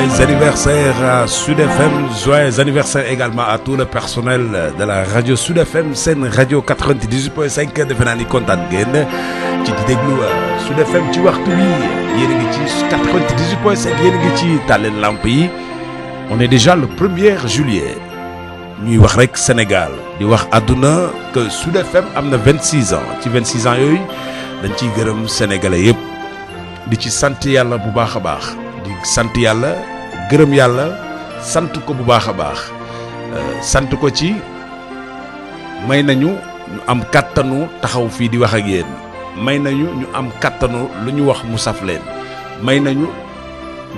Joyeux anniversaire à Sud FM, joyeux anniversaire également à tout le personnel de la radio Sud FM, seen rajo 98.5 defe naa ni kontaan ngeen ci di déglu Sud FM ci waxtu wi yéen a ngi ci 98.5 yéen a ngi ci tàlleen lamp yi. On est déjà le 1er juillet ñuy wax rek Sénégal di wax àdduna que Sud FM am na 26 ans ci 26 ans yooyu dañ ciy gërëm sénégalais yëpp di ci sant yàlla bu baax a baax. di sant yàlla gërëm yàlla sant ko bu baax a baax sant ko ci may nañu ñu am kàttanu taxaw fii di wax ak yéen may nañu ñu am kàttanu lu ñu wax mu saf leen may nañu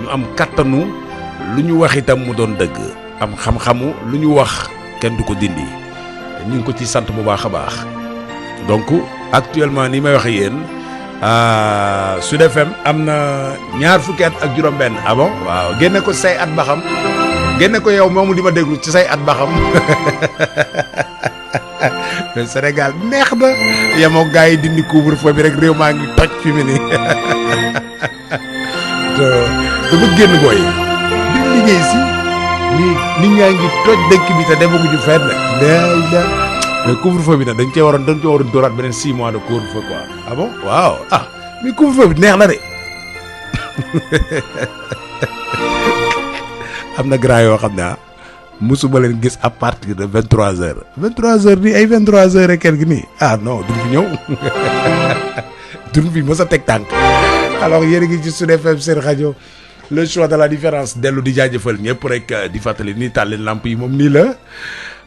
ñu am kàttanu lu ñu wax itam mu doon dëgg am xam-xamu lu ñu wax kenn du ko dindi ñu ngi ko ci sant bu baax a baax donc actuellement ni may wax ak yéen Sud FM am na ñaar fukki at ak juróom-benn ah bon waaw génne ko say at ba xam génne ko yow moomu di ma déglu ci say at ba xam Sénégal neex na yemoo gars yi dindi couvre-feu bi rek réew maa ngi toj fi mu ne dama génn booy di liggéey si nit ñaa ngi toj dëkk bi te demaguñu fenn la mais couvre-feu bi nag dañ cee waroon dooraat beneen 6 mois de couvre-feu quoi ah bon waaw mais couvre-feu bi neex na de am na grand yoo xam ne musuma leen gis à partir de 23h 23h nii ay 23h et quelque nii non duñ fi ñëw duñ fi mës a teg tànk alors yéen a ngi ci Sud FM seen rajo le choix de la différence dellu di jaajëfal ñëpp rek di fàttali ni tàlleen lamp yi moom nii la.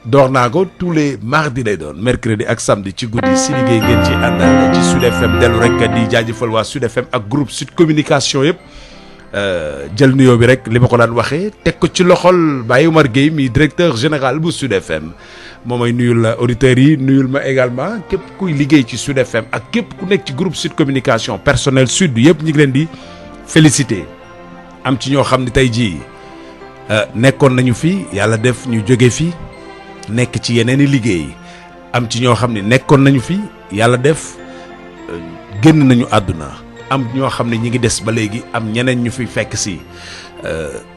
door naa ko tous les mardis lay doon mercredi ak samedi ci guddi si liggéey ngeen ci àndal ci Sud FM dellu rek di jaajëfal waa Sud FM ak groupe Sud Communication yëpp jël nuyoo bi rek li ma ko daan waxee teg ko ci loxol Baye Oumar Gueye mi directeur général bu Sud FM moom ay nuyul auditeurs yi nuyul ma également képp kuy liggéey ci Sud FM ak képp ku nekk ci groupe Sud Communication personnel Sud yëpp ñu ngi leen di féliciter am ci ñoo xam ne tey jii nekkoon nañu fi yàlla def ñu jóge fi. nekk ci yeneen i liggéey am ci ñoo xam ne nekkoon nañu fi yàlla def génn nañu àdduna am ñoo xam ne ñi ngi des ba léegi am ñeneen ñu fi fekk si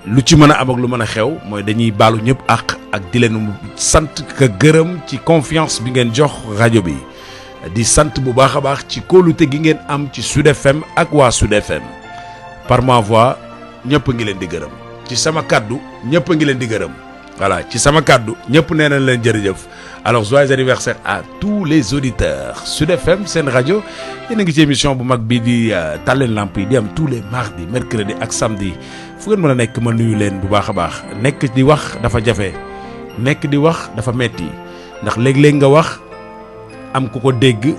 lu ci mën a am ak lu mën a xew mooy dañuy baalu ñëpp ak di leen sant ka gërëm ci confiance bi ngeen jox rajo bi di sant bu baax a baax ci kóolute gi ngeen am ci Sud FM ak waa Sud FM par ma voix ñëpp ngi leen di gërëm ci sama kàddu ñëpp ngi leen di gërëm. voilà ci sama kàddu ñëpp nee nañ leen jërëjëf alors joyeux anniversaire à tous les auditeurs Sud FM seen rajo yéen a ngi ci émission bu mag bi di tàlleen lamp yi di am tous les mardis mercredi ak samedi fu ngeen mën a nekk ma nuyu leen bu baax a baax nekk di wax dafa jafe nekk di wax dafa metti ndax léeg-léeg nga wax am ku ko dégg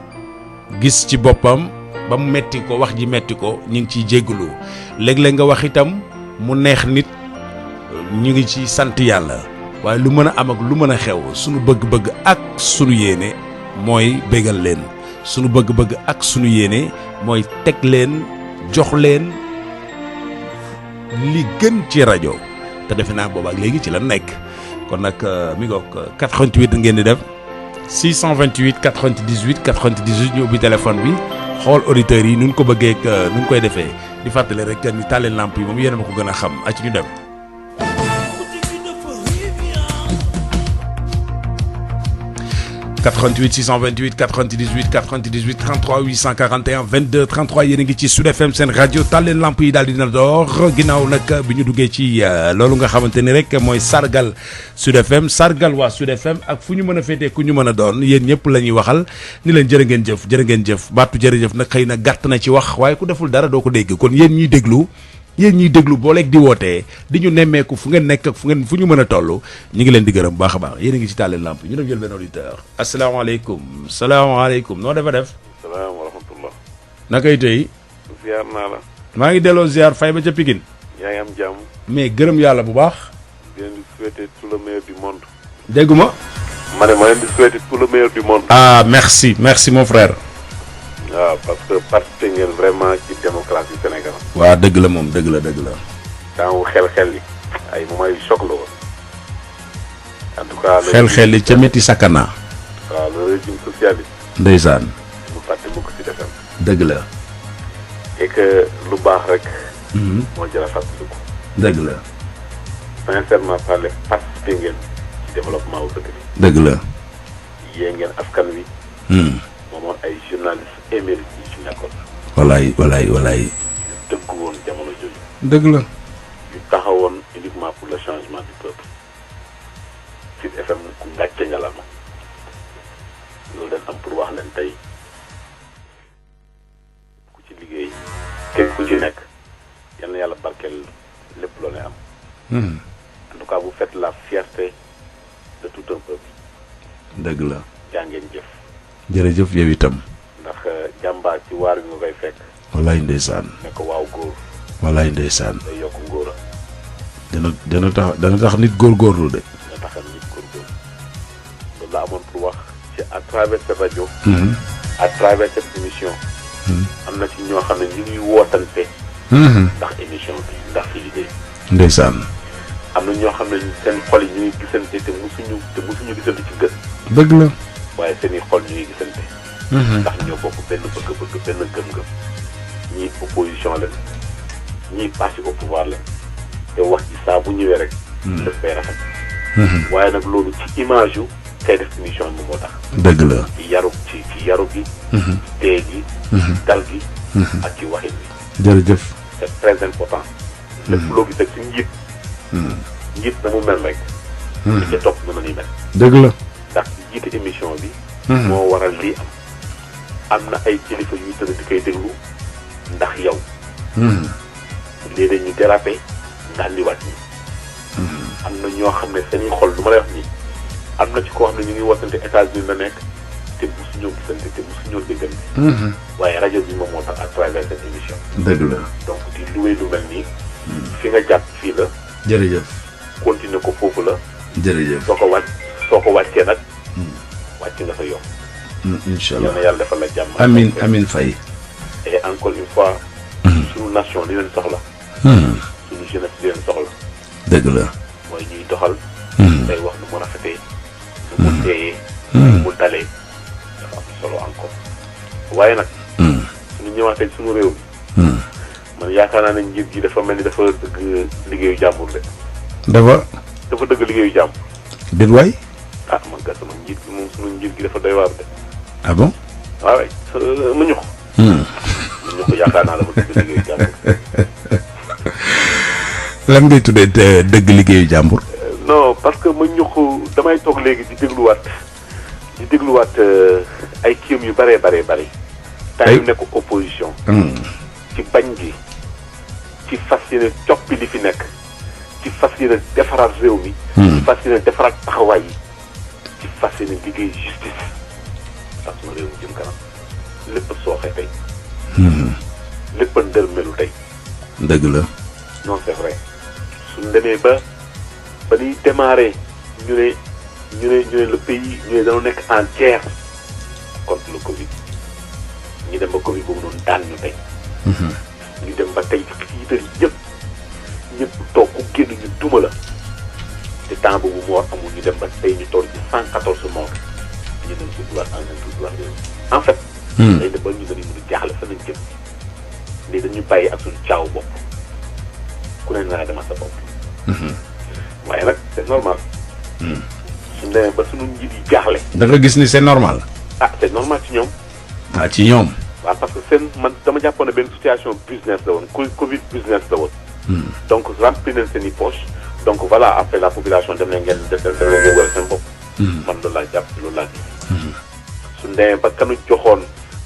gis ci boppam ba mu metti ko wax ji metti ko ñu ngi ciy jéggalu léeg-léeg nga wax itam mu neex nit ñu ngi ci sant yàlla waaye lu mën a am ak lu mën a xew sunu bëgg-bëgg ak sunu yéene mooy bégal leen sunu bëgg-bëgg ak sunu yéene mooy teg leen jox leen li gën ci rajo te defe naa boobaak léegi ci la nekk kon nag mi ngoog 88 ngeen di def 628 98 98 ñu ubbi téléphone bi xool auditeurs yi nun ko bëggee nun koy defee di fàttali rek ni tàlleen lamp yi moom yéen a ma ko gën a xam ci ñu dem. 88 628 98 98 33 841 22 33 yéen a ngi ci Sud FM seen rajo tàlleen lamp yi daal dina door ginnaaw nag bi ñu duggee ci loolu nga xamante ni rek mooy sargal Sud FM sargal waa Sud FM ak fu ñu mën a féetee ku ñu mën a doon yéen ñëpp la ñuy waxal ni leen jërë ngeen jëf baatu jërëjëf nag xëy na gàtt na ci wax waaye ku deful dara doo ko dégg kon yéen ñiy déglu boo leeg di wootee di ñu nemmeeku fu ngeen nekk ak fu ñu mën a toll ñu ngi leen di gërëm baax a baax yéen a ngi ci tàlleen lamp ñu dem jël benn auditeur asalaamaaleykum salaamaaleykum noo defa def salaam wa rahmatullah nakay tey ziar naa la maa ngi delloo ziar fay ba ca Pikine yaa ngi am jàmm mais gërëm yàlla bu baax di leen di souhaiter tout le meilleur du monde dégguma ma leen di souhaiter tout le meilleur du monde merci mon frère waaw parce que participer ngeen vraiment ci démocratie Sénégal. waaw dëgg la moom dëgg la. temps xel yi ay moment yu choc la woon en tout cas. xel yi ca métti sakana. waaw le régime socialiste. ndeysaan. mu fàtte mu ko ci defam. dëgg la. et que lu baax rek. moo jar a fàttaliku. dëgg la. sincèrement parler participer ngeen ci développement wu dëkk bi. dëgg la. yee ngeen askan wi. moomoon ay journalistes émérites yi ci nekkoon. walaay. yu dëgg woon jamono jooju. dëgg la. yu taxawoon uniquement pour le changement du peuple. Sud FM ku ngàcce nga la ma loolu dañ am pour wax leen tey ku ci liggéey képp ku ci nekk yal na yàlla barkeel lépp loo lay am. en tout cas vous faites la fierté de tout un peuple. dëgg la. jaa ngeen jëf. jërëjëf yow itam. ndax jàmbaar ci waar bi nga koy fekk. walaay ndeysaan. ne ko waaw góor. walaay ndeysaan. day yokk ngóora. dana tax nit góorgóorlu de. dina taxal nit góorgóorlu. loolu la amoon pour wax ci à travers cette rajo. à travers cette émission. am na ci ñoo xam ne ñu ngi wootante. ndax émission bi ndax ci liggéey. ndeysaan. am na ñoo xam ne seen xol yi ñu ngi gisante te musuñu gisante ci gën. dëgg la. waaye seen i xol ñu ngi gisante. ndax ñoo bokk benn bëgg-bëgg benn gëm-gëm. ñii opposition lañ ñii parti au pouvoir lañ te wax ci saa bu ñëwee rek. daf koy rafet. waaye nag loolu ci image yu kay def émission bi moo tax. dëgg la. ci yaru gi. tee gi. dal gi. ak ci waxin bi. jërëjëf. c'est très important. lépp loo gis rek ci njiit. njiit na mu mel rek. li ca topp na ni mel. dëgg la. ndax jiite émission bi. moo waral lii am na ay kilifa yuy tëdd di koy déglu ndax yow. léeg-léeg ñu dérapé nga andiwaat ñi. am na ñoo xam ne seen i xol du ma lay wax nii am na ci koo xam ne ñu ngi wootante États-Unis la nekk te mosuñoo gisante te mosuñoo déggante. waaye rajo bi moom moo tax à travers cette émission. dëgg la. donc di luwee lu mel nii. fi nga jàpp fii la. jërëjëf. continuer ko foofu la. jërëjëf. soo ko wàccee nag. wàcc nga sa yoon. incha allah yàlla defal la jàmm. amiin Faye. et encore une fois. suñu nation li leen soxla. suñu jeunesse li leen soxla. dëgg la. mooy ñuy doxal. day wax nu mu rafetee. nu mu teeyee. nu mu dalee. dafa am solo encore. waaye nag. suñu ñëwaatee suñu réew mi. man yaakaar naa ne njiit gi dafa mel ni dafa dëgg liggéeyu jàmbur de. dafa dëgg liggéeyu jàmbur. déet waay. ah man kat sama njiit gi moom suñu njiit gi dafa doy waar de. ah bon. waaw waay mu ñux. mu ñux yaakaar naa dafa dëgg liggéeyu jàmbur. lan ngay tuddee dëgg liggéeyu jàmbur. non parce que ma ñux damay toog léegi di dégluwaat ay kiyam yu bëree bëri. temps yu nekk opposition. ci bañ gi ci fas yéene coppi li fi nekk ci fas yéene defaraat réew mi. ci fas yéene defaraat taxawaay yi ci fas yéene liggéey justice ndax suma réew mi jëm kanam lépp sooxee tey. lépp ndërmelu tey. dëgg la. non c'est vrai suñ demee ba ñuy démarrer ñu ne le pays ñu ne dañoo nekk en guerre contre le Covid ñu dem ba Covid boobu noonu daan ñu tey. ñu dem ba tey leader yi ñëpp toog ku génn ñu duma la te temps boobu moo war amul ñu dem ba tey ñu toll ci 114 morts ñu dem si droit en fait. day dem ba ñu dañuy mën a jaaxle fa nañ jëm léegi dañu bàyyi ak suñu caaw bopp ku ne naa demal sa bopp. waaye nag c'est normal. suñ demee ba suñu njiit yi jaaxle. da nga gis ni c'est normal. ah c'est normal ci ñoom. ah ci ñoom. waaw parce que seen man dama jàppoon ne benn situation business la woon Covid business la woon. donc remplir nañ seen i poche donc voilà après la population dem na ngeen wala seen bopp. man loolu laa jàpp loolu laa gis. su ndemee ba kanu joxoon.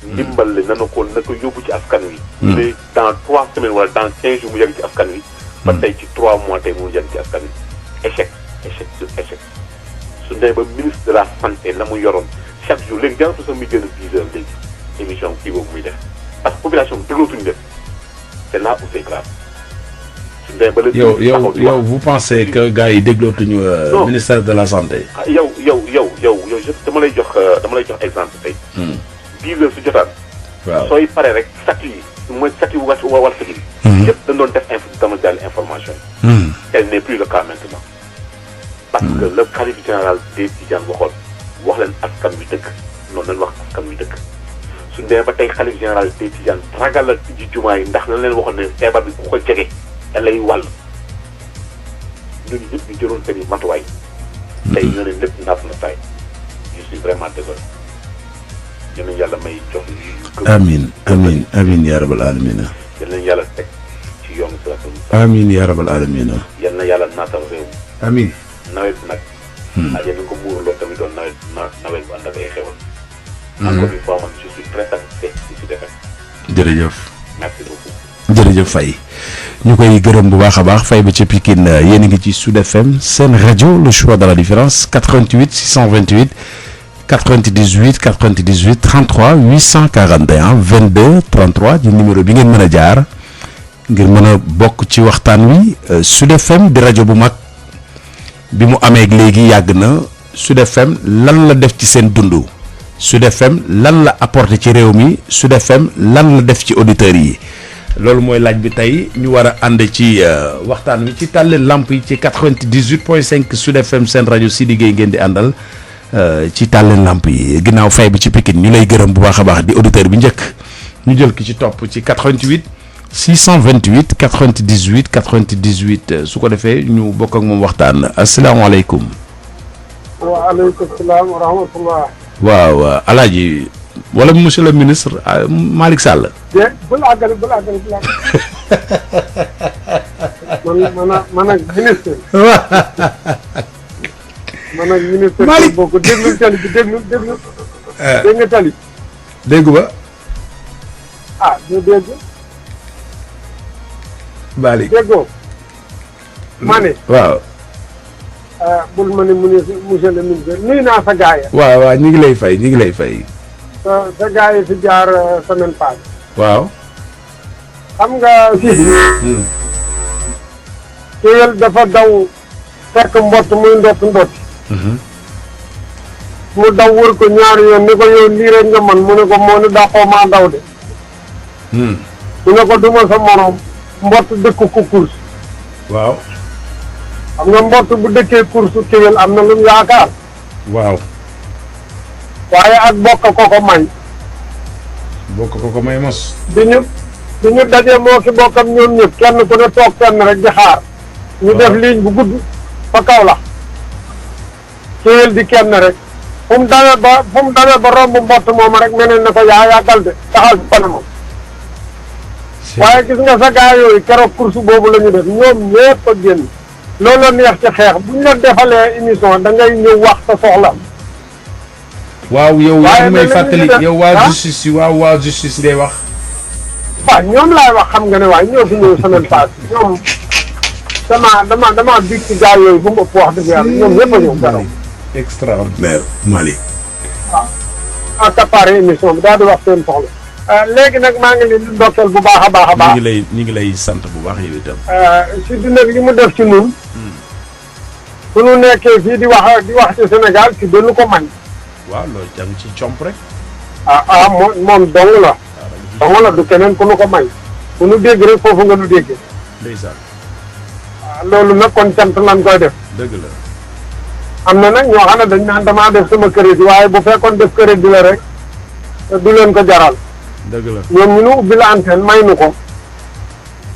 ndimbal li na ko yóbbu ci askan wi. mais dans 3 semaines wala dans 15 jours mu yegg ci askan wi. ba tey ci 3 mois tey mu yegg ci askan wi. échec sur échec su ndemee ba ministre de la santé la mu yoroon chaque jour léegi jàllatu sax muy gën a 10 heures léegi. émission kii boobu muy def parce que population bi déglootuñu def c'est là où c'est grave. yow vous pensez que gars yi déglootuñu ministère de la santé. yow dama lay jox exemple tey. 10 heures su jotaan. waaw sooy pare rek statut yi mooy statut wal sa bi. yëpp dañ doon def dama jàll information yi. tel n'est plus le cas maintenant. parce que le khalife général des Tidianes wax leen askan wi dëkk noonu lañ wax askan wi dëkk. su demee ba tey xalif général des Tidianes ragal la ji jumaa yi ndax lan leen waxoon ne feebar bi ku ko jege da lay wàll ñun ñëpp ñu jëloon seen i matuwaay. tey ñoo ne lépp naat na tay je suis vraiment désolé. yal nañu yàlla may jox ñu. amiin amiin amiin yaa rabal aalamiina. yal nañu yàlla teg ci yoonu siraatal amiin yaa rabal aalamiina. yal na yàlla naatal réew mi. amiin. nawet bi nag. yéen a ko muurloo tamit doon nawet bu ànd ak ay xewal. encore une fois man je suis très satisfait ci Sud FM. jërëjëf. merci beaucoup. jërëjëf Faye ñu koy gërëm bu baax a baax Faye ba ca Pikine yéen a ngi ci Sud FM seen rajo le choix de la différence 88 628 98 98 33 841 22 33 di numéro bi ngeen mën a jaar ngir mën a bokk ci waxtaan wi Sud FM di rajo bu mag bi mu amee léegi yàgg na Sud FM lan la def ci seen dund Sud FM lan la apporté ci réew mi Sud FM lan la def ci auditeurs yi. loolu mooy laaj bi tey ñu war a ànd ci waxtaan wi ci tàlleen lamp yi ci 98.5 Sud FM seen rajo Sidi Gueye ngeen di àndal ci tàlleen lamp yi ginnaaw Faye bi ci Pikine ñu lay gërëm bu baax a baax di auditeur bi njëkk ñu jël ki ci topp ci 88 628 98 98 su ko defee ñu bokk ak moom waxtaan asalaamaaleykum. waaleykum salaam wa rahmatullah. waaw Alaaji wala monsieur le ministre Malick Sall. bul àggale. man ak ministre. man ak ministre. Malick bokk déglu tali bi déglu. dégg nga tali. déggu ba. ñu dégg. Malick déggoo. ma ne. waaw. bul ma ne monsieur le ministre nuyu naa sa gaay ya. waaw ñu ngi lay fay ñu ngi lay fay. sa gaay yi fi jaar semaine passée. waaw. xam nga fii. Kewel dafa daw fekk mbott muy ndott. mu daw wër ko ñaari yoon ni ko yow lii rek nga man mu ne ko moo ni dàqoo maa daw de. mu ne ko duma sa morom mbott dëkk ko course. waaw. xam nga mbott bu dëkkee course Kewel am na lu mu yaakaar. waaw. waaye ak bokk ko may. bokk ko may mos. di ñu dajee moo ki bokkam ñoom ñëpp kenn ku ne toog fenn rek di xaar. ñu def ligne bu gudd fa kaw la. Kewel di kenn rek. fu mu dawee ba romb mbott moom rek meneen na ko yaa yàggal de taxal ci kanamam. waaye gis nga sa gaa yooyu keroog course boobu la ñu def ñoom ñëpp a génn. loolu neex ci xeex buñ la defalee émission da ngay ñëw wax sa soxla. waaw yow yaa ngi may waaye fàttali yow waa justice yi waa justice ngay wax. waaw ñoom laay wax xam nga ne waaye ñoo fi ñëw semaine passée ñoom dama big ci gaa yooyu bu mu ëpp wax dëgg yàlla ñoom ñëpp a ñëw keroog. extraordinaire Malick. waaw accaparé émission bi daal di wax seen soxla. léegi nag maa ngi leen di ndokkeel bu baax a baax a baax. ñu ngi lay sant bu baax yow itam. surtout nag li mu def ci ñun. su ñu nekkee fii di wax ci Sénégal ci dañu ko man. waaw loolu jàng ci comp rek. moom dong la. dong la du keneen ku nu ko may. ku nu dégg rek foofu nga nu déggee. ndeysaan. loolu nag kon cant lan koy def. dëgg la. am na nag ñoo xam ne dañ naan damaa def sama crédit waaye bu fekkoon def crédit la rek du leen ko jaral. dëgg la. ñoom ñu nu ubbi la antenne may nu ko.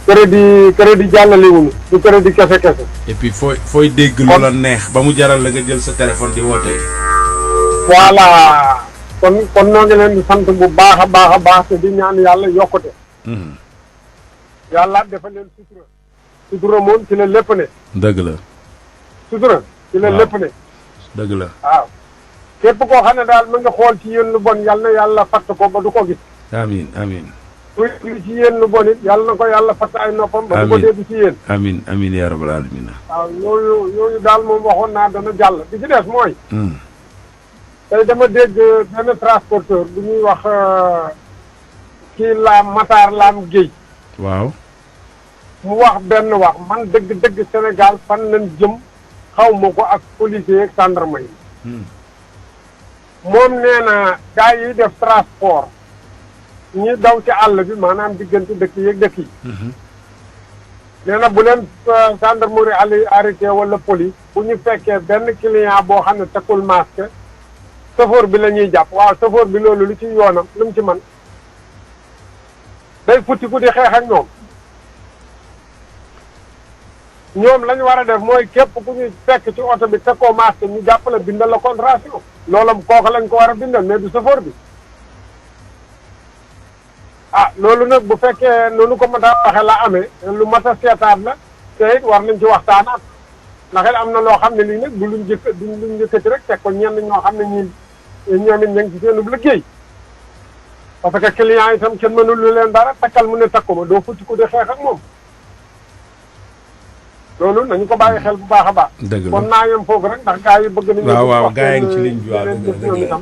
crédit jàllale wuñu du crédit kese. et puis fooy dégg lu la neex ba mu jaral la nga jël sa téléphone di woote. voilà kon noo ngi leen di sant bu baax a baax te di ñaan yàlla yokkute. yàlla dafa leen sutura. sutura moom ci la lépp ne. dëgg la. sutura ci la lépp ne. dëgg la. waaw képp koo xam ne daal ma nga xool ci yéen lu bon yàlla na yàlla fatt ko ba du ko gis. amiin amiin. kuy ci yéen lu bon it yàlla na ko yàlla fatt ay noppam. ba du ko dégg ci yéen. amiin amiin yaa rabbal aalamiin. waaw yooyu daal moom waxoon naa dana jàll bi ci des mooy. tey dama dégg benn transporteur bu ñuy wax kii Matar Lam Guèye. waaw. mu wax benn wax man dëgg Sénégal fan lañ jëm xaw ma ko ak policier ak gendarme yi. moom nee na gars yi def transport ñi daw ci àll bi maanaam diggante dëkk yi ak dëkk yi. nee na bu leen gendarmerie arrêté wala police bu ñu fekkee benn client boo xam ne takkul masque chauffeur bi la ñuy jàpp waaw chauffeur bi loolu lu ci yoonam lu mu ci man day futti ku di xeex ak ñoom. ñoom la ñu war a def mooy képp ku ñu fekk ci oto bi te koo masque ñu jàppale bindal la contravention loolu kooku lañ ko war a bindal mais du chauffeur bi loolu nag bu fekkee noonu ko mën a waxee la amee lu mat a seetaat la te it war nañ ci waxtaanaat ndax it am na loo xam ne lii nag du luñ njëkkati rek teg ko ñenn ñoo xam ne ñoom it ña ngi ci seen liggéey parce que client itam kenn mënul lu leen dara takkal mu ne takku ma doo futti ko di xeex ak moom loolu nañu ko bàyyi xel bu baax a baax. dëgg la kon naa yem foofu rek ndax gars yi bëgg nañu. waaw gars yi ngi ci ligne bi waaw dëgg la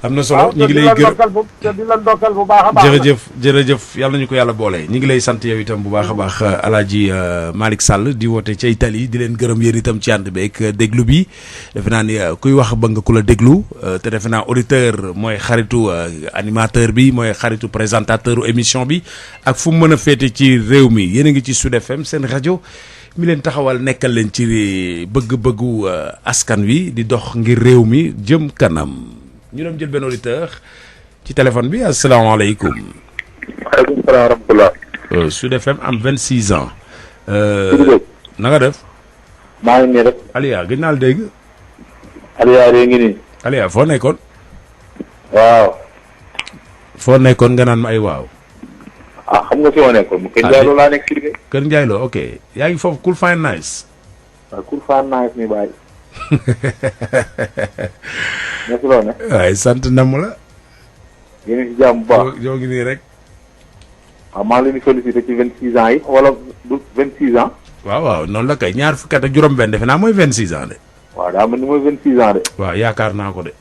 am na solo ñu ngi lay gërëm te di la ndokkal bu baax a baax. jërëjëf yàlla nañu ko yàlla boole ñu ngi lay sant yow itam bu baax a baax Alaaji Malick Sall di woote ca Italie di leen gërëm yéen itam ci ànd beeg déglu bi defe naa ni kuy wax ba nga ku la déglu te defe naa auditeur mooy xaritu animateur bi mooy xaritu présentateur émission bi ak fu mu mën a féete ci réew mi yéen a ngi ci Sud FM seen rajo mi leen taxawal nekkal leen ci bëgg-bëggu askan wi di dox ngir réew mi jëm kanam. ñu dem jël benn auditeur ci téléphone bi asalaamaaleykum. waaleykum salaam wa rahmatulah. Sud FM am 26 ans. na nga def. maa ngi nii rek. Aliya gëj naa la dégg. Aliya de ngi nii. Aliya foo nekkoon. waaw. foo nekkoon nga naan ma ay waaw. xam nga fi ma nekkoon. Kër Ndiaye Lo laa nekk si liggéey. Kër Ndiaye Lo ok yaa ngi foofu cool fine nice. waaw cool fine nice mi bàyyi. nekk loo ne. waaye sant namm la. yéen a ngi si jàmm bu baax. joo ngi nii rek. waaw maa ngi leen di félicité ci 26 ans yi wala du 26 ans. waaw noonu la kay ñaar fukki at ak juróom-benn defe naa mooy 26 ans de. waaw daa mel ni mooy 26 ans de. waaw yaakaar naa ko de.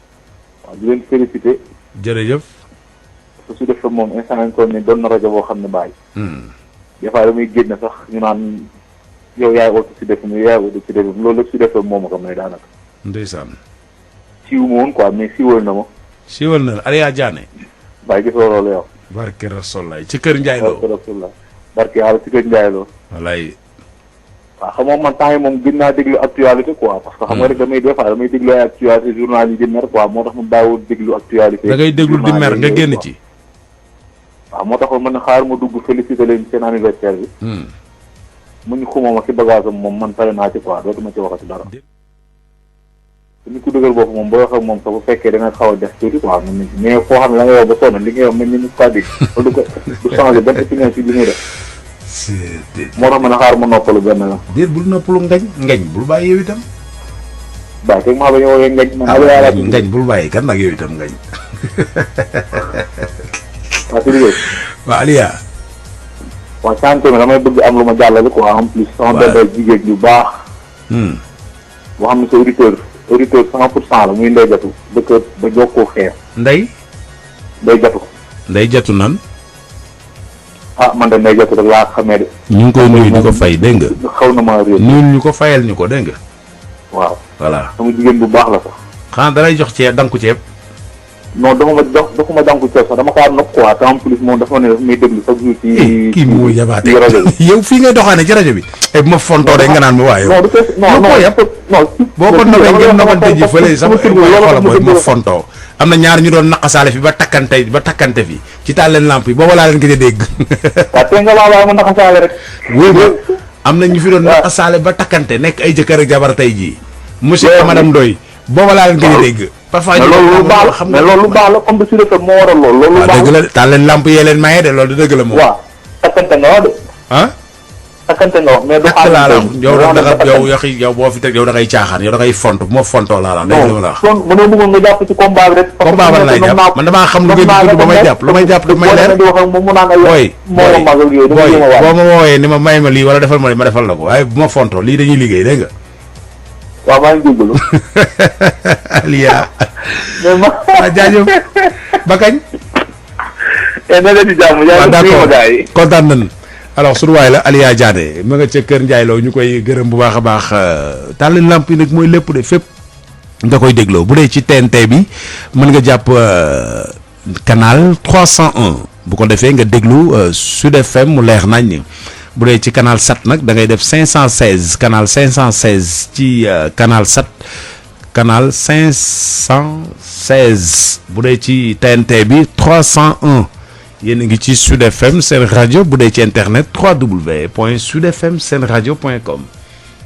waaw di leen félicité. jërëjëf. su su def moom instant yii toll nii doon na rajo boo xam ne bàyyi. des fois damay génn sax ñu naan yow yaay ootu si def mi yaay ootu si def mi loolu lépp su defee moom ko may daanaka. ndeysaan. siiw ma woon quoi mais siiwal na ma. siiwal na la Aliya Diané. bàyyi gisoo loolu yow. barke Rasulaay ci Kër Ndiaye Lo. barke Rasulullah barke yàlla ci Kër Ndiaye Lo. wallaay. waaw xam nga man temps yi moom gën naa déglu actualité quoi parce que xam nga rek damay des fois damay déglu ay actualité journal yi di mer quoi moo tax mu bàyyiwul déglu actualité. da ngay déglu di mer nga génn ci. waaw moo tax man xaar ma dugg félicité leen seen anniversaire bi. mu ñu xuma ma ci bagage am moom man pare naa ci quoi dootuma ci waxati dara. nit ku dëgër bopp moom boo wax ak moom sax bu fekkee da nga xaw a def tuuti quoi mais foo xam ne la nga yow ba sonn li nga yow mel ni mu quoi dégg du ko du changé benn opinion ci li muy def. moo tax man xaar ma noppalu benn la. déet bul noppalu ngañ bul bàyyi yow itam. bàyyi teg maa ba ñu woowee ngañ. man ngañ bul bàyyi kan nag yow itam ngañ. waaw si liggéey. waaw Aliya. waaw santé mi damay bëgg am lu ma jàllale quoi en plus. sama benn jigéen yu baax. boo xam ne sa auditeur 100% la muy Ndeye Jatu dëkk ba jokkoo xeer. Ndeye Jatu. Ndeye Jatu nan. man de Ndeye Jatu rek laa xamee de. ñu ngi koy nuyu di ko fay dégg nga. xaw na maa réer. nuyu ñu ko fayal ñu ko dégg nga. waaw. voilà sama jigéen bu baax la sax. xanaa dalay jox ceeb danku ceeb. non dafa ma danku ceeb sax dama kaa nopp quoi te en plus moom dafa ne dafa may déglu chaque jour ci. kii moo yabaate ci rajo bi. yow fii ngay doxaane ci rajo bi. bu ma fontoo rek nga naan ma waaye. non du fees non boo ko nobee ngeen nobante ji fële sama xoolal mooy bu ma fontoo. am na ñaar ñu doon naqasaale fi ba takkante fi ci taal leen lamp yi booba laa leen gëj a dégg. waaw tey nga waaw ma naqasaale rek. wóor ma am na ñu fi doon naqasaale ba takkante nekk ay jëkkër ak jabar tey jii. monsieur et madame Ndoye booba laa leen gëj a dégg. parfois ñu loolu lu baax la xam mais loolu lu baax la comme de suñu moo waral loolu. loolu lu baax la dëgg la taal leen lamp yee leen maye de loolu dëgg la moom. waaw takkante nga wax de. takkante nga wax mais du xaalis laa la wax yow boo fi teg yow da ngay caaxaan yow da ngay font bu ma fontoo laa la wax. dégg nga la wax non non mënoo bëggoon nga jàpp ci combat bi rek. combat ba lay jàpp man damaa xam lu ngay dugg ba may jàpp lu may jàpp daf may leer. booy boo ma woowee ni ma may ma lii wala defal ma lii ma defal la ko waaye bu ma fontoo lii dañuy liggéey dégg nga. waaw maa ngi jégalu. Aliya. mais ma jaajëf ba kañ. na leen di jàmm yaa ngi fi ma gars yi kontaan nañu. alors sunu waay la Aliya Diané ma nga ca Kër Ndiaye Lo ñu koy gërëm bu baax a baax tàllin lamp yi nag mooy lépp de fépp nga koy dégloo bu dee ci TNT bi mën nga jàpp canal 301 bu ko defee nga déglu Sud FM mu leer nañ bu dee ci canal 7 nag da ngay def 516 canal 516 ci canal 7 canal 516 bu dee ci TNT bi 301 yéen a ngi ci Sud FM seen rajo bu dee ci internet www.sudfmsenradio.com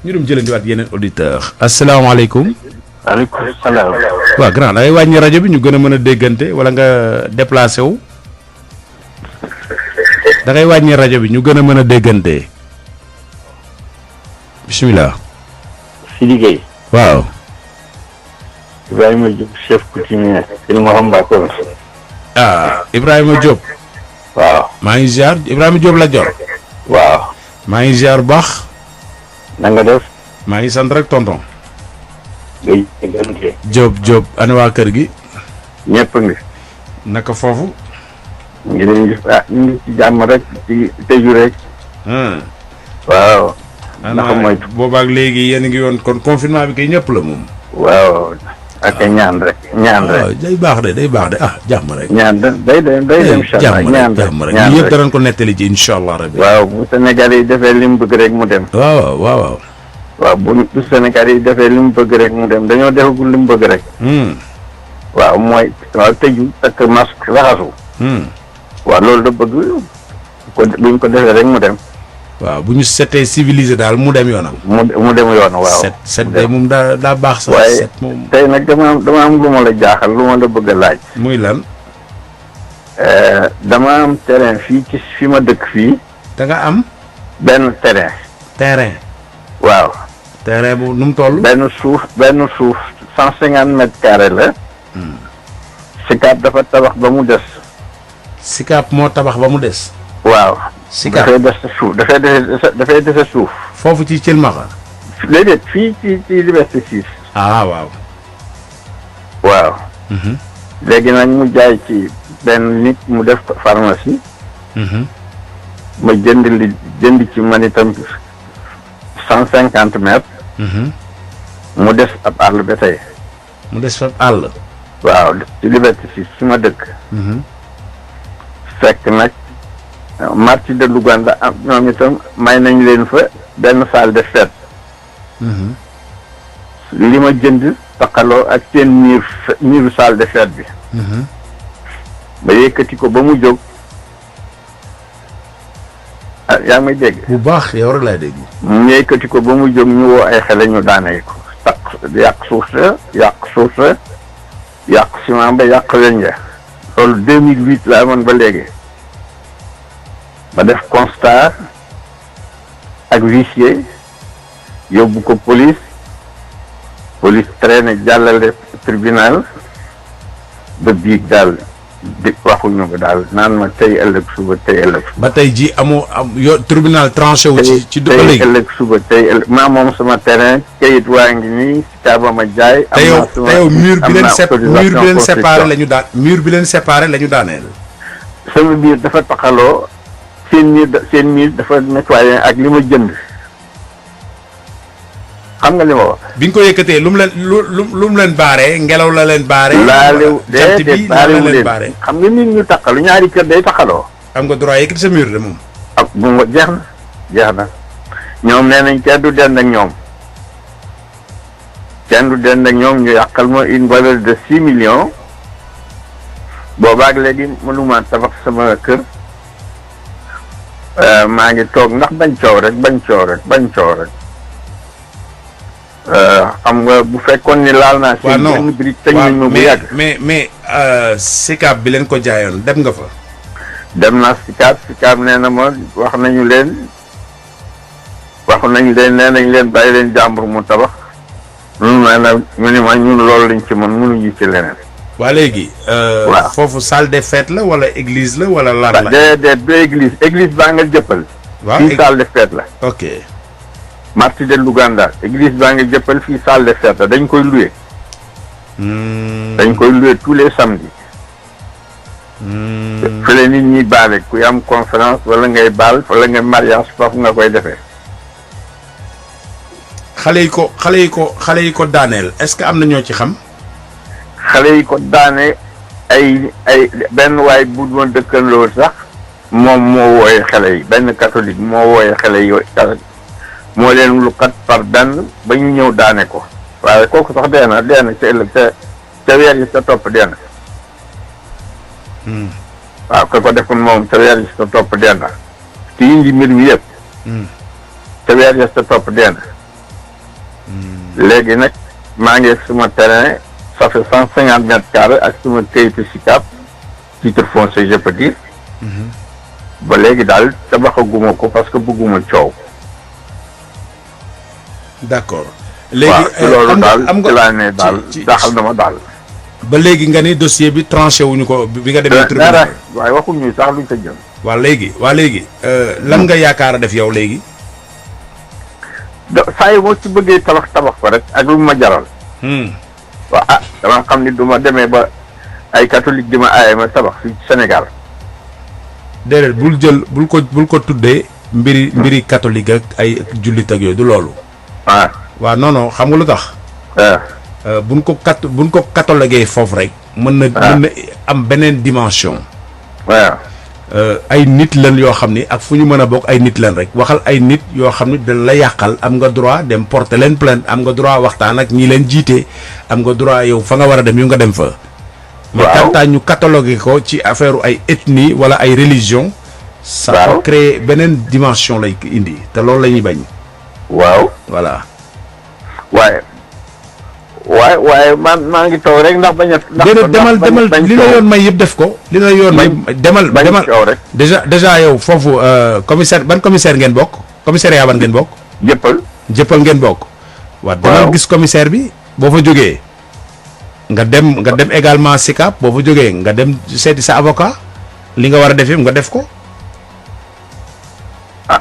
ñu dem jëlandiwaat yeneen auditeur asalaamaaleykum. waaleykum salaam. waaw grand da ngay wàññi rajo bi ñu gën a mën a déggante wala nga déplacé wu. da ngay wàññi rajo bi ñu gën a mën a déggante. bisimilah. si liggéey. waaw. Ibrahima Diop chef coutumier. il ma xam Mbakol. ah Ibrahima Diop. waaw. maa ngi ziar Ibrahima Diop la jor. waaw. maa ngi ziar bu baax. na nga def. maa ngi sant rek tonton. ngay déggante. Diop ana waa kër gi. ñëpp ngi. naka foofu. ngi leen gis ñu ngi ci jàmm rek ci tëju rek. waaw. naka moytu boobaak léegi yéen a ngi woon kon confinement bi kay ñëpp la moom. waaw. ak ñaan rek. waaw day baax de jàmm rek. ñaan day dem incha allah jàmm rek ñu yëpp danañ ko nettali ci incha allah rabbi. waaw bu Sénégal yi defee li mu bëgg rek mu dem. waaw. waaw bu Sénégal yi defee li mu bëgg rek mu dem dañoo defagul li mu bëgg rek. waaw mooy waaw tëju takk masque raxasu. waaw loolu da bëgg buñ ko defee rek mu dem. waaw bu ñu setee civilisé daal mu dem yoonam. mu dem yoonam waaw. set day moom daa baax sax. waaye set moom tey nag dama am lu ma la jaaxal lu ma la bëgg a laaj. muy lan. dama am terrain fii ci fi ma dëkk fii. da nga am. benn terrain. waaw. terrain bu nu mu toll. benn suuf 150 mètres carrés la. Sicap dafa tabax ba mu des. Sicap moo tabax ba mu des. waaw. Sicap dafay des suuf dafay des suuf. foofu ci Thilmakha. déedéet fii ci Liberté 6. waaw. waaw. léegi nag mu jaay ci benn nit mu def pharmacie. ma jënd ci man itam 150 mètres. mu des ab àll ba tey. mu des fa àll. waaw ci Liberté 6 su ma dëkk. fekk nag marché de Louganda am ñoom itam may nañ leen fa benn salle de fête. li ma jënd taqaloo ak seen miiru salle de fête bi. ba yëkkati ko ba mu jóg. yaa ngi may dégg. bu baax yow rek laay dégg. mu yëkkati ko ba mu jóg ñu woo ay xale ñu daanee ko. yàq suuf sa yàq ciment ba yàq weñ ja loolu 2008 la amoon ba léegi. ba def constat ak huissier yóbbu ko police traîné jàllale tribunal ba biig daal di waxuñu ko daal naan ma tey ëllëg suba. ba tey ji tribunal tranché wu ci ba léegi tey ëllëg suba maa moom sama terrain kayit waa ngi nii Sicap ma jaay. te yow mur bi leen séparé la ñu daaneel. sama biir dafa taxaloo seen miir dafa nettoyé ak li ma jënd xam nga li ma wax. bi nga ko yëkkatee lu mu leen baaree ngelaw la leen baaree. jant bi la leen baaree. xam nga nit ñu taxalu ñaari kër day taxaloo. am nga droit yëkkati sa mur de moom. jeex na ñoom nee nañ kenn du dend ak ñoom. ñu yàqal ma une valeur de 6 millions. boobaag léegi mënuma tabax sama kër. maa ngi toog ndax bañ coow rek. xam nga bu fekkoon ni laal naa. waaw non benn brique tëj nañ ma bu yàgg. mais Sicap bi leen ko jaayoon dem nga fa. dem naa Sicap nee na ma wax nañu leen nee nañ leen bàyyi leen jàmbur mu tabax. ñun loolu lañ ci mën mënuñu ci leneen. waa léegi. waaw foofu salle des fêtes la wala église la wala lan la. déedéet du église baa nga jëppal. waaw fii salle de fête la. ok. marché de Louganda église baa nga jëppal fii salle de fête la dañ koy loué. dañ koy loué tous les samedis. fële nit ñi baale kuy am conférence wala ngay baal wala ngay mariage foofu nga koy defee. xale yi ko daaneel est-ce que am na ñoo ci xam. xale yi ko daane ay benn waay bu doon dëkkandoo sax moom moo wooyee xale yi benn catholique moo wooyee xale yi moo leen lu kat par benn ba ñu ñëw daane ko waaye kooku sax dee na ca ëllëg ca weer yi ca topp dee na waaw ka ko defoon moom te weer yi sa topp dee na ki indi mbir mi yëpp te weer yi sa topp dee na léegi nag maa ngi suma terrain ça fait 150 mètres carrés ak suma kayitu SICAP titre foncier je peux dire ba léegi daal tabaxaguma ko parce que bëgguma coow. d'accord. léegi léegi loolu daal am ci laa ne daal daxal na ma daal. ba léegi nga ni dossier bi tranché wuñu ko bi nga demee tribunal. waaye waxuñu sax luñ ko jëm. waa léegi lan nga yaakaar a def yow léegi. saa yi moo ci bëggee tabax ko rek ak lu ma jaral. waaw dama xam ni du ma demee ba ay catholique di ma aaye ma tabax fii Sénégal. déedéet bul ko tuddee mbiri catholique ak ay jullit ak yooyu du loolu. waaw non xam nga lu tax. buñ ko catalogué foofu rek. mën na am beneen dimension. waaw. ay nit lan yoo xam ni ak fu ñu mën a bokk ay nit lan rek waxal ay nit yoo xam ni dañ la yàqal am nga droit dem porter leen plainte am nga droit waxtaan ak ñi leen jiite am nga droit yow fa nga war a dem yu nga dem fa. mais kantaa ñu catalogué ko ci affaire ay ethnie wala ay religion. ça peut créer beneen dimension lay indi te loolu la ñuy bañ. waaw. voilà. waaye maa ngi taw rek ndax bañ a. déedéet demal li la yoon may yëpp def ko. li la yoon may demal rek. déjà yow foofu commissaire ban commissaire ngeen bokk commissariat ban ngeen bokk. jëppal ngeen bokk. waaw demal gis commissaire bi boo fa jógee nga dem également SICAP boo fa jógee nga dem seeti sa avocat li nga war a def yëpp nga def ko.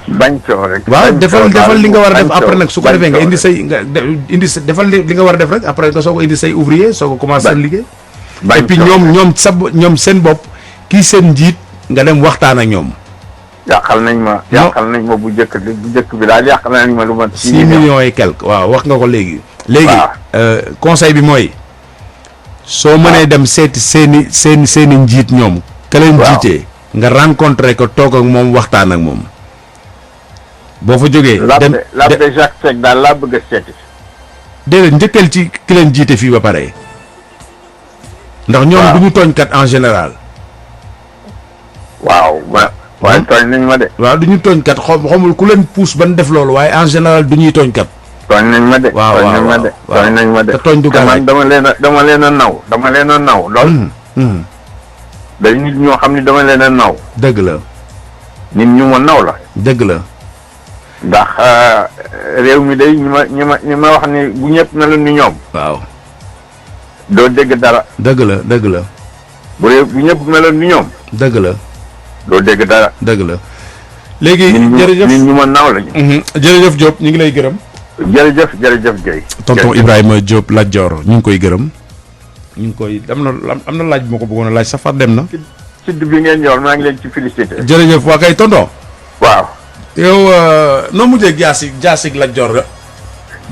bañ coow rek. waaw defal li nga war a def après nag su ko defee nga indi say defal li nga war a def rek après nga soo ko indi say ouvrier soo ko commencé liggéey. et puis ñoom seen bopp kii seen njiit nga dem waxtaan ak ñoom. yàqal nañ ma bu njëkk bi daal yàqal nañ ma lu mat 6 millions et quelque waaw wax nga ko léegi. léegi conseil bi mooy. soo mënee dem seeti seeni njiit ñoom. ka leen jiitee nga rencontré ko toog ak moom waxtaan ak moom. boo fa jógee. L'abbé Jacques Seck daal laa bëgg a seeti. déedéet njëkkal ci ki leen jiite fii ba pare. ndax ñoom du ñu tooñkat en général. waaye tooñ nañ ma de. waaw du ñu tooñkat xamul ku leen pousse ban def loolu waaye en général du ñuy tooñkat. tooñ nañ ma de. tooñ nañ ma de. te tooñ du gàllankoor dama leen a naw lool. dañ nit ñoo xam ni dama leen a naw. dëgg la. nit ñu ma naw la. dëgg la. ndax réew mi day ñi ma wax ni bu ñëpp meloon ni ñoom. waaw. doo dégg dara. dëgg la. bu ñëpp meloon ni ñoom. dëgg la. doo dégg dara. dëgg la. léegi jërëjëf nit ñu ma naaw lañu. jërëjëf Diop ñu ngi lay gërëm. jërëjëf Guèye. tonton Ibrahima Diop Lat Dior ñu ngi koy gërëm. ñu ngi koy am na laaj bu ma ko bëggoon a laaj safar dem na. ci bi ngeen ñëwoon maa ngi leen ci félicité. jërëjëf waa kay tonton. waaw. yow noo mujjee jaasig Lat Dior ga.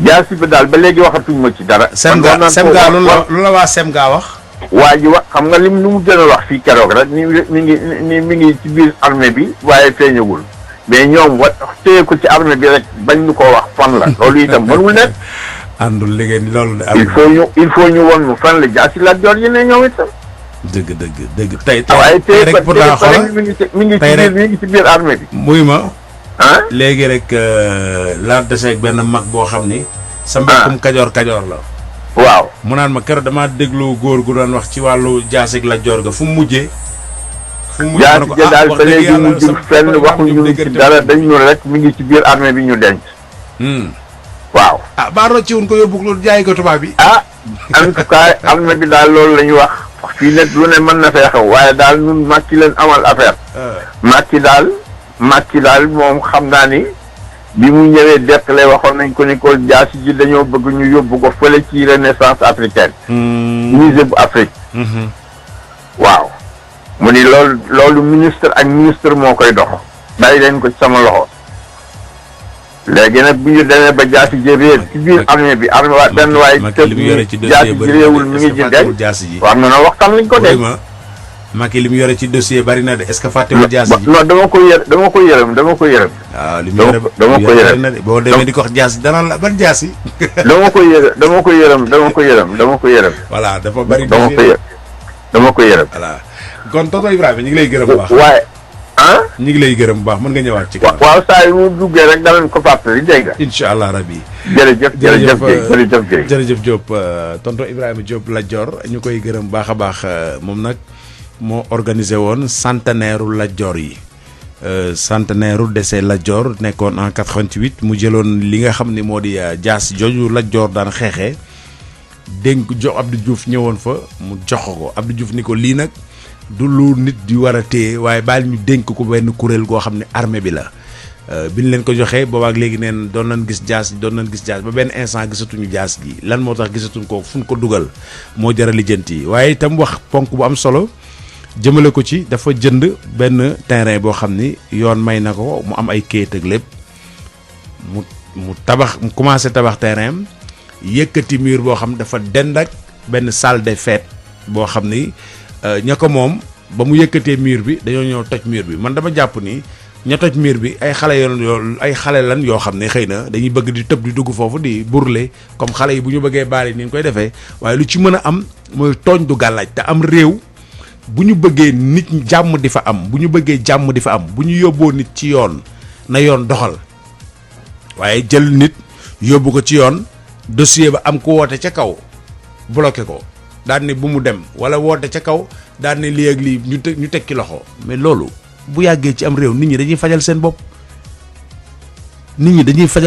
jaasi bi daal ba léegi waxatuñ ma ci dara. Semga lu la waa Semga wax. waa ji wax xam nga lim lu mu gën a wax fii keroog rek mi ngi ci biir armée bi waaye feeñagul mais ñoom téye ko ci armée bi rek bañ ñu ko wax fan la loolu itam mënul nekk. àndul liggéey loolu de. il faut ñu won mu fan la jaasi Lat Dior yi ne ñoom itam. dëgg tey waaye tey rek pour daa xoolal mi ngi ci biir armée bi. muy ma. léegi rek laa deseeg benn mag boo xam ni. sa mbokkum kajoor la. waaw mu naan ma keroog damaa déglu góor gu doon wax ci wàllu jaasig Lat Dior ga fu mu mujjee. jaasi ja daal ba léegi mujjul fenn waxuñu ci dara dañu rek mi ngi ci biir armée bi ñu denc. waaw. baa rocci wuñ ko yóbbu loolu jaay ko tubaab bi. en tout cas armée bi daal loolu la ñu wax. fii nag lu ne mën na fee xew waaye daal ñun Macky leen amal affaire. Macky daal moom xam naa ni. bi mu ñëwee deqale waxoon nañ ko ni ko jaasi ji dañoo bëgg ñu yóbbu ko fële ci renaissance africaine. musée bu Afrique. waaw. mu ni loolu ministre ak ministre moo koy dox. bàyyi leen ko ci sama loxo. léegi nag bu ñu demee ba jaasi ji réer ci biir armée bi armée waa benn waaye. Macky li mu yore ci jaasi ji réewul mi ngi ci denc. war na waxtaan lañ ko denc. Macky li mu yore ci dossier bari na de est-ce que fàttewul jaasi ji. non dama ko yërëm. waaw li mu yore dama ko yërëm na de boo demee di ko wax jaasi dana la ban jaasi. dama ko yërëm. voilà dafa bari. dama ko yërëm. voilà kon tonton Ibrahima ñu ngi lay gërëm bu baax. waaye ah. ñu ngi lay gërëm bu baax mën nga ñëwaat ci kanam. waaw saa yu mu duggee rek danañ ko fàttali dégg nga. incha allah rabi. jërëjëf Guèye. jërëjëf Diop tonton Ibrahima Diop Lat Dior ñu koy gërëm baax a baax moom nag moo organisé woon centenaire u Lat Dior yi. centenaire u décès Lat Dior nekkoon en 88 mu jëloon li nga xam ni moo di jaas jooju Lat Dior daan xeexee dénk jox Abdou Diouf ñëwoon fa mu jox ko Abdou Diouf ni ko lii nag du lu nit di war a téye waaye baal ñu dénk ko benn kuréel goo xam ne armée bi la bi ñu leen ko joxee boobaak léegi neen doon nañ gis jaas ba benn instant gisatuñu jaas gi lan moo tax gisatuñ ko fu ñu ko dugal moo jar a lijjanti waaye itam wax ponk bu am solo jëmale ko ci dafa jënd benn terrain boo xam ni yoon may na ko mu am ay kayit ak lépp mu tabax mu commencé tabax terrain yëkkati mur boo xam dafa dend ak benn salle des fêtes boo xam ni ña ko moom ba mu yëkkatee mur bi dañoo ñëw toj mur bi man dama jàpp ni ña toj mur bi ay xale lan yoo xam ne xëy na dañuy bëgg di tëb di dugg foofu di burle comme xale yi bu ñu bëggee baali ni ñu koy defee waaye lu ci mën a am mooy tooñ du gàllaaj te am réew bu ñu bëggee nit jàmm di fa am bu ñu bëggee jàmm di fa am bu ñu yóbboo nit ci yoon na yoon doxal waaye jël nit yóbbu ko ci yoon dossier ba am ko woote ca kaw bloqué ko daan ne bu mu dem wala woote ca kaw daan ne lii ak lii ñu tekki loxo mais loolu bu yàggee ci am réew nit ñi dañuy fajal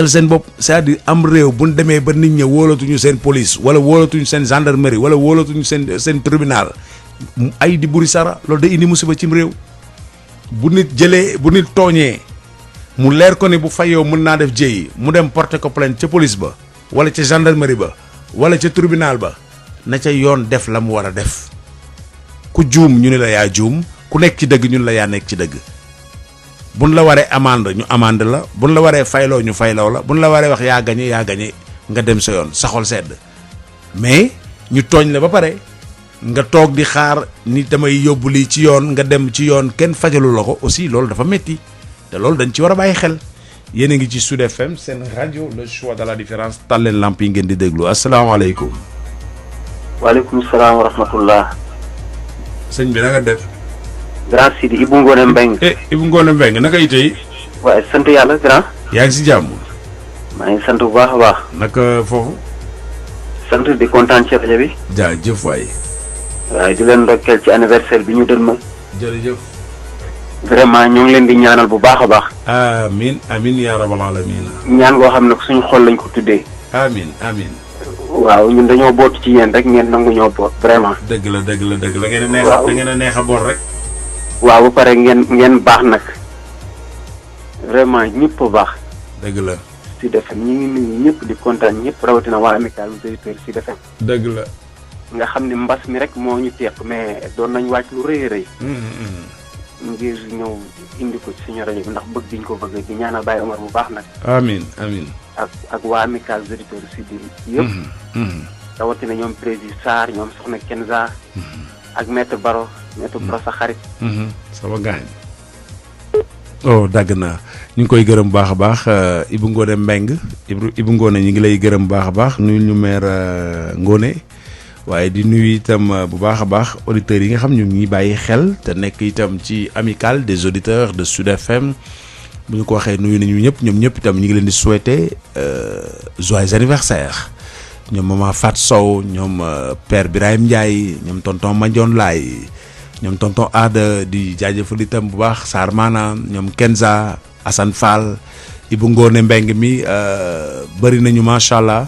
seen bopp c'est-à-dire am réew bu ñu demee ba nit ñi wóolatuñu seen police wala wóolatuñu seen gendarmerie wala wóolatuñu seen tribunal ay di buri sara loolu day indi musiba cim réew bu nit tooñee mu leer ko ne bu fayoo mën naa def jéyi mu dem porter ko plainte ca police ba wala ca gendarmerie ba wala ca tribunal ba na ca yoon def la mu war a def ku juum ñu ne la yaa juum ku nekk ci dëgg ñu ne la yaa nekk ci dëgg buñ la waree amande ñu amande la buñ la waree fayloo ñu fayloo la buñ la waree wax yaa gañe nga dem sa yoon saxol sedd mais ñu tooñ la ba pare nga toog di xaar ni damay yóbbu lii ci yoon nga dem ci yoon kenn fajalu la ko aussi loolu dafa metti te loolu dañ ci war a bàyyi xel yéen a ngi ci Sud FM seen rajo le choix de la différence tal leen lamp yi ngeen di déglu asalaamaaleykum. waaleykum salaam wa rahmatullah. sëñ bi na nga def. grand Sidi Ibou Ngone Mbengue. Ibou Ngone Mbengue naka itay. waaye sant yàlla grand. yaa ngi si jàmm. maa ngi sant bu baax a baax. naka foofu. sant di kontaan ci rajo bi. jaajëf waay. waaye di leen ndokkeel ci anniversaire bi ñu dënmal. jërëjëf. vraiment ñu ngi leen di ñaanal bu baax a baax. amiin yaa rabbal alamin. ñaan goo xam ne suñu xol lañ ko tuddee. amiin. waaw ñun dañoo boot ci yéen rek ngeen nangu ñoo boot vraiment. dëgg la ngeen a neex da ngeen a neex a boot rek. waaw ba pare ngeen baax nag vraiment ñëpp a baax. dëgg la. Sud FM ñu ngi nuyu ñëpp di kontaan ñëpp rawatina waa amical auditeurs Sud FM. dëgg la. nga xam ne mbas mi rek moo ñu teq mais doon nañ wàcc lu rëy a rëy. ngir ñëw indi ko ci suñu rajo bi ndax bëgg diñ ko bëgg di ñaanal Baye Omar bu baax nag. amiin. ak waa amical auditeurs Sud yëpp. rawatina ñoom président Sarr ñoom soxna Kenza. ak maître Baro sa xarit. sama gaañ. dagg naa ñu ngi koy gërëm baax a baax Ibou Ngone Mbengue Ibou Ngone ñu ngi lay gërëm baax a baax nuyu ñu maire Ngone waaye di nuyu itam bu baax a baax auditeurs yi nga xam ñu ngi bàyyi xel te nekk itam ci amicale des auditeurs de Sud FM bu ñu ko waxee nuyu nañu ñoom ñëpp itam ñu ngi leen di souhaiter joyeux anniversaire ñoom maman Fat Sow ñoom père Birahim Ndiaye ñoom tonton Mandione Laye ñoom tonton Aada di jaajëfal itam bu baax Sarr Maana ñoom Kenza Assane Fall Ibou Ngone Mbengue mi bëri nañu macha allah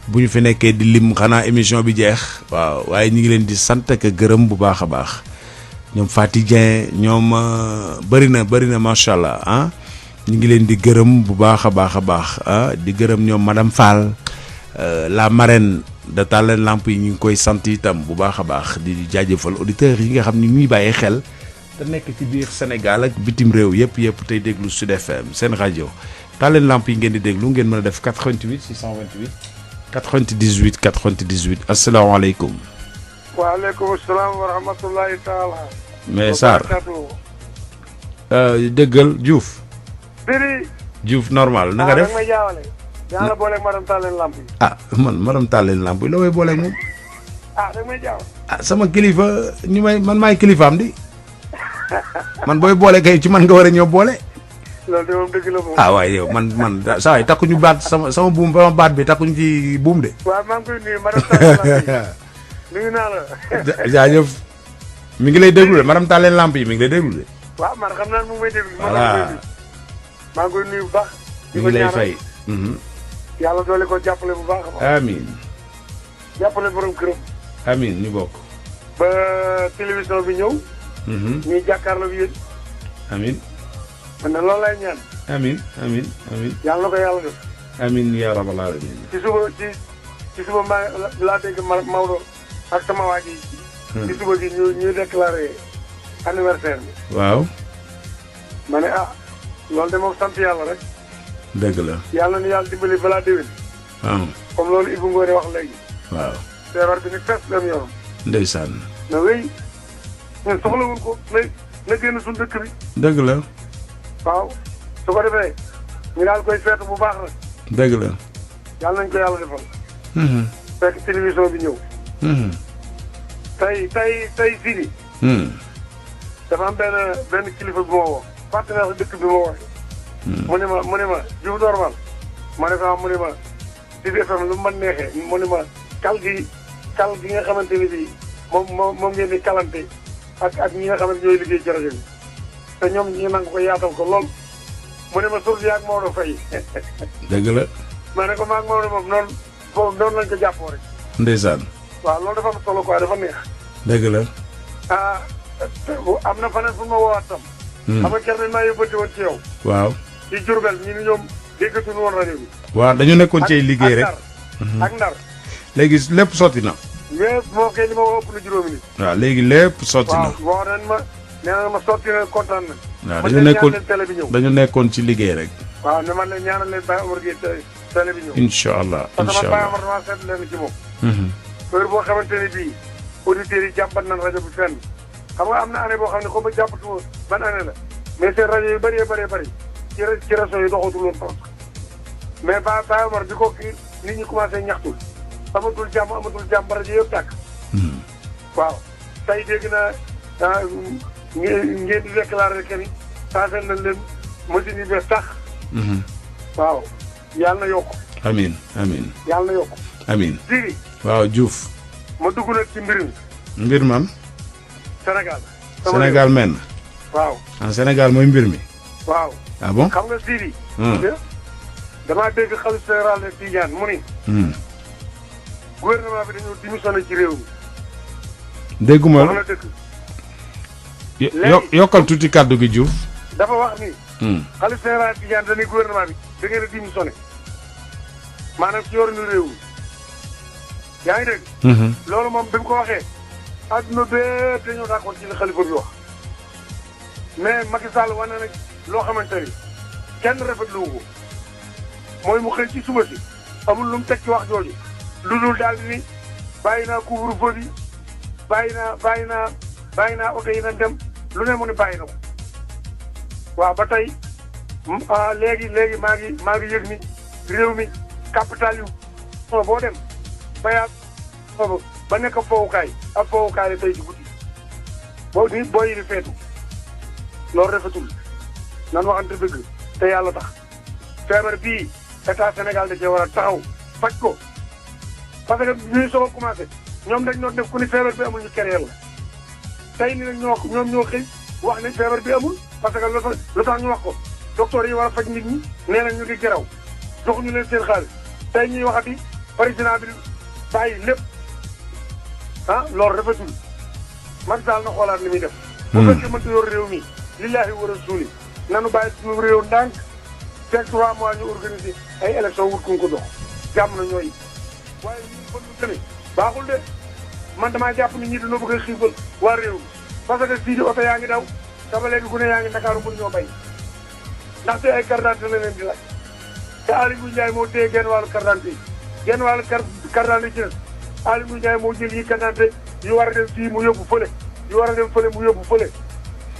bu ñu fi nekkee di lim xanaa émission bi jeex waaw waaye ñu ngi leen di sant ak gërëm bu baax a baax ñoom Fati Dieng ñoom bëri na macha allah ah ñu ngi leen di gërëm bu baax a baax di gërëm ñoom madame Fall la marraine de Talen Lamp yi ñu ngi koy sant itam bu baax a baax di jaajëfal auditeurs yi nga xam ni ñuy bàyyi xel te nekk ci biir Sénégal ak bitim réew yëpp tey déglu Sud FM seen rajo Talen Lamp yi ngeen di déglu ngeen mën a def 88 628 98 asalaamaaleykum. waaleykum salaam wa rahmatullahi taala. mais Sarr dëggal Diouf. Biri. Diouf normal na nga def may jaawale. yaa la booleeg madame Talen Lamp yi. man madame Talen Lamp yi la may booleeg moom. da may jaawale. sama kilifa man maay kilifaam di. man booy boole kay ci man nga war a ñëw boole. loolu de moom dëgg la moom. ah waaye yow man saa waay takkuñu baat sama buum sama baat bi takkuñu ci buum de. waaw maa ngi koy nuyu madame Talla nuyu naa la. jaajëf mi ngi lay déglu de madame Talla lamp yi mi ngi lay déglu de. waaw man xam naa ne mu ngi may déglu. voilà maa ngi koy nuyu bu baax. mi ngi lay fay. yàlla doole ko jàppale bu baax a baax. amiin jàppale borom këram. amiin ñu bokk. ba télévision bi ñëw. ñuy jàkkaarloo bi yéen. amiin. man de loolu lay ñaan. amiin amiin amiin. yàlla na ko yàlla def. amiin yaa rabbal aalamiin. ci suba maa laa dégg Maodo ak sama waa ji. ci suba gi ñuy déclaré anniversaire bi. waaw. ma ne loolu de moom sant yàlla rek. dëgg la. yàlla na yàlla dimbali balaa déwén. comme loolu Ibou Ngoné wax léegi. waaw. feebar bi ni fes dem yorom. ndeysaan. na wéy ñun soxlawuñ ko na génn suñu dëkk bi. dëgg la. waaw su ko defee ñu daal koy feetu bu baax la. dëgg la. yàlla nañ ko yàlla defal. fekk télévision bi ñëw. tey Sidi. dafa am benn kilifa bi ma woo. partenaire dëkk bi ma woo. mu ne ma Diouf normal ma ne ko mu ne ma Sidi FM lu mu mën neexee mu ne ma kal gi nga xamante ni bii moom ngeen di kalante ak ñi nga xamante ñooy liggéey ci rajo bi te ñoom ñu nangu ko yaatal ko lool mu ne ma suuf si ak Maodo Faye. dëgg la. ma ne ko maa ngi Maodo moom noonu lañ ko jàppoo rek. ndeysaan. waaw loolu dafa am solo quoi dafa neex. dëgg la. am na faneen fu ma woowaat tam. xam nga kenn maa yóbbante woon ci yow. waaw. ci Diourbel ñu ni ñoom déggatuñu woon rajo bi. waaw dañu nekkoon ci liggéey rek. ak Ndar. léegi lépp sotti na. lépp moo koy li ma woo ëpp na juróomi nit. waaw léegi lépp sotti na. waaw wax nañ ma nee na ma sotti na kontaan na. waaw télé bi ñëw. dañu nekkoon ci liggéey rek. waaw ne man la ñaanal leen Baye Omar Gueye télé bi ñëw. incha allah parce que incha man Baye allah Omar dama seet leen ci moom. heure boo xamante ne bii auditeurs yi jàmbat nañ rajo bi fenn xam nga am na année boo xam ne comme ba jàppatuma ban année la mais seen rajo yu bëree bëri ci réseau yi doxatul woon trop mais Baye Omar bi ko nit ñi commencé ñaxtu amatul jàmm ba rajo yëpp tàkk. waaw tey dégg naa ngeen di déclaré que ni changé nañ leen machine yi bees tax. waaw yàlla na yokk. amiin amiin. yàlla na yokk. amiin. Sidi. waaw Diouf. ma dugg nag ci mbir mi. mbir man. Sénégal. Sénégal men. waaw. Sénégal mooy mbir mi. waaw. ah bon. xam nga Sidi. damaa dégg xalifa général de Tidiane mu ni. gouvernement bi dañoo démissionné ci réew mi. dégguma wax na dëgg. yokkal tuuti kàddu gi Diouf. dafa wax ni. xalifa général Tidiane dañuy gouvernement bi da ngeen a démissionné maanaam ci yorinu réew mi yaa ngi dégg. loolu moom bi mu ko waxee. adduna bee dañoo d'accord ci li xalifa bi wax mais Macky Sall wane na loo xamante ni kenn rafetlu wu ko mooy mu xëy ci suba si amul lu mu teg ci wax jooju lu dul daal ni bàyyi naa couvre-feu bi bàyyi naa oto yi nañ dem lu ne mu ne bàyyi na ko waaw ba tey léegi maa ngi yëg ni réew mi capital yu boo dem bayaat ba nekk fowukaay ak fowukaay la tey ci guddi boo yi di feetu loolu rafetul nan waxante dëgg te yàlla tax feebar bii état Sénégal da cee war a taxaw faj ko parce que ñuy soog a commencé ñoom dañ doon def ku ni feebar bi amul ñu kereel la tey ni nag ñoom ñoo xëy wax ne feebar bi amul parce que lu tax ñu wax ko docteur yi war a faj nit ñi nee nañ ñu ngi geraw joxuñu leen seen xaalis tey ñuy waxati président bi bàyyi lépp loolu rafetul Macky Sall na xoolaat li muy def. bu fekkee mënta yor réew mi lillaahi wa rasuuli nanu bàyyi suñu réew ndànk fekk 3 mois ñu organiser ay élection wut ku ko dox jàmm na ñooy waaye ñu kon lu tëne baaxul de man damaa jàpp ni ñi dañoo bëgg a xiifal waa réew mi parce que fii di oto yaa ngi daw te ba léegi gune yaa ngi Ndakaaru mënu ñoo bay ndaxte ay carte d'identité la leen di laaj te Aly Ngouille Ndiaye moo téye genn wàllu carte d'identité yi genn wàllu carte d'identité ci Aly Ngouille Ndiaye moo jël yi carte d'identité yu war a dem fii mu yóbbu fële yu war a dem fële mu yóbbu fële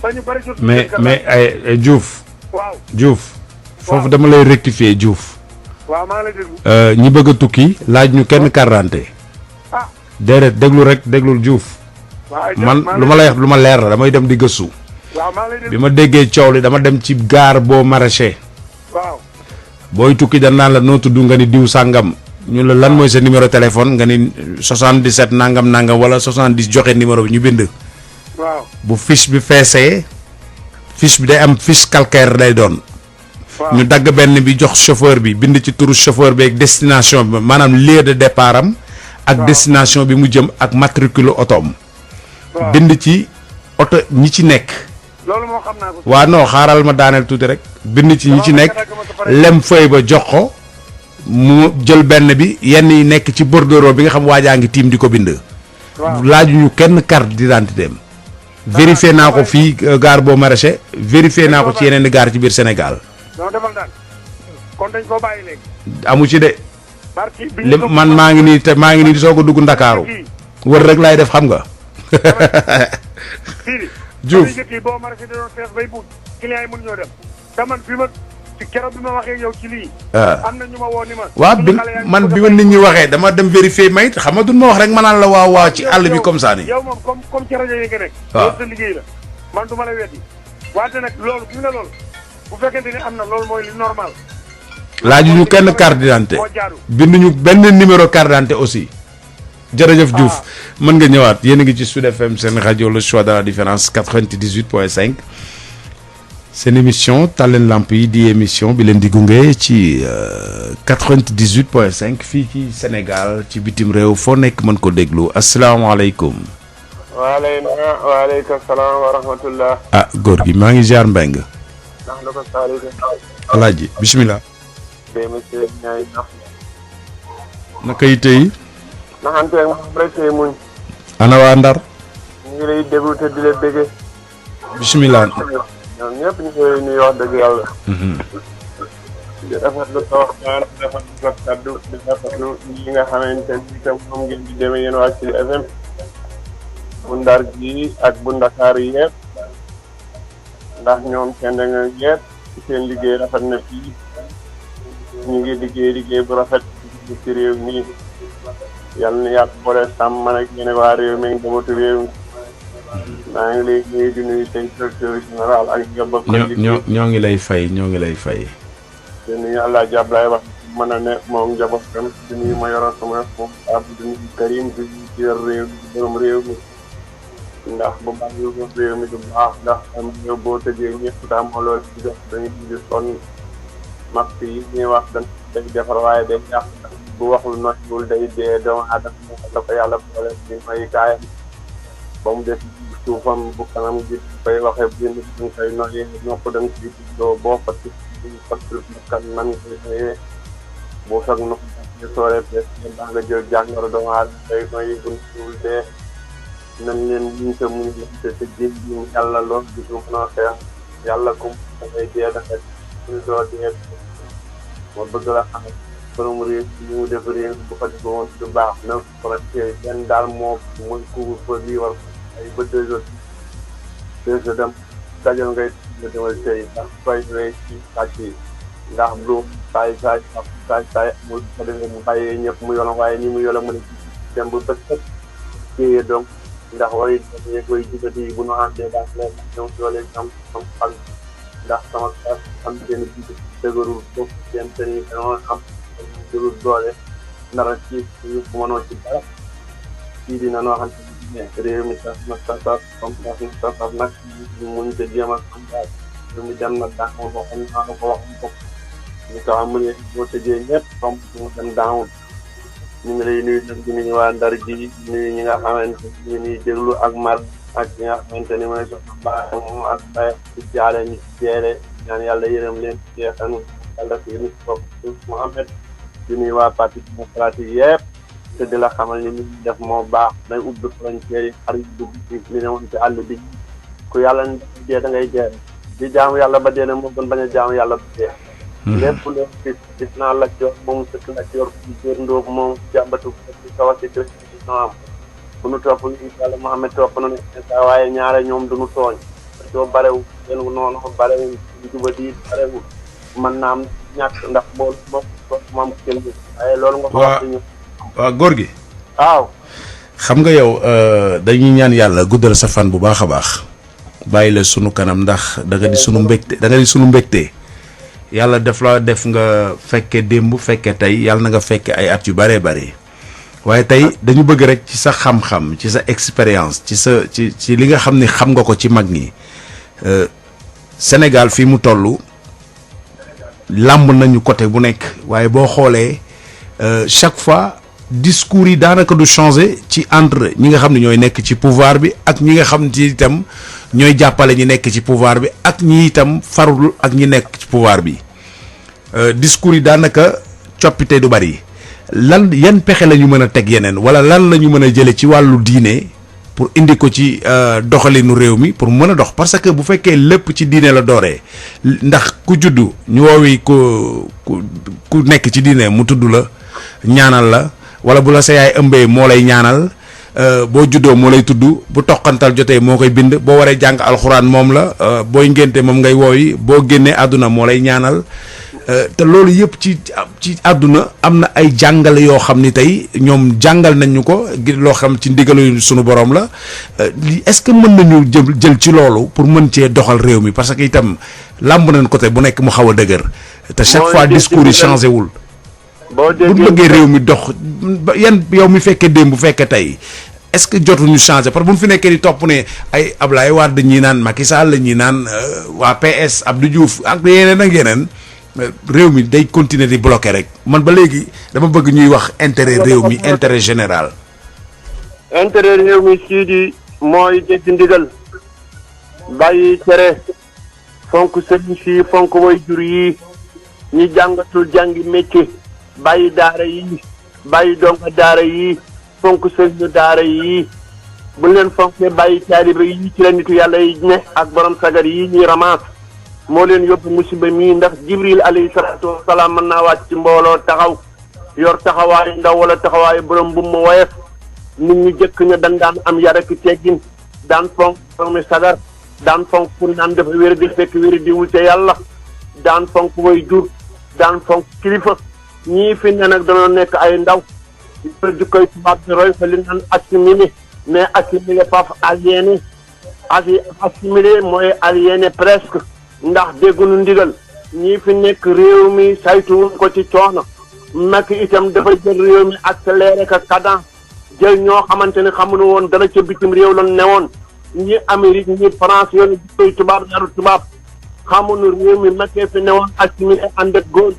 ba ñu bari jot mais ay Diouf. waaw Diouf. foofu dama lay rectifier Diouf. waaw maa ngi lay déglu. ñi bëgg a tukki laaj ñu kenn carte d'identité. déedéet déglu rek déglul Diouf. man lu ma lay wax lu ma leer la damay dem di gëstu. waaw maa ngi lay bi ma déggee coow li dama dem ci gaar boo maraîcher waaw booy tukki dañ naan la noo tudd nga ni diw sàngam ñu la lan mooy sa numéro téléphone nga ni 77 nangam nangam wala 70 joxe numéro bi ñu bind. waaw bu fiche bi feesee fiche bi day am fiche calcaire day doon. waaw ñu dagg benn bi jox chauffeur bi bind ci turu chauffeur bi ak destination bi maanaam lieu de départ am. ak destination bi mu jëm ak matricule otoom. waaw bind ci oto ñi ci nekk. loolu moo xam naa ko. waa non xaaral ma daaneel tuuti rek. bind ci ñi ci nekk lem feuille ba jox ko mu jël benn bi yenn yi nekk ci bordereau bi nga xam waajaa ngi tiim di ko bind. waaw laajuñu kenn carte d'identité am. vérifié naa ko fii gare boo maraîcher vérifié naa ko ci yeneen i gare ci biir Sénégal. non defal daal kon dañ koo bàyyi léegi. amu ci de. barki bi li man maa ngi nii te maa ngi nii di soog a dugg Ndakaaru wër rek laay def xam nga. fii Diouf yi boo marché da doon fees bay buut client yi mënuñoo dem te man fi ma ci keroog bi ma waxee yow ci lii. am na ñu ma woo ni ma. waaw bi man bi ma nit ñi waxee dama dem vérifier may it xam nga duñ ma wax rek ma naan la waaw waaw ci àll bi comme ça nii. yow moom comme ci rajo yi nga nekk. waaw loolu sa liggéey la man du ma la weddi wante nag loolu gis nga loolu bu fekkente ni am na loolu mooy li normal. laajuñu kenn carte d'identité moo jaadu. binduñu benn numéro carte d'identité aussi. jërëjëf Diouf mën nga ñëwaat yéen a ngi ci Sud FM seen rajo le choix de la différence 98.5 seen émission Tàlleen Lamp yi di émission bi leen di gunge ci 98.5 fii ci Sénégal ci bitim réew foo nekk mën ko déglu asalaamaaleykum. waaleykum salaam wa rahmatullah. ah góor gi maa ngi ziar Mbeng. ndax la ko Saliou. alaaji bisimilah. monsieur Ndiaye ndax. naka yi tey. naxanteeg moom rek tey muñ. ana waa Ndar. ñu ngi lay déglu te di la bége. bisimilah. ñoom ñëpp ñu ngi lay nuyu wax dëgg yàlla. di rafetlu sa waxtaan di rafetlu sa kaddu di rafetlu ñi nga xamante ni itam moom ngeen di demee yéen waa Sud FM. bu Ndar gi ak bu Ndakaar yi yëpp. ndax ñoom kenn nga ñeet seen liggéey rafet na fii. ñu ngi liggéey bu rafet ci réew mi. yàlla na yàlla boole sàmm man ak ñeneen waa réew mi ngi dematu réew mi maa ngi lay nuyu di nuyu seen directeur général ak ñoo ngi lay fay ñoo ngi lay fay. di nuyu àllaa jàpp laay wax mën a ne moom njabootam di nuyu ma yoroon sama moom ab di nuyu Karim di nuyu ci yor réew mi borom réew mi ndax bu baax yu réew mi du baax ndax am réew boo tëjee ñëpp tam loolu di def dañuy di sonn mag yi ñuy wax dañ defar waaye day yàq bu waxul noppul day dee doomu aadama la ko yàlla boole di may kaayam ba mu def suufam bu kanam gi koy waxee bu nit ñi koy noyyee nopp da nga ciy juddoo boo fatti fatti kan man koy noyyee boo fekk nopp ñu sooree bees daa nga jël jàngoro doomu aadama day noyyi bu suul dee nañ leen ñu ko muñ te jén bi yàlla lool di du mën a xeex yàlla comme da ngay dee dafa ñu doo dee moo bëgg la xam borom réew mi mu def réew bu ko defee woon du baax na frontière benn daal moo mooy couvre-feu lii war ay ba 2 heures dem dajal ngay demal tey ndax fay rey ci sàcc yi ndax bu saay amul ko defee mu bàyyee ñëpp mu yolam waaye ñi mu yolam mu ne dem ba bët téye donc ndax way dañee koy jigati bu nu àndee daal leen ñoom doole ñoom xam ndax sama classe am seen jiite dëgërul foofu seen seen dañoo am dëgërul doole nara ci ñu ko mënoo ci dara kii dina noo xam ne réew mi sax na sasaf comme sasaf nag ñu muñ te jéem a am daal lu mu dem nag daa ko waxoon naa ko waxoon ko ñu ko am mu ne boo tëjee ñëpp comme mu dem daawul ñu ngi lay nuyu nag di nuyu waa Ndar ji nuyu ñi nga xamante ni ñuy déglu ak mar ak ñi nga xamante ni mooy soxna Ba moom ak Baye ci jaale ñu ci jeere ñaan yàlla yërëm leen ci jeexanu yàlla fi nit bopp Mouhamed di nuyu waa parti démocratique yëpp te di la xamal ni ñu def moo baax day ubbi frontière yi xar yi dugg ci li ne woon ci àll bi ku yàlla ni dee da ngay jeere di jaamu yàlla ba dee na moo gën bañ a jaamu yàlla ba dee lépp lu gis naa la joor moom sëkk la joor jër ndóob moom jàmbatu ci kaw a si no am bu nu topp ni yàlla Mouhamed topp na ne waaye ñaare ñoom duñu tooñ doo barewu yen noonu barewu juba di barewu mën naa am ñàkk ndax boolu moom kenn waaye loolu nga wax ñu waaw góor gi waaw xam nga yow dañuy ñaan yàlla guddal sa fan bu baax a baax bàyyi la sunu kanam ndax da nga di sunu mbégte yàlla def nga fekke démb fekke tey yàlla na nga fekke ay at yu bare bare waaye tey dañu bëgg rek ci sa xam-xam ci sa expérience ci li nga xam ni xam nga ko ci mag ñi Sénégal fii mu toll làmb nañu côté bu nekk waaye boo xoolee chaque fois discours yi daanaka du changer ci entre ñi nga xam ne ñooy nekk ci pouvoir bi ak ñi nga xam ne itam ñooy jàppale ñi nekk ci pouvoir bi ak ñi itam farul ak ñi nekk ci pouvoir bi discours yi daanaka coppite du bari yan pexe la ñu mën a teg yeneen wala lan la ñu mën a jële ci wàllu diine pour indi ko ci doxalinu réew mi pour mën a dox parce que bu fekkee lépp ci diine la dooree ndax ku juddu ñu woowi ku nekk ci diine mu tudd la ñaanal la wala bu la sa yaay ëmbee moo lay ñaanal boo juddoo moo lay tudd bu toqantal jotee moo koy bind boo waree jàng alxuraan moom la booy ngénte moom ngay woowi boo génnee àdduna moo lay ñaanal te loolu yëpp ci àdduna am na ay jàngale yoo xam ni tey ñoom jàngal nañ ñu ko loo xam ci ndigalu sunu borom la est-ce que mën nañu jël ci loolu pour mën cee doxal réew mi parce que itam làmb nañ côté bu nekk mu xaw a dëgër te chaque fois discours yi changé wul bu bëggee réew mi dox yan yow mi fekkee démb bu fekkee tey est-ce que jotuñu changé parce que bu ñu fi nekkee di topp ne ay Ablaye Wade ñi naan Macky Sall ñi naan waa PS Abdou Diouf ak yeneen ak yeneen réew mi day continuer di bloquer rek man ba léegi dama bëgg ñuy wax intérêt réew mi intérêt général. intérêt réew mi sii di mooy dégg ndigal bàyyi tere fonk sëriñ si fonk way jur yi ñi jàngatul jàngi métier bàyyi daara yi bàyyi donga daara yi fonk sëriñu daara yi bu leen fonkee bàyyi taalibe yi ci la nitu yàlla yi ne ak borom sagar yi ñuy ramaas moo leen yóbbu musiba mii ndax jibril alayhi salaatu wasalaam mën naa wàcc ci mbooloo taxaw yor taxawaayu ndaw wala taxawaayu borom bu mu woyof nit ñi jëkk ña daan am yar ak teggin daan fonk mi sagar daan fonk pour naan dafa wér di fekk wér di wul ca yàlla daan fonk way jur daan fonk kilifa ñii fi ne nag danoo nekk ay ndaw yor jukkoy tubaab bi roy fa li naan assimilé mais assimilé paf aliéné assimilé mooy aliéné presque ndax déggunu ndigal ñii fi nekk réew mi saytuwuñ ko ci coono Macky itam dafa jël réew mi accéléré ka cadence jël ñoo xamante ne xamuñu woon dara ca bitim réew la newoon ñi Amérique ñi France yoonu jikkoy tubaab yaru tubaab xamuñu réew mi Macky fi newoon assimilé ànd ak góor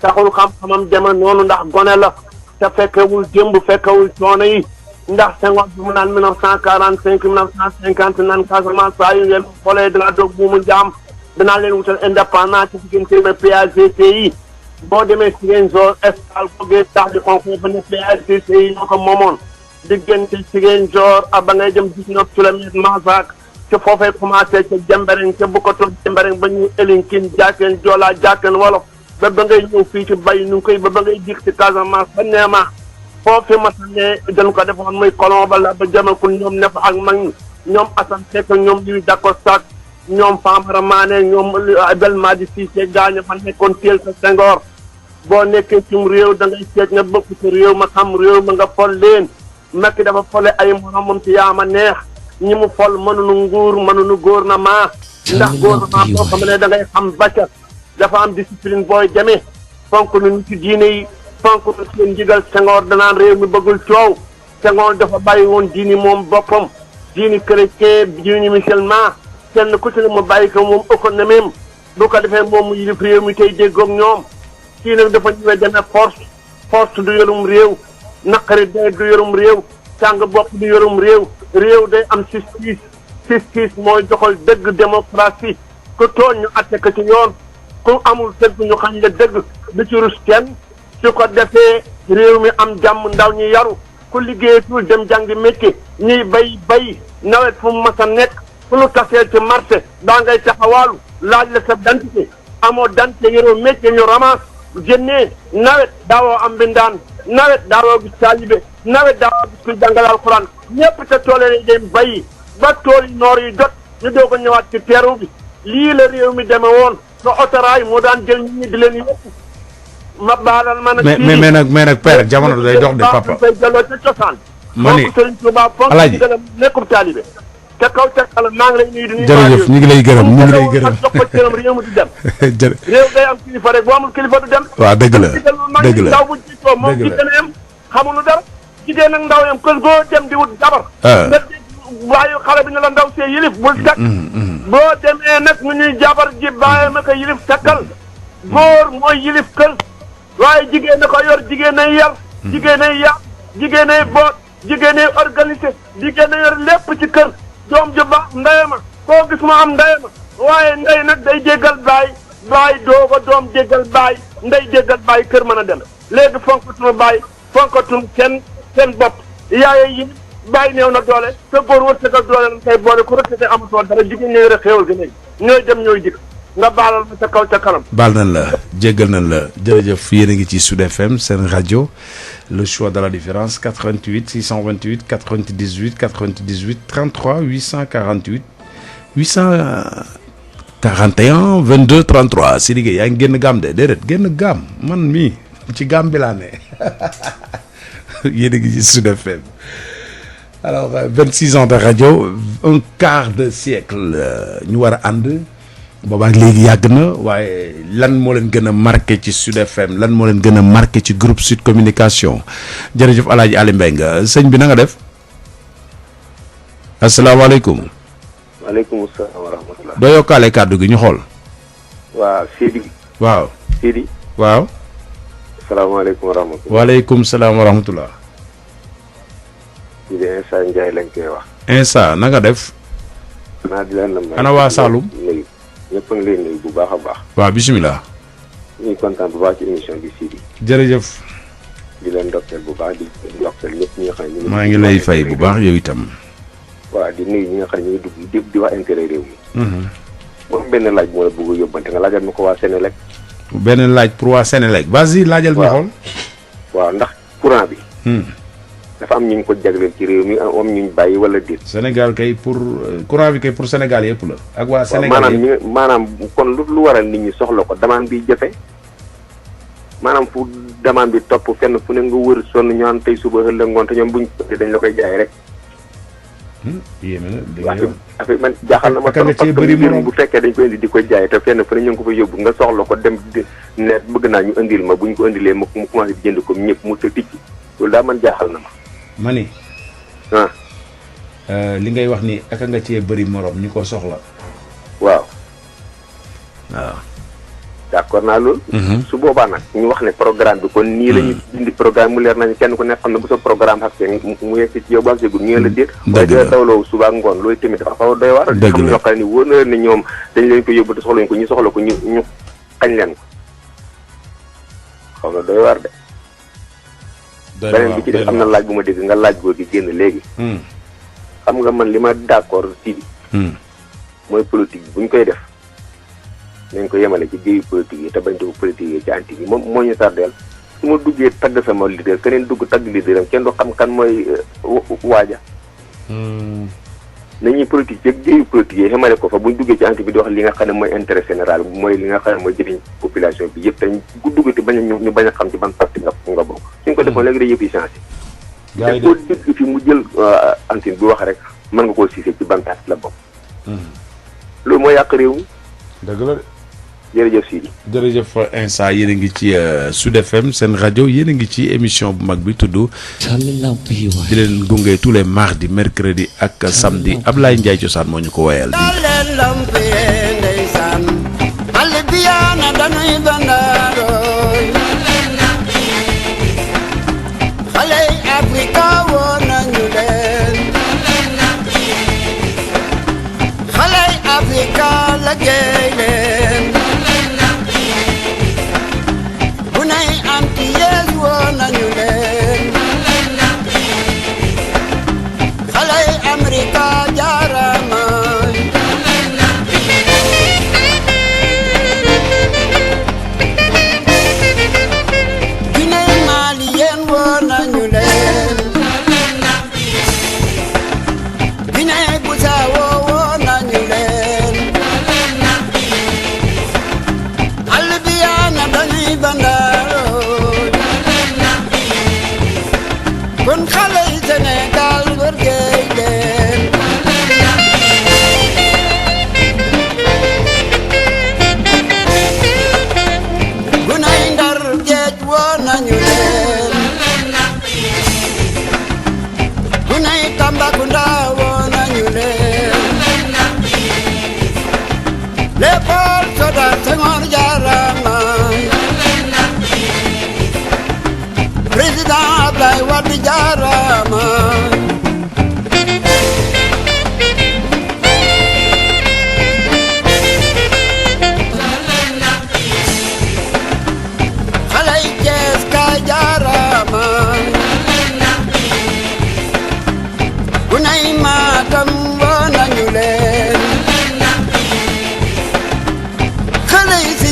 taxul xam-xamam dema noonu ndax gone la te fekkewul démb fekkewul coono yi ndax Senghor bi mu naan 1945 1950 naan Casamance saa yu ngeen xoolee dinaa doog buumu njaam dinaa leen wutal indépendance ci diggante na PAGC yi boo demee Ziguinchor Escale boogee tax di xonq ba ne PAGC yi ñoo ko moomoon diggante Ziguinchor ak ba ngay dem 19 kilomètres Mansac ca foofee commencé ca Jembereng ca Bukoto Jembereng ba ñu Elinkine Diakène Joola Diakène Wolof ba ngay ñëw fii ci bay nu koy ba ngay jik ci Casamance ba neema foofu mata ne dañ ko defoon muy colon ba la ba jamakul ñoom ne fa ak mag ñi ñoom Assane Seck ñoom liy dako sac ñoom Famara Mané ñoom Belmadi Cissé gaaña fa nekkoon teel sa Senghor boo nekkee cim réew da ngay seet nga bëgg ci réew ma xam réew ma nga fol leen Macky dafa fole ay moromam ci yaama neex ñi mu fol mënuñu nguur mënuñu gouvernement ndax gouvernement boo xam ne da ngay xam bacca dafa am discipline booy demee fonk nu nit ci diine yi fonk nu seen ndigal Senghor danaan réew mi bëggul coow Senghor dafa bàyyi woon diini moom boppam diini chrétien diini musulman kenn ku ci ne mu bàyyi ko moom économie bu ko defee moom mu yilif réew mi tey déggoog ñoom kii nag dafa ñëwee demee force du yorum réew naqari day du yorum réew sàng bopp du yorum réew day am justice mooy doxal dëgg démocratie ku tooñ ñu atte ko ci yoon ku amul dëgg ñu xañ la dëgg du ci rus kenn su ko defee réew mi am jàmm ndaw ñi yaru ku liggéeyatul dem jàngi métier ñuy bay nawet fu mu mas a nekk fu nu tasee ci marché daa ngay taxawaalu laaj la sa dentité amoo dentité yoroo métier ñu ramasse génnee nawet daawoo am mbindaan nawet daawoo gis taalibe nawet daawoo gis kuy jàngal alxuraan ñëpp te tool yi dem bayi ba tool yi noor yi jot ñu doog a ñëwaat ci teeru bi lii la réew mi deme woon sa otoraay moo daan jël nit ñi di leen yóbbu ma baalal ma nag mais nag père jamono day dox de papa koy delloo ca cosaan ma ni Sëriñ Tuubaa fonk Alaaji gën a nekkub taalibe ca kaw ca kanam maa ngi lay nuyu di nuyu. jërëjëf ñu ngi lay gërëm ñu ngi lay gërëm. jox ko cëram réew mi di dem. jërë réew day am kilifa rek boo amul kilifa du dem. waaw dëgg la dëgg la ndaw bu jiitoo moom jigéen a yem xamul dara jigéen ak ndaw yam kër goo dem di wut jabar. nga waaye xale bi ne la ndaw see yilif bul takk. boo demee nag mu ñuy jabar ji bàyyi ma ko yilif takkal. góor mooy yilif kër waaye jigéen na ko yor jigéen ay yar. jigéen ay yar jigéen ay boot jigéen ay organisé jigéen ay yor lépp ci kër doom ju baax ndeyama koo gis mu am ndeyama waaye ndey nag day jéggal baay baay dooga doom jéggal baay ndey jéggal baay kër mën a dem léegi fonkatuma baay fonkatum seen bopp yaaye yi baay néew na doole te góor wërsëgal doole la koy boole ku rëkkate amatoo dara jigéen ñooy rek xéewal gi léegi ñooy dem ñooy dikk nga baalal ma ca kaw ca kanam. baal nañ la jéggal nañ la jërëjëf yéen a ngi ci Sud FM seen rajo le choix de la différence 88 628 98 98 33 848 841 22 33 si liggéey yaa ngi génn gaam de déedéet génn gaam man mii ci gaam bi laa ne yéen a ngi ci Sud FM alors 26 ans de radio un quart de siècle ñu war a ànd. boobaak léegi yàgg na waaye lan moo leen gën a marqué ci Sud FM lan moo leen gën a marqué ci groupe Sud Communication jërëjëf El Hadj Ali Mbengue sëñ bi na nga def asalaamaaleykum. waaleykum salaam wa rahmatulah. doo yokkaale kàddu gi ñu xool. waaw Sidi. waaw Sidi. waaw. asalaamaaleykum wa rahmatulah. waaleykum salaam wa rahmatulah. Sidi Insa Ndiaye lañ koy wax. Insa na nga def. naa di leen ana waa Saloum. ñëpp a ngi lay nuyu bu baax a baax. waaw bisimilah. ñu ngi kontaan bu baax ci émission bi Sidi. jërëjëf. di leen ndokkeel bu baax di ndokkeel ñëpp ñi nga xam ne. maa ngi lay fay bu baax yow itam. waaw di nuyu ñi nga xam ne ñu ngi dugg di wax intérêt réew mi. moom benn laaj moo la bëgg a yóbbante nga laajal ma ko waa Sénélec. benn laaj pour waa Sénélec vas-y laajal ma xool. waaw ndax courant bi. dafa am ñu ñu ko jagleel ci réew mi am ñu ñu bàyyi wala déet. Sénégal kay pour courant bi kay pour Sénégal yëpp la. ak waa Sénégal yëpp maanaam kon lu waral nit ñi soxla ko demande bi jafe maanaam fu demande bi topp fenn fu ne nga wër sonn ñu naan tey suba ëllëg ngoon te ñoom buñ ko dañ la koy jaay rek. yéeme na waaw affaire man jaaxal na ma trop parce que bu fekkee dañ koy indi di koy jaay te fenn fu ne ñu ngi ko fa yóbbu nga soxla ko dem ne bëgg naa ñu indil ma buñ ko indilee mu commencé di jënd ko ñëpp mu tëj loolu daa man jaaxal na ma. mani li ngay wax ni aka nga cee bëri morom ñu ko soxla. waaw. d'accord naa loolu. su boobaa nag ñu wax ne programme bi kon nii la ñu indi programme mu leer nañu kenn ku nekk xam ne bu sa programme ak seen mu yegg ci yow ba segul ñu la déet. dëgg la waaye dawloo suba ak ngoon looy tamit dafa xaw a doy waar. dëgg la xam ñoo xam ne wóor na leen ne ñoom dañ leen ko yóbbu te soxlañ ko ñu soxla ko ñu xañ leen ko xaw na doy waar de. beneen bi ci def am na laaj bu ma dégg nga laaj góor gi génn léegi. xam nga man li ma d'accord ci mooy politique bu ñu koy def nañ ko yemale ci biir politique yi te bañ ko politique yi ci anti yi moom moo ñu tardeel su ma duggee tagg sama leader keneen dugg tagg leader am kenn du xam kan mooy waaja. nañuy politique yeeg jéeyu politique yi xamale ko fa bu ñu duggee ci anti bi di wax li nga xam ne mooy intérêt général mooy li nga xam ne mooy jëriñ population bi yëpp te ku duggati bañ a ñu bañ a xam ci ban parti nga bokk suñ ko defoon léegi day yëpp yi changé. te koo dégg fi mu jël antine bi wax rek mën nga koo siisee ci ban parti la bokk. loolu mooy yàq réew mi. dëgg la de. jërëjëf Sidi. jërëjëf Insa yéen a ngi ci Sud FM seen rajo yéen a ngi ci émission bu mag bi tudd. di leen gunge tous les mardis mercredi ak samedi Ablaye Ndiaye cosaan moo ñu ko woyal.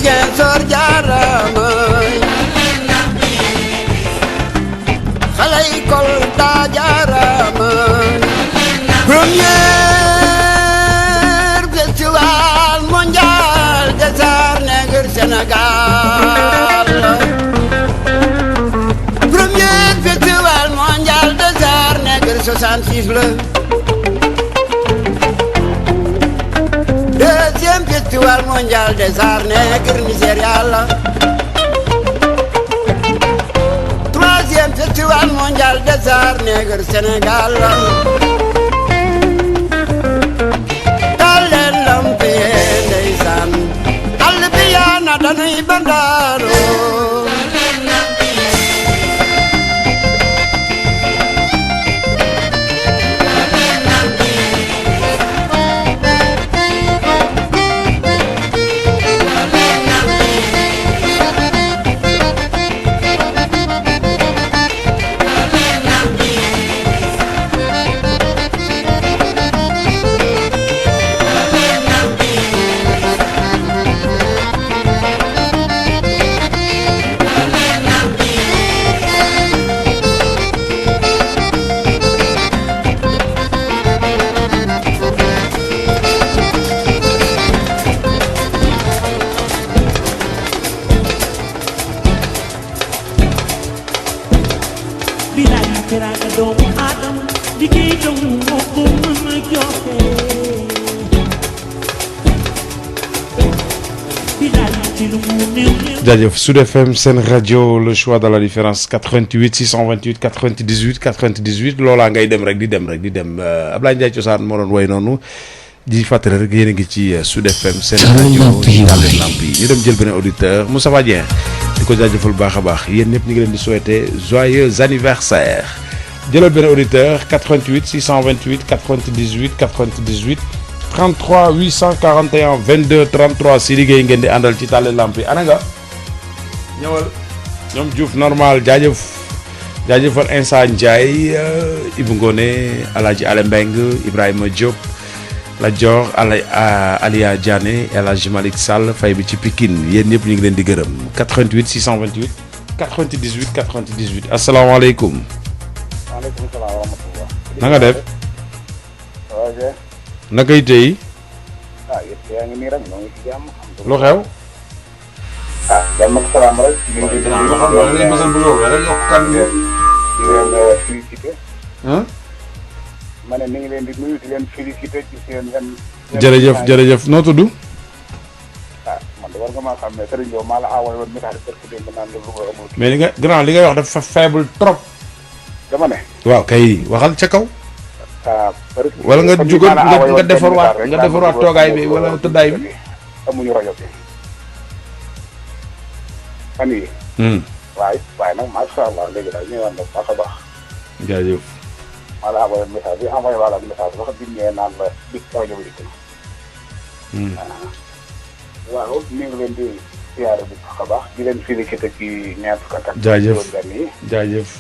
Ziguinchor jaarama xale yi Kolda jaarama premier festival mondial des arts nègres Sénégal premier festival mondial des arts nègres 66 la deuxième festival mondial des arts nègres Nigéria la troisième festival mondial des arts nègres Sénégal la daleen lampe ndeysaan àll bi yaana danuy bandaaro jaajëf Sud FM seen rajo le choix de la différence 88 628 98 98 loolaa ngay dem rek di dem Ablaye Ndiaye cosaan moo doon way noonu di fàttali rek yéen a ngi ci Sud FM seen rajo Tàlleen Lamp yi ñu dem jël beneen auditeur Moustapha Dieng di ko jaajëfal baax a baax yéen ñëpp ñu ngi leen di souhaiter joyeux anniversaire jëlal beneen auditeur 88 628 98 98 33 841 22 33 si liggéey ngeen di àndal ci Tàlleen Lamp yi ana nga ñëwal ñoom Diouf normal jaajëfal Insa Ndiaye Ibou Ngone Alaaji Ale Mbeng Ibrahima Diop La Dior Alia Diané El Hadji Malick Sall fay bi ci Pikine yéen ñëpp ñu ngi leen di gërëm 88 628 98 98 asalaamaaleykum. waaleykum salaam wa rahmatulah. na nga def. waaw. naka yi tey. yëpp yaa ngi nii rek ñoo ngi ci jàmm. lu xew. jàmm ak salaam rek. ñu ngi félicité. ma ne ni ngi leen di nuyu di leen félicité ci seen jërëjëf noo tudd. man de war nga maa xam ne Serigne Diop maa la envoyé woon message parce que démb naan la lu ko amul. mais li ngay wax dafa faible trop. dama ne. waaw kay waxal ca kaw. wala nga jugal nga defarwaat toogaay bi wala tëddaay bi. amuñu rajo bi. fan yii. waaye nag macha allah léegi daal ñëwaat na baax a baax. jaajëf. maa la envoyé message bi envoyé wala message wax bi ñëwee naan la big rajo bi dikk na. waaw ñu ngi leen di siyaare bu baax a baax di leen félicité ci ñaar fukk ak jaajëf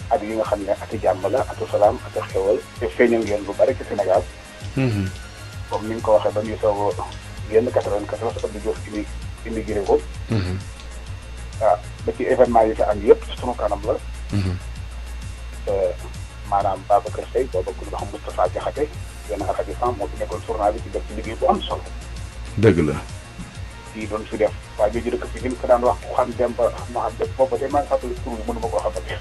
at yi nga xam ne ati jàmm la atu salaam atu xewal te feeñal ngeen lu bari ci Sénégal. comme ni nga ko waxee ba ñuy soog a génn 94 Abdou Diouf immigré ko. waaw ba ci événement yi fi am yëpp sunu kanam la. maanaam Babacar Seye booba ku ñu wax Moustapha Diakhaté yenn rajo fan moo fi nekkoon journal bi ci def ci liggéey bu am solo. dëgg la. kii doon fi def waa jooju dëkk fi ko daan wax ku xam dem ba ma xam dem boobu de maa ngi fàttali tur bi mënu ma koo xamante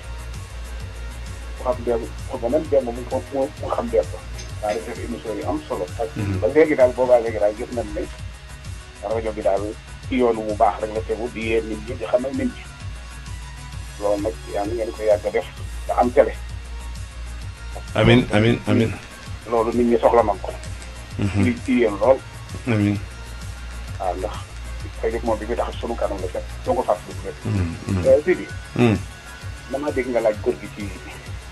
ku xam dem xam nga même dem mu xam dem ba. daa def émission yi am solo. ba léegi daal boobaa léegi daal gis nañ ne rajo bi daal ci yoonu bu baax rek la tegu di yee nit ñi di xamal nit ñi loolu nag yaa ngi ngeen ko yàgg a def nga am télé. amiin loolu nit ñi soxla nañ ko. ci yéen lool. amiin. waaw ndax xëy na moom bi muy tax sunu kanam la fekk doo ko fàttali bu bëri. Sidi. damaa dégg nga laaj góor gi ci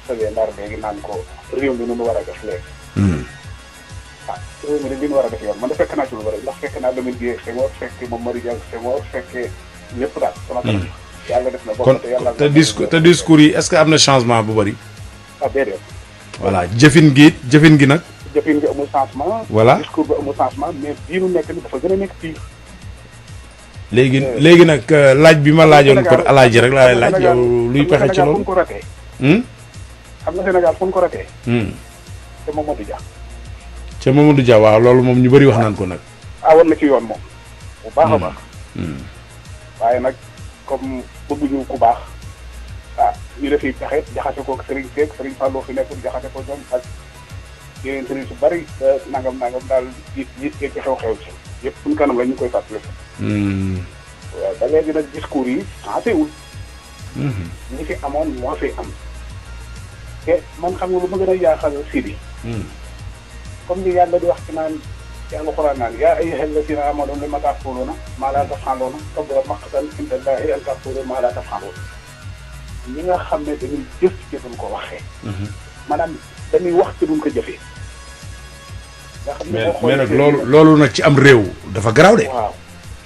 sële ndar léegi naan ko réew mi nu mu war a def léegi. réew mi dañ leen war a def yoon man de fekk naa ci lu bëri ndax fekk naa Lamine Guèye Senghor fekkee moom Marie Diagne Senghor fekkee ñëpp daal. sama kanam yàlla def na bokk te yàlla. te discours yi est-ce que am na changement bu bëri. déedéet. voilà jëfin gi nag. jëfin gi amul changement. voilà discours bi amul changement mais bii nu nekk ni dafa gën a nekk pire. léegi nag laaj bi ma laajoon pour alaaji rek laa lay laaj yow luy pexe ci loolu. xam nga Sénégal fu ñu ko ratee. te Mamadou Dia. ca Mamadou Dia waaw loolu moom ñu bëri wax naan ko nag. awoon na ci yoon moom. bu baax a baax. waaye nag comme bëgguñu ku baax ñu defi pexe jaxase ko Serigne Seck Serigne Fallou fi nekk jaxase ko ñoom ak yeneen Serigne su bari nangam daal it ci xew-xew ci yëpp suñu kanam la ñu koy fàttali. waaw ba léegi nag discours yi changé wul. ñi fi amoon moo fi am. te man xam nga lu ma gën a yaaxal Sidi. comme ni yàlla di wax ci naan ci alxuraan naan yaa ayyuhal lazina aamanu lima taquluuna maa laa taf'aluuna kabura maqtan inda llaahi an taqulu maa laa taf'aluun. ñi nga xam ne dañuy jëf ci duñ ko waxee. maanaam dañuy wax ci duñ ko jëfee. nga xam ne mais nag loolu nag ci am réew dafa garaaw de. waaw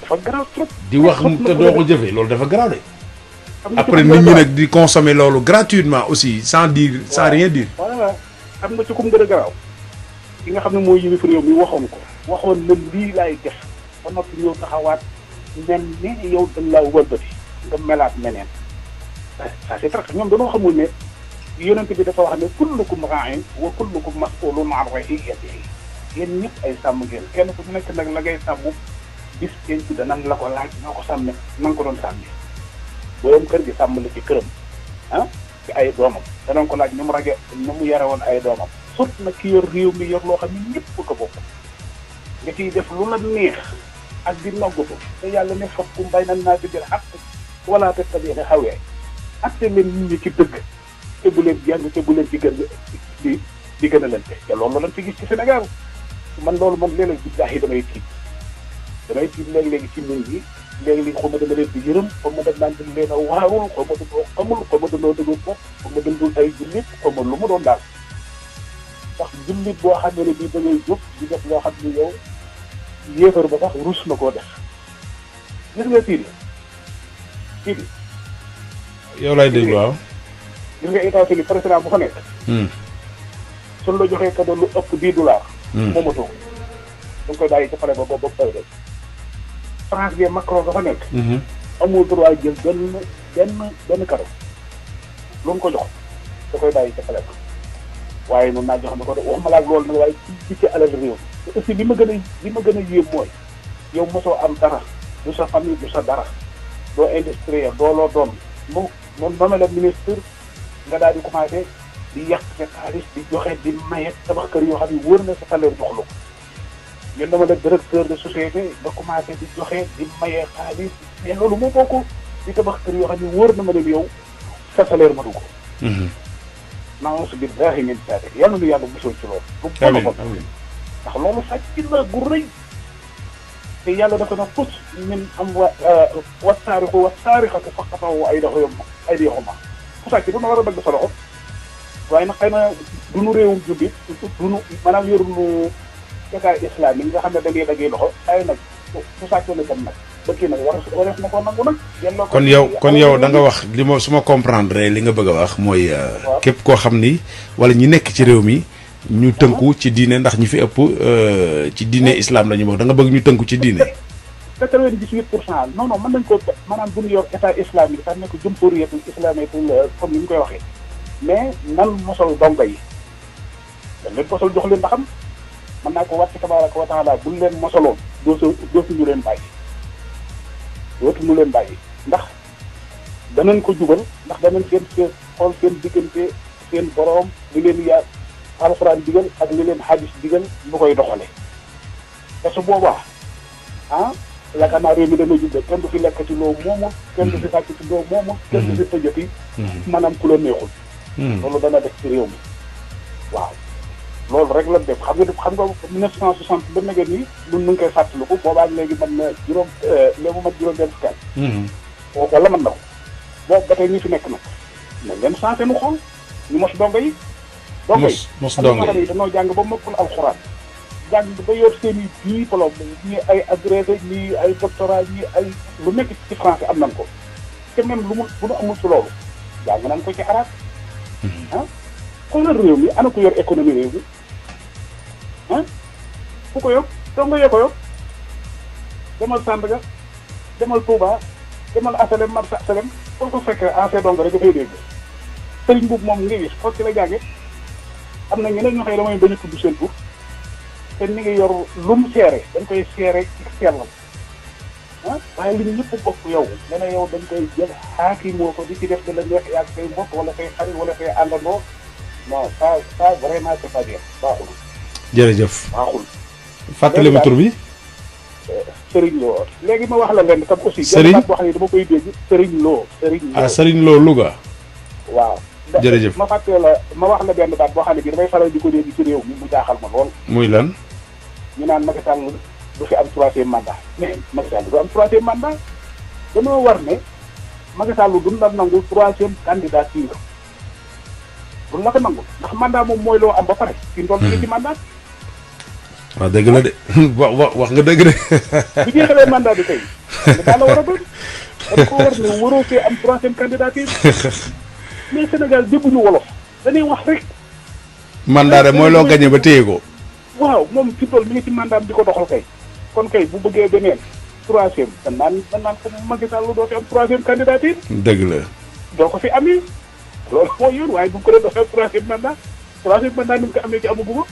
dafa garaaw trop. di wax te doo ko jëfee loolu dafa garaaw de. après nit ñi nag di consommer loolu gratuitement aussi sans rien dire. voilà am na ci kum gën a garaaw. ki nga xam ne mooy yilif réew mi waxoon ko. waxoon na lii laay def ba noppi ñëw taxawaat mel ni yow dañ laa wëlbati nga melaat meneen. ça c'est vrai ñoom dañoo xamul ne yonent bi dafa wax ne kullukum raa'in wa kullukum mas'ulun an ra'iyyatihi yéen ñëpp ay sàmm ngeen kenn ku nekk nag la ngay sàmm bis penc danañ la ko laaj ñoo ko sàmme na nga ko doon sàmmi. borom kër gi sàmm la ci këram ci ay doomam danañ ko laaj ñu mu rage ñu mu yare woon ay doomam surtout nag ki yor réew mi yor loo xam ne ñëpp ko bokk nga ciy def lu la neex ak di noggatu te yàlla ne fakkum bayna naasi bil haqq wala tattabi'u hawaa atte leen nit ñi ci dëgg te bu leen jàng te bu leen ci gën di gën a lante te loolu lañ fi gis ci Sénégal man loolu man léeg-léeg billaahi damay tiit léegi ci nit ñi léegi xaw ma dama leen di yërëm xaw ma dem naan dañ leen a waarul xaw ma dañoo xamul xaw ma dañoo dëgër bopp xaw ma dëndul ay jullit xaw ma lu mu doon daal ndax jullit boo xam ne bii da ngay jóg di def loo xam ne yow yéefar ba sax rus na koo def gis nga Sidi yow lay dégg waaw. gis nga États-Unis président bu fa nekk. suñ la joxee cadeau lu ëpp $10. moomatoo ko. da nga koy bàyyi ca pare ba pare rek. France bi Macron dafa nekk. amul droit jël benn cadeau. lu mu ko jox da koy bàyyi ca pare ba. waaye noonu naa jox na ko de waxuma la ak loolu nag waaye ci alal réew. te aussi li ma gën a yéem mooy yow mosoo am dara du sa famille du sa dara doo industriel doo loo doon moom ba ma la ministre nga daal di commencé di yàq sa xaalis di joxe di maye tabax kër yoo xam ne wóor na sa salaire jox la ko ñun dama la directeur de société nga commencé di joxe di maye xaalis mais loolu moo bokk di tabax kër yoo xam ne wóor na ma leen yow sa salaire matu ko. naawusu billaahi min zaalik yàlla nu yàlla musal ci loolu. amiin lu bon ndax loolu sàcc la gu rëy te yàlla dafa na pus min am wasaariqu wasaariqatu faqta'u aydiyahuma ku sàcc dina war a dagg sa loxo waaye nag xëy na du nu réewum jullit du nu maanaam yorunu état islamique nga xam ne da ngay daggee loxo ay nag ku sàcc la dem nag ba kii nag wareef na ko nangu nag. kon yow da nga wax li ma su ma comprendre li nga bëgg a wax mooy. képp koo xam ni wala ñi nekk ci réew mi. ñu tënku ci diine ndax ñi fi ëpp ci diine islam la ñu wax da nga bëgg ñu tënku ci diine. 98% non mën nañ ko maanaam bu ñu yor état islamique sax nekk jumhuriyatul islamiyatul comme ni ñu koy waxee mais nan mosal donga yi dañ leen mosal jox leen ndaxam mën naa ko wàcc tabaraka wa taala buñ leen mosaloon dootuñu leen bàyyi ndax danañ ko jubal ndax danañ seen xool seen diggante seen boroom li leen yaa alxuraan digal ak li leen xadis digal bu koy doxale te su boobaa yaakaar naa réew mi dana jubbe kenn du fi lekk ci loo moomul kenn du fi sàcc ci loo moomul kenn du fi tëjati maanaam ku la neexul loolu dana def ci réew mi waaw loolu rek la def xam nga 1960 ba nega nii nun nu ngi koy fàttaliku boobaa léegi mën na léegi mat juróom-benn fukki at wala mën na ko boobu ba tey ñi fi nekk nag nañ leen changé nu xool ñu mos donga yi mos donga yi dañoo jàng ba mokkul alxuraan jàng ba yor seen i diplôme ñii ay agrégé ñii ay doctorat ñii ay lu nekk ci français am nañ ko te même bu nu amul ci loolu jàng nañ ko ci arab xoolal réew mi ana ko yor économie réew mi ku ko yor donga yee ko yor demal Sandaga demal Touba demal asalem marsa asalem foo ko fekkee ancien dong rek dafay dégg sëriñ boobu moom ngi gis xool ci la jànge am na ñeneen ñoo xam ne damay bañ a tudd seen tur te ni ngi yor lu mu seere dañ koy seere ci sellal waaye li ñu ñëpp bokk yow nee na yow dañ koy jël xaaki moo ko di ci def da la neex yaa say mbokk wala say xarit wala say àndandoo non ça vraiment c'est pas bien baaxul. jërëjëf. baaxul. fàttali ma tur bi. Serigne Lo léegi ma wax la leen tam aussi. Serigne boo xam ne dama koy dégg Serigne Lo. Serigne Lo Louga. waaw. jërëjëf ma fàttee la ma wax la benn baat boo xam ne bii damay faral di ko dégg ci réew mi mu jaaxal ma lool. muy lan. ñu naan Macky Sall du fi am 3e mandat mais Macky Sall du am 3e mandat dañoo war ne Macky Sall duñ la nangu 3e candidature duñ la ko nangu ndax mandat moom mooy loo am ba pare. fi mu toll nii ci mandat. waaw dëgg la de wax nga dëgg de. bu jeexalee mandat bi tey daal la war a doon dañ ko war ne waroo fee am 3e candidature mais Sénégal dégguñu wolof dañuy wax rek. mandat de mooy loo gagné ba téye ko. waaw moom fi toll mi ngi ci mandat di ko doxal kay kon kay bu bëggee beneen 3e dañ naan ko Macky Sall doo fi am 3e candidature. dëgg la. doo ko fi amee loolu mooy yoon waaye bu ko dee doo fi am 3e mandat 3e mandat ni mu ko amee ci amagu ko.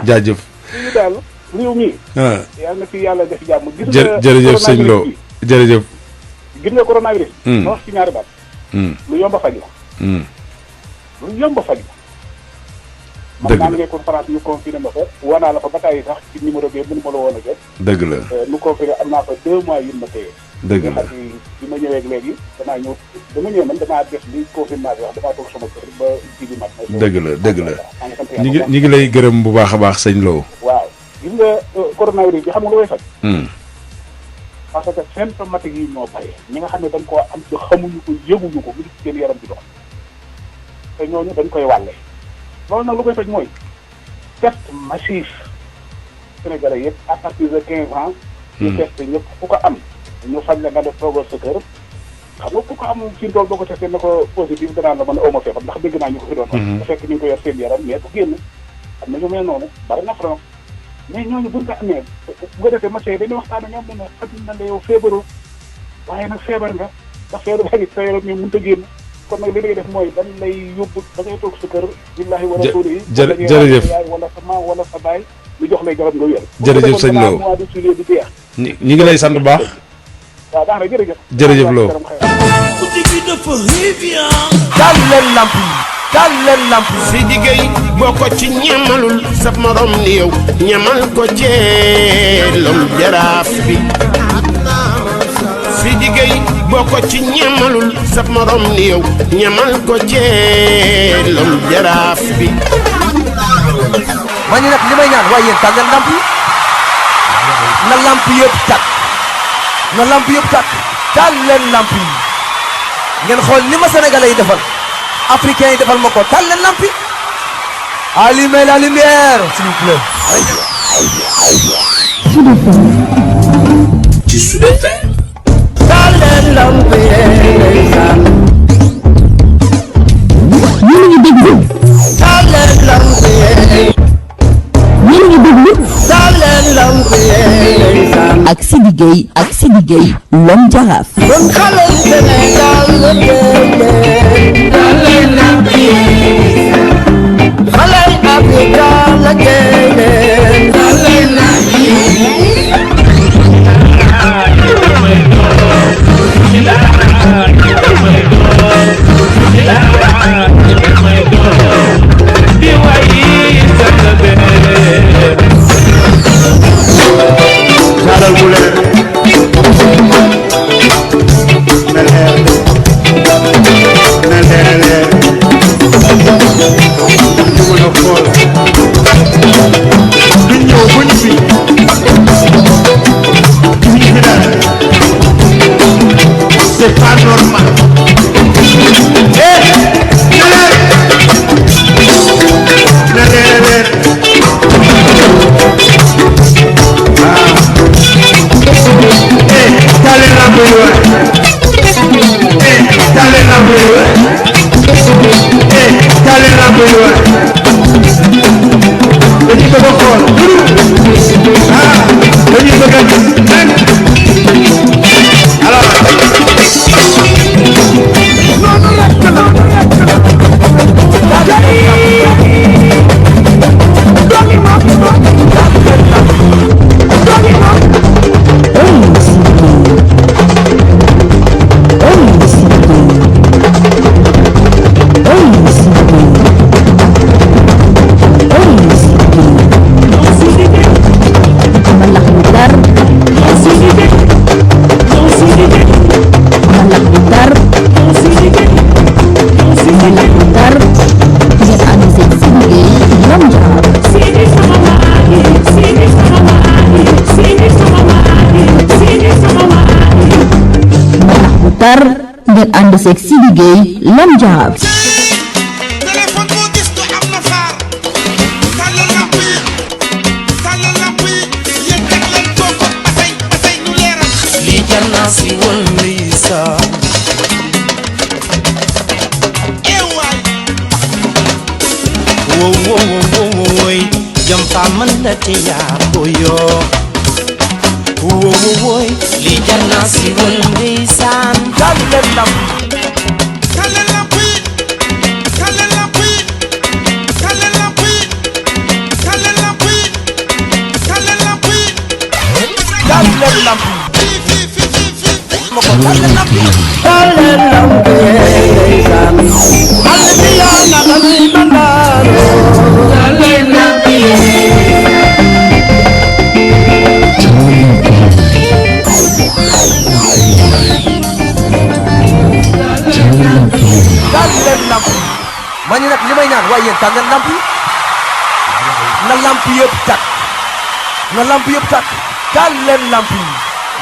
jaajëf. lii daal réew mi. yàlla na fi yàlla def jàmm. gis nga jërëjëf sëñ Lo jërëjëf. gis nga coronavirus. ma wax ci ñaari baat. lu yomb a faj la. lu yomb a faj la. dëgg la man maa ngi conférence ñu confiné ma ko wanaa la ko ba tey sax ci numéro bi mënu ma la woon a jot. dëgg la. nu confiné am naa fa 2 mois yu ma téye. dëgg la bi ma ñëwee léegi damaa ñëw dama ñëw man damaa def li confinement bi wax damaa toog sama kër ba ji bi mat. dëgg la dëgg la ñi ngi lay gërëm bu baax a baax sëñ Lo. waaw gis nga coronavirus bi xam nga lu koy faj. parce que symptomatique yi ñoo bari ñi nga xam ne dañ koo am ci xamuñu ko yëguñu ko mu ngi ci seen yaram bi dox te ñooñu dañ koy wàlle loolu nag lu koy faj mooy test massif Sénégalais yëpp à partir de 15 ans. ñu testé ñëpp ku ko am ñu faj la nga def toogal sa kër xam nga ku ko am ci tool boo ko testé na ko positif danaa la mën a aw ma feebar ndax dégg naa ñu ko fi doon wax. bu fekk ñu ngi ko yor seen yaram mais bu génn am na ñu mel noonu bari na France mais ñooñu buñ ko amee bu ko defee marché yi dañuy waxtaan ak ñoom ne xam nañ ne yow feebaroo waaye nag feebar nga ndax feebar baa ngi sa yaram mais mënut a génn kon nag li ngay def mooy dañ lay yóbbu da ngay toog sa kër. billahi wala suuli yi jërëjëf wala sa maam wala sa baay ñu jox lay garab nga wér. jërëjëf sëñ Lo mois de juillet di jeex. ñi ngi lay sant bu baax. waaw baax na jërëjëf. jërëjëf Lo. taal leen lamp yi taal leen lamp yi. si diggéey boo ko ci ñamalul sa morom ni yow ñamal ko ceelom jaraaf bi si diggéey boo ko ci ñamalul sa morom ni yow ñamal ko ceelom jaraaf bi. ma ñu nag li may ñaan waaye yéen taal leen lamp yi na lamp yëpp tàkk na lamp yëpp tàkk taal leen lamp yi ngeen xool ni ma sénégalais yi defal africains yi defal ma ko taal leen lamp yi allumez la lumière s'il vous plaît. ci Sud FM. taal leen lamp yi ndeysaan. ñu ngi déglu. taal leen lamp yi. ñu ngi déglu. taal leen lamp yi ndeysaan. ak Sidi Gueye ak Sidi Gueye l'homme jaraaf. kon xale Sénégal la génne. taal leen lamp yi. xale Afrika la génne. taal leen lamp yi. C'est pas normal. Dañuy bëgg a tar ngeen ànd seeg Sidi Gueye Lam Jaraaf. téléphone boo gis du am na faar tàllal lamp yi yéen teg leen kooku ba tey ñu leeral li jar naa si woon ndeysaan eewaay woy jam fa man la te yaa ko yoo woy li jar naa si woon ndeysaan tàllal lamp tàllal lamp yi tàllal lamp yi tàllal lamp yi tàllal lamp yi tàllal lamp yi tàllal lamp ma ko tàllal lamp tàllal lamp ndeysaan xale bi yaa naka mi mandaaro tàllal lamp tàllal lamp ma ni nag li may ñaan waaye yéen tàllal lamp yi na lamp yëpp tàkk na lamp yëpp tàkk tàllal lamp yi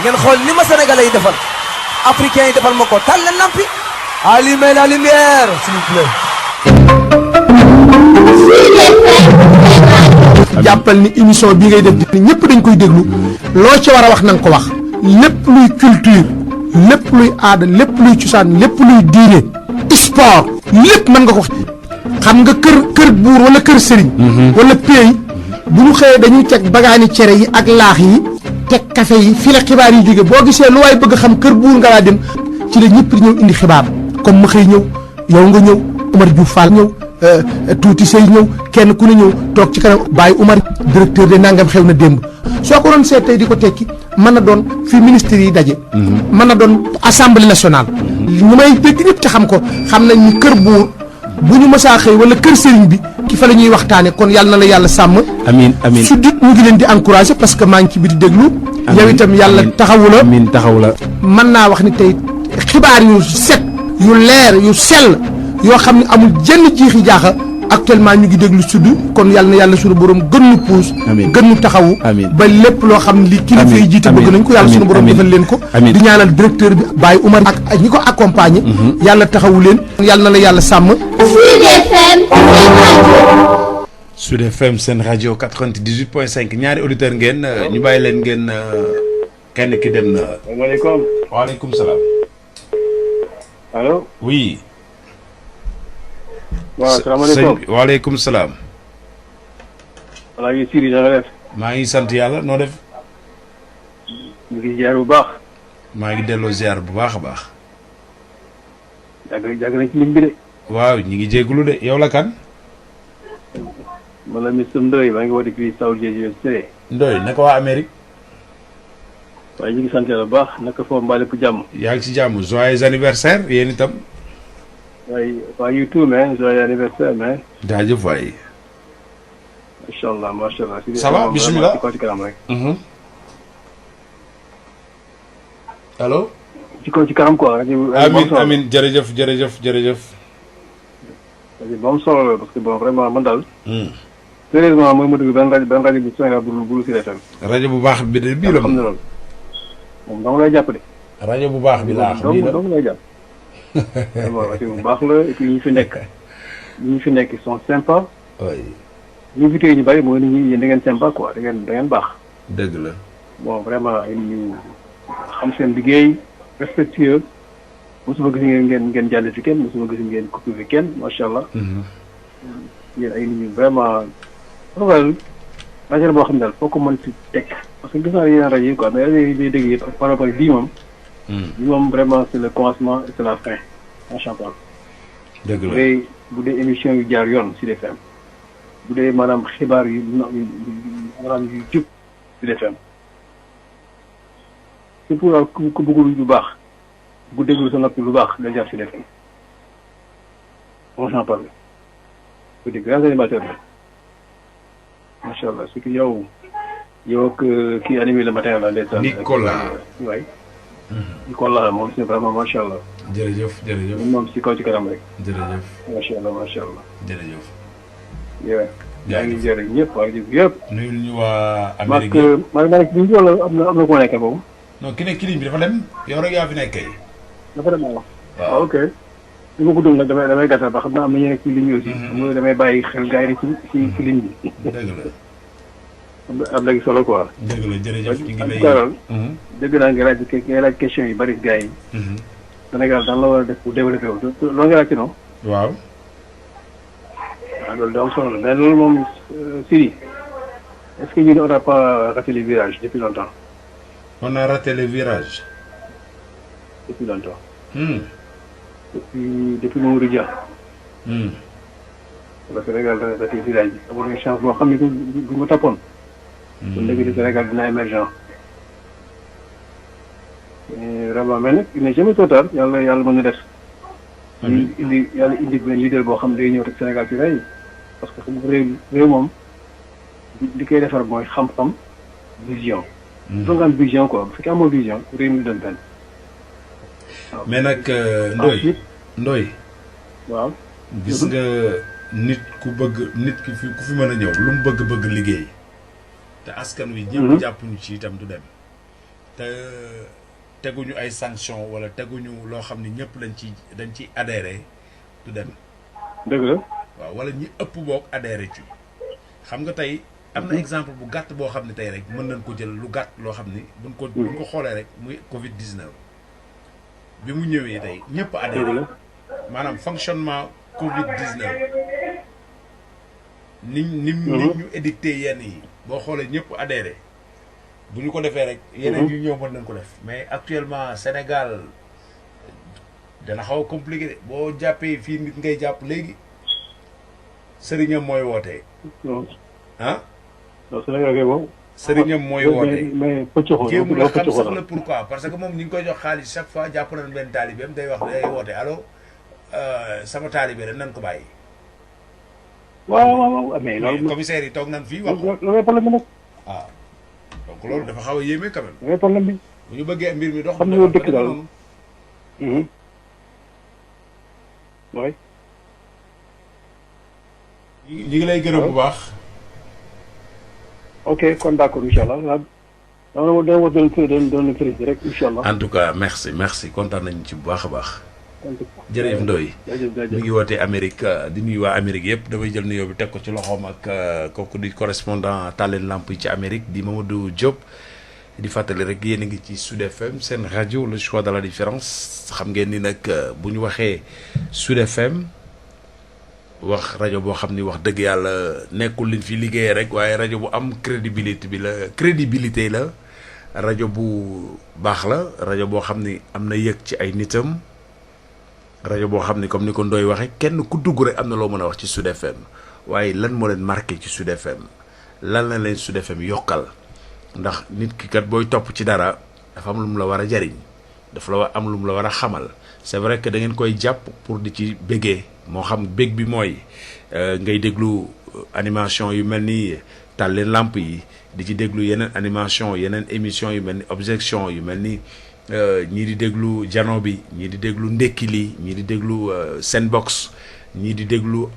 ngeen xool ni ma sénégalais yi defal africains yi defal ma ko tàllal lamp yi allumez la lumière s'il vous plaît. jàppal ni émission bi ngay def ni ñëpp dañ koy déglu loo ci war a wax na nga ko wax lépp luy culture lépp luy aada lépp luy cosaan lépp luy diine sport lépp mën nga ko wax xam nga kër buur wala kër sëriñ wala pays bu ñu xëyee dañuy teg bagaani cere yi ak laax yi teg café yi fi la xibaar yi jóge boo gisee lu waay bëgg xam kër buur nga laa dem ci la ñëpp di ñëw indi xibaar comme ma xëy ñëw yow nga ñëw Omar Diouf Fall ñëw tuuti sëy ñëw kenn ku ne ñëw toog ci kanam Baye Oumar directeur de nangam xew na démb soo ko doon seet tey di ko tekki mën na doon fi ministres yi daje mën na doon assemblée nationale ñu may dégg ñëpp te xam ko xam nañ ni kër buur bu ñu mësaa xëy wala kër sëriñ bi ki fa la ñuy waxtaane kon yàlla na la yàlla sàmm amiin amiin su dit ñu ngi leen di encouragé parce que maa ngi ci biti déglu yow itam yàlla taxawu la amiin taxaw la mën naa wax ni tey xibaar yu set yu leer yu sell yoo xam ne amul jenn jiixi jaaxa actuellement ñu ngi déglu sud kon yàlla na yàlla suñu borom gën nu puus gën nu taxawu ba lépp loo xam ne li kilifa yi jiite bëgg nañ ko yàlla suñu borom defal leen ko di ñaanal directeur bi Baye Oumar ak ñi ko accompagné yàlla taxawu leen yàlla na la yàlla sàmm Sud FM seen rajo 98.5 ñaari auditeur ngeen ñu bàyyi leen ngeen kenn ki dem na asalaamaaleykum waaleykum salaam allo oui waaw salaamaaleykum waaleykum salaam wala ngi Siri na nga def maa ngi sant yàlla noo def ñu ngi ziar bu baax maa ngi delloo ziar bu baax a baax jàgg nañ ci lim bi de waaw ñi ngi jéggulu de yow la kan man la Mr Ndoye maa ngi woote fii South Jersey USA Ndoye naka waa Amérique waaye ñu ngi sant yàlla bu baax naka foofu mbaa lépp jàmm yaa ngi ci jàmm joyeux anniversaire yéen itam waaye you too man joyeux anniversaire man jaajëf waay macha allah macha allah ça va bismillah ci kanam rek allo ci kanam quoi amin amin jërëjëf jërëjëf jërëjëf ba mu solo la parce que bon vraiment man daal sérieusement mooy ma dugg benn rajo bu Sénégal bu Sud FM rajo bu baax bi de bii la xam ne loolu moom dong lay jàpp de rajo bu baax bi laa xam dong lay jàpp vraiment rajo bu baax la et puis ñi fi nekk ils sont sympas ñu invité yi ñu bëri mooy nit ñi yéen da ngeen sympa quoi da ngeen baax dëgg la bon vraiment ñu xam seen liggéey respectueux mosuma gis ngeen jàll fi kenn mosuma gis ngeen coupé fi kenn macha allah yéen ay nit ñu vraiment rajo boo xam ne daal foo ko mën si teg parce que gis naa yeneen rajo yi quoi mais rajo yi day dégg yëpp par rapport bii moom vraiment c'est le commencement et c'est la fin macha allah dëgg la bu dee émission yu jaar yoon Sud FM bu dee maanaam xibaar yu maanaam yu jub Sud FM c'est pour ku bëggul lu baax bu déglu sa noppi lu baax day jaar Sud FM on s'en parle c'est des grands animateurs la macha allah c'est que yow ak kii animé le matin la ndeysaan Nicolas waay Nicolas moom c'est vraiment macha allah jërëjëf moom si kaw ci kanam rek jërëjëf macha allah jërëjëf yaa ngi jërëjëf ñëpp waa jëf yëpp nuyul ñu waa Amérique maa ngi nekk bi wala am na ko nekkee boobu non ki nekk ci ligne bi dafa dem yow rek yaa fi nekk kay dafa dem wax. waaw ok. li ma ko dund nag damay gàttal ba xam naa am na ñu nekk ci ligne bi aussi. xam nga damay bàyyi xel gars yi ci ligne bi. dëgg la. am léegi solo quoi. dëgg la jërëjëf ñu ngi lay. dëgg naa nga laaj question yu bari gars yi. Sénégal daan la war a def pour développer wu loolu nga laaj ci noonu. waaw. waaw loolu da am solo la mais loolu moom Siri est-ce que ñu on n'a pas raté les virages depuis longtemps. On a raté les virages. Depuis longtemps. Depuis Mamadou Dia. Le Sénégal a raté les virages bi amoon na chance boo xam ne bu ma tappoon. kon léegi le Sénégal dina émergent. Vraiment mais nag il n'est jamais trop tard yàlla mën na def. indi benn leader boo xam ne day ñëw rek Sénégal ci rey parce que xam nga réew moom li koy defar mooy xam-xam vision. soo nga am vision quoi bu fekkee amoo vision réew mi doon benn. mais nag Ndoye. waaw. gis nga nit ku fi mën a ñëw lu mu bëgg liggéey te askan wi. ñëpp jàppuñu ci itam du dem te. teguñu ay sanctions wala teguñu loo xam ne ñëpp dañ ci adhéré du dem. dëgg la. waaw wala ñi ëpp boog adhéré ci xam nga tey am na exemple bu gàtt boo xam ne tey rek mën nañ ko jël lu gàtt loo xam ni buñ ko xoolee rek muy Covid 19 bi mu ñëwee tey ñëpp adhéré maanaam fonctionnement Covid 19 ni ñu édicté yenn yi boo xoolee ñëpp adhéré. bu ñu ko defee rek yeneen yu ñëw mën nañ ko def mais actuellement Sénégal dana xaw a compliqué de boo jàppee fii nit ngay jàpp léegi sëriñam mooy wootee. ah. non Sénégal kay moom. sëriñam mooy wootee mais pëccoxoo jéem la xam sax la pourquoi parce que moom ñu ngi koy jox xaalis chaque fois jàpp nañ benn taalibeem day wax day woote allo sama taalibe rek nan ko bàyyi. waaw mais loolu. commissaire yi toog nañ fii wax ko. loolu problème bi nag. waaw. donc loolu dafa xaw a yéeme quand même. mooy problème bi. bu ñu bëggee mbir mi dox. xam nga dëkk daal. oui. ñu ngi lay gërëm bu baax. ok kon d'accord incha allah dama doon président rek incha allah. en tout cas merci kontaan nañu ci bu baax a baax. jërëjëf Ndoye mi ngi wootee Amérique di nuyu waa Amérique yëpp damay jël nuyoo bi teg ko ci loxoom ak kooku di correspondant Talen Lamp yi ci Amérique di Mamadou Diop di fàttali rek yéen a ngi ci Sud FM seen rajo le choix de la différence xam ngeen ni nag bu ñu waxee Sud FM wax rajo boo xam ni wax dëgg yàlla nekkul liñ fi liggéeyee rek waaye rajo bu am crédibilité la rajo bu baax la rajo boo xam ni am na yëg ci ay nitam. rajo boo xam ne comme ni ko Ndoye waxee kenn ku dugg rek am na loo mën a wax ci Sud FM waaye lan moo leen marqué ci Sud FM lan la leen Sud FM yokkal ndax nit ki kat booy topp ci dara dafa am lu mu la war a jariñ dafa la am lu mu la war a xamal c'est vrai que da ngeen koy jàpp pour di ci bégee moo xam bég bi mooy ngay déglu animation yu mel ni Talen Lamp yi di ci déglu yeneen animation yeneen émission yu mel ni objection yu mel ni ñii di déglu jano bi ñii di déglu ndekki li ñii di déglu Senbox ñii di déglu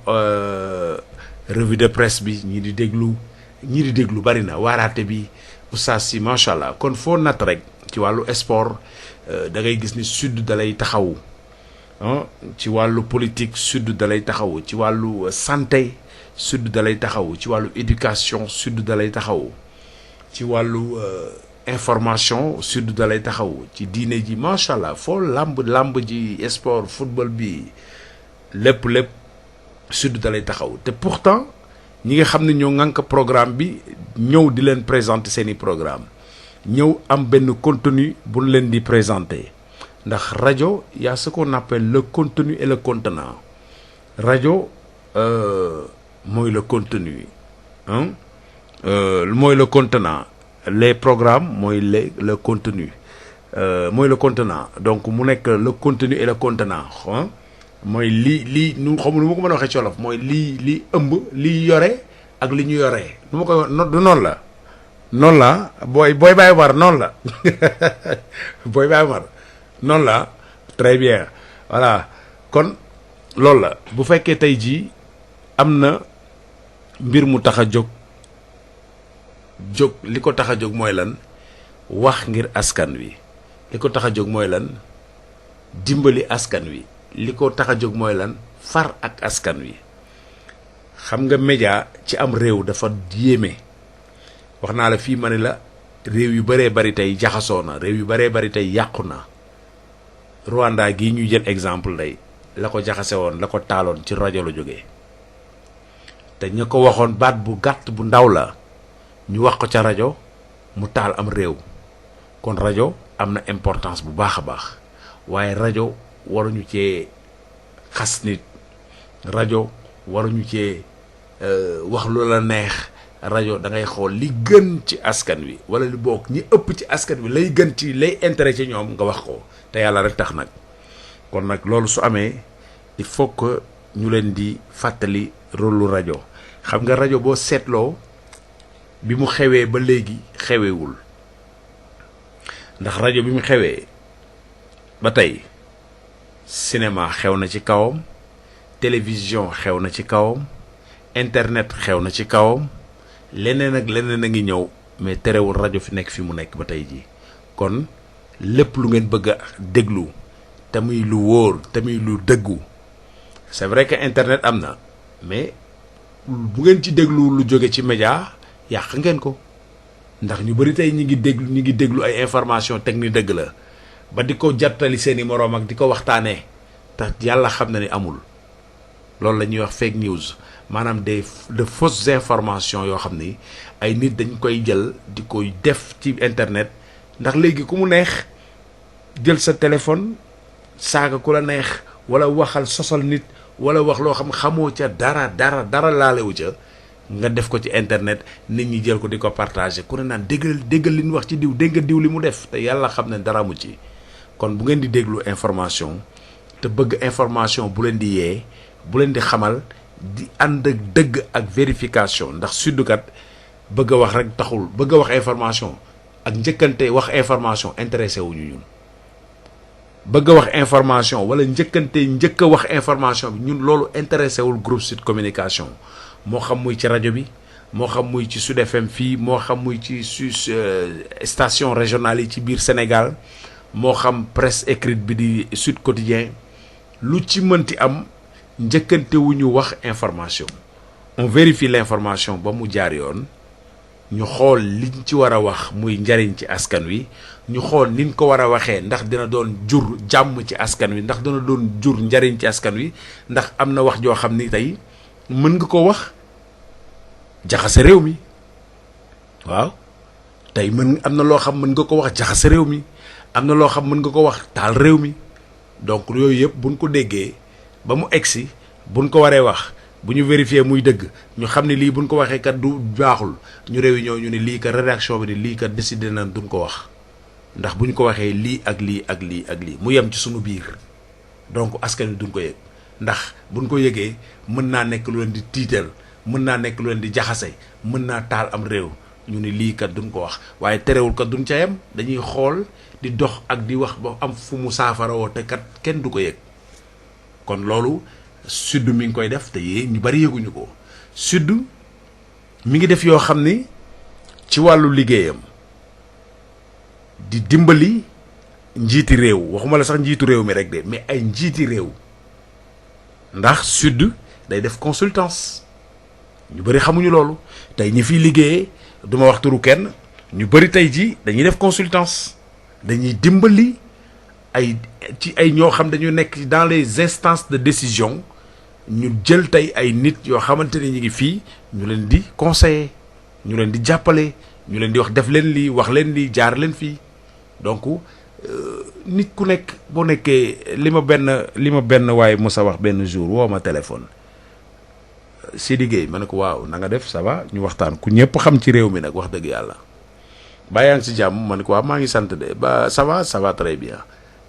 revue de presse bi ñii di déglu bari na waaraate bi oustaz si macha allah kon foo natt rek ci wàllu sport da ngay gis ni sud da lay taxawu ci wàllu politique sud da lay taxawu ci wàllu santé sud da lay taxawu ci wàllu éducation sud da lay taxawu ci wàllu information sud da lay taxaw ci diine ji macha allah foo làmb ji sport football bi lépp sud da lay taxaw te pourtant ñi nga xam ne ñoo ŋànk programme bi ñëw di leen présenter seeni programme ñëw am benn contenu bu ñu leen di présenter ndax rajo y a ce qu'on appelle le contenu et le contenant rajo mooy le contenu mooy le contenant les programmes mooy le contenu mooy le contenant donc mu nekk le contenu et le contenant mooy lii nu xam nu ma ko mën a waxee ci wolof mooy lii ëmb lii yore ak li ñu yoree nu ma koy du noonu la booy bàyyi war noonu la booy bàyyi war noonu la très bien voilà kon loolu la bu fekkee tey jii am na mbir mu tax a jóg li ko tax a jóg mooy lan wax ngir askan wi li ko tax a jóg mooy lan dimbali askan wi li ko tax a jóg mooy lan far ak askan wi. xam nga média ci am réew dafa yéeme wax naa la fii ma ne la réew yu bëree bari tey jaxasoo na réew yu bëree bari tey yàqu na Rwanda gii ñu jël exemple day la ko jaxase woon la ko taaloon ci rajo la jógee te ña ko waxoon baat bu gàtt bu ndaw la ñu wax ko ca rajo mu taal am réew kon rajo am na importance bu baax a baax waaye rajo waruñu cee xas nit rajo waruñu cee wax lu la neex rajo da ngay xool li gën ci askan wi wala li bokk ñi ëpp ci askan wi lay gën ci lay intérêt ci ñoom nga wax ko te yàlla rek tax nag kon nag loolu su amee il faut que ñu leen di fàttali rôle lu rajo xam nga rajo boo seetloo bi mu xewee ba léegi xewewul ndax rajo bi mu xewee ba tey cinéma xew na ci kawam télévision xew na ci kawam internet xew na ci kawam leneen ak leneen a ngi ñëw mais terewul rajo fi nekk fi mu nekk ba tey jii kon lépp lu ngeen bëgg a déglu te muy lu wóor te muy lu dëggu c'est vrai que internet am na mais bu ngeen ci déglu lu jóge ci média yàq ngeen ko ndax ñu bari tey ñi ngi déglu ay information technique dëgg la ba di ko jattali seeni moroom ak di ko waxtaanee te yàlla xam na ni amul loolu la ñuy wax fake news maanaam de fausses informations yoo xam ni ay nit dañ koy jël di koy def ci internet ndax léegi ku mu neex jël sa téléphone saaga ku la neex wala waxal sosal nit wala wax loo xam xamoo ca dara laalewu ca nga def ko ci internet nit ñi jël ko di ko partager ku ne naan déggal li ñu wax ci diw dégg nga diw li mu def te yàlla xam ne dara mu ci kon bu ngeen di déglu information te bëgg information bu leen di yee bu leen di xamal di ànd ak dëgg ak vérification ndax suddukat bëgg a wax rek taxul bëgg a wax information ak njëkkante wax information intéressé wuñu ñun bëgg a wax information wala njëkk a wax information bi ñun loolu intéressé wul groupe Sud Communication moo xam muy ci rajo bi moo xam muy ci Sud FM fii moo xam muy ci station régionale yi ci biir Sénégal moo xam presse écrite bi di Sud Quotidien lu ci mënti am njëkkante wu ñu wax information on vérifie l'information ba mu jaar yoon ñu xool liñ ci war a wax muy njariñ ci askan wi ñu xool niñ ko war a waxee ndax dina doon jur jàmm ci askan wi ndax dina doon jur njariñ ci askan wi ndax am na wax joo xam ni tey mën nga ko wax jaxase réew mi waaw tey am na loo xam mën nga ko wax jaxase réew mi am na loo xam mën nga ko wax taal réew mi donc yooyu yëpp buñ ko déggee ba mu egsi buñ ko waree wax bu ñu vérifier muy dëgg ñu xam ne lii buñ ko waxee kat du baaxul ñu réunion ñu ne lii kat rédaction bi ne lii kat décidé nañ duñ ko wax ndax bu ñu ko waxee lii ak lii ak lii ak lii mu yem ci sunu biir donc askan wi duñ ko yëg ndax buñ ko yëgee mën naa nekk lu leen di tiital mën naa nekk lu leen di jaxase mën naa taal am réew ñu ne lii kat duñ ko wax waaye terewul kat duñ ca yem dañuy xool di dox ak di wax ba am fu mu saafara woo te kat kenn du ko yëg kon loolu Sud mi ngi koy def te yee ñu bari yëguñu ko Sud mi ngi def yoo xam ni ci wàllu liggéeyam di dimbali njiiti réew waxuma la sax njiitu réew mi rek de mais ay njiiti réew ndax Sud day def consultance ñu bari xamuñu loolu tey ñi fiy liggéeyee duma wax turu kenn ñu bari tey ji dañuy def consultance dañuy dimbali ay ci ay ñoo xam dañu nekk dans les instances de décision ñu jël tey ay nit yoo xamante ni ñu ngi fii ñu leen di conseiller ñu leen di jàppale ñu leen di wax def leen lii wax leen lii jaar leen fii donc nit ku nekk boo nekkee li ma benn waaye Moussa wax benn jour woo ma téléphone Sidi Gueye ma ne ko waaw na nga def ça va ñu waxtaan ku ñëpp xam ci réew mi nag wax dëgg yàlla bàyyaa ngi si jàmm ma ne ko waaw maa ngi sant de ba ça va très bien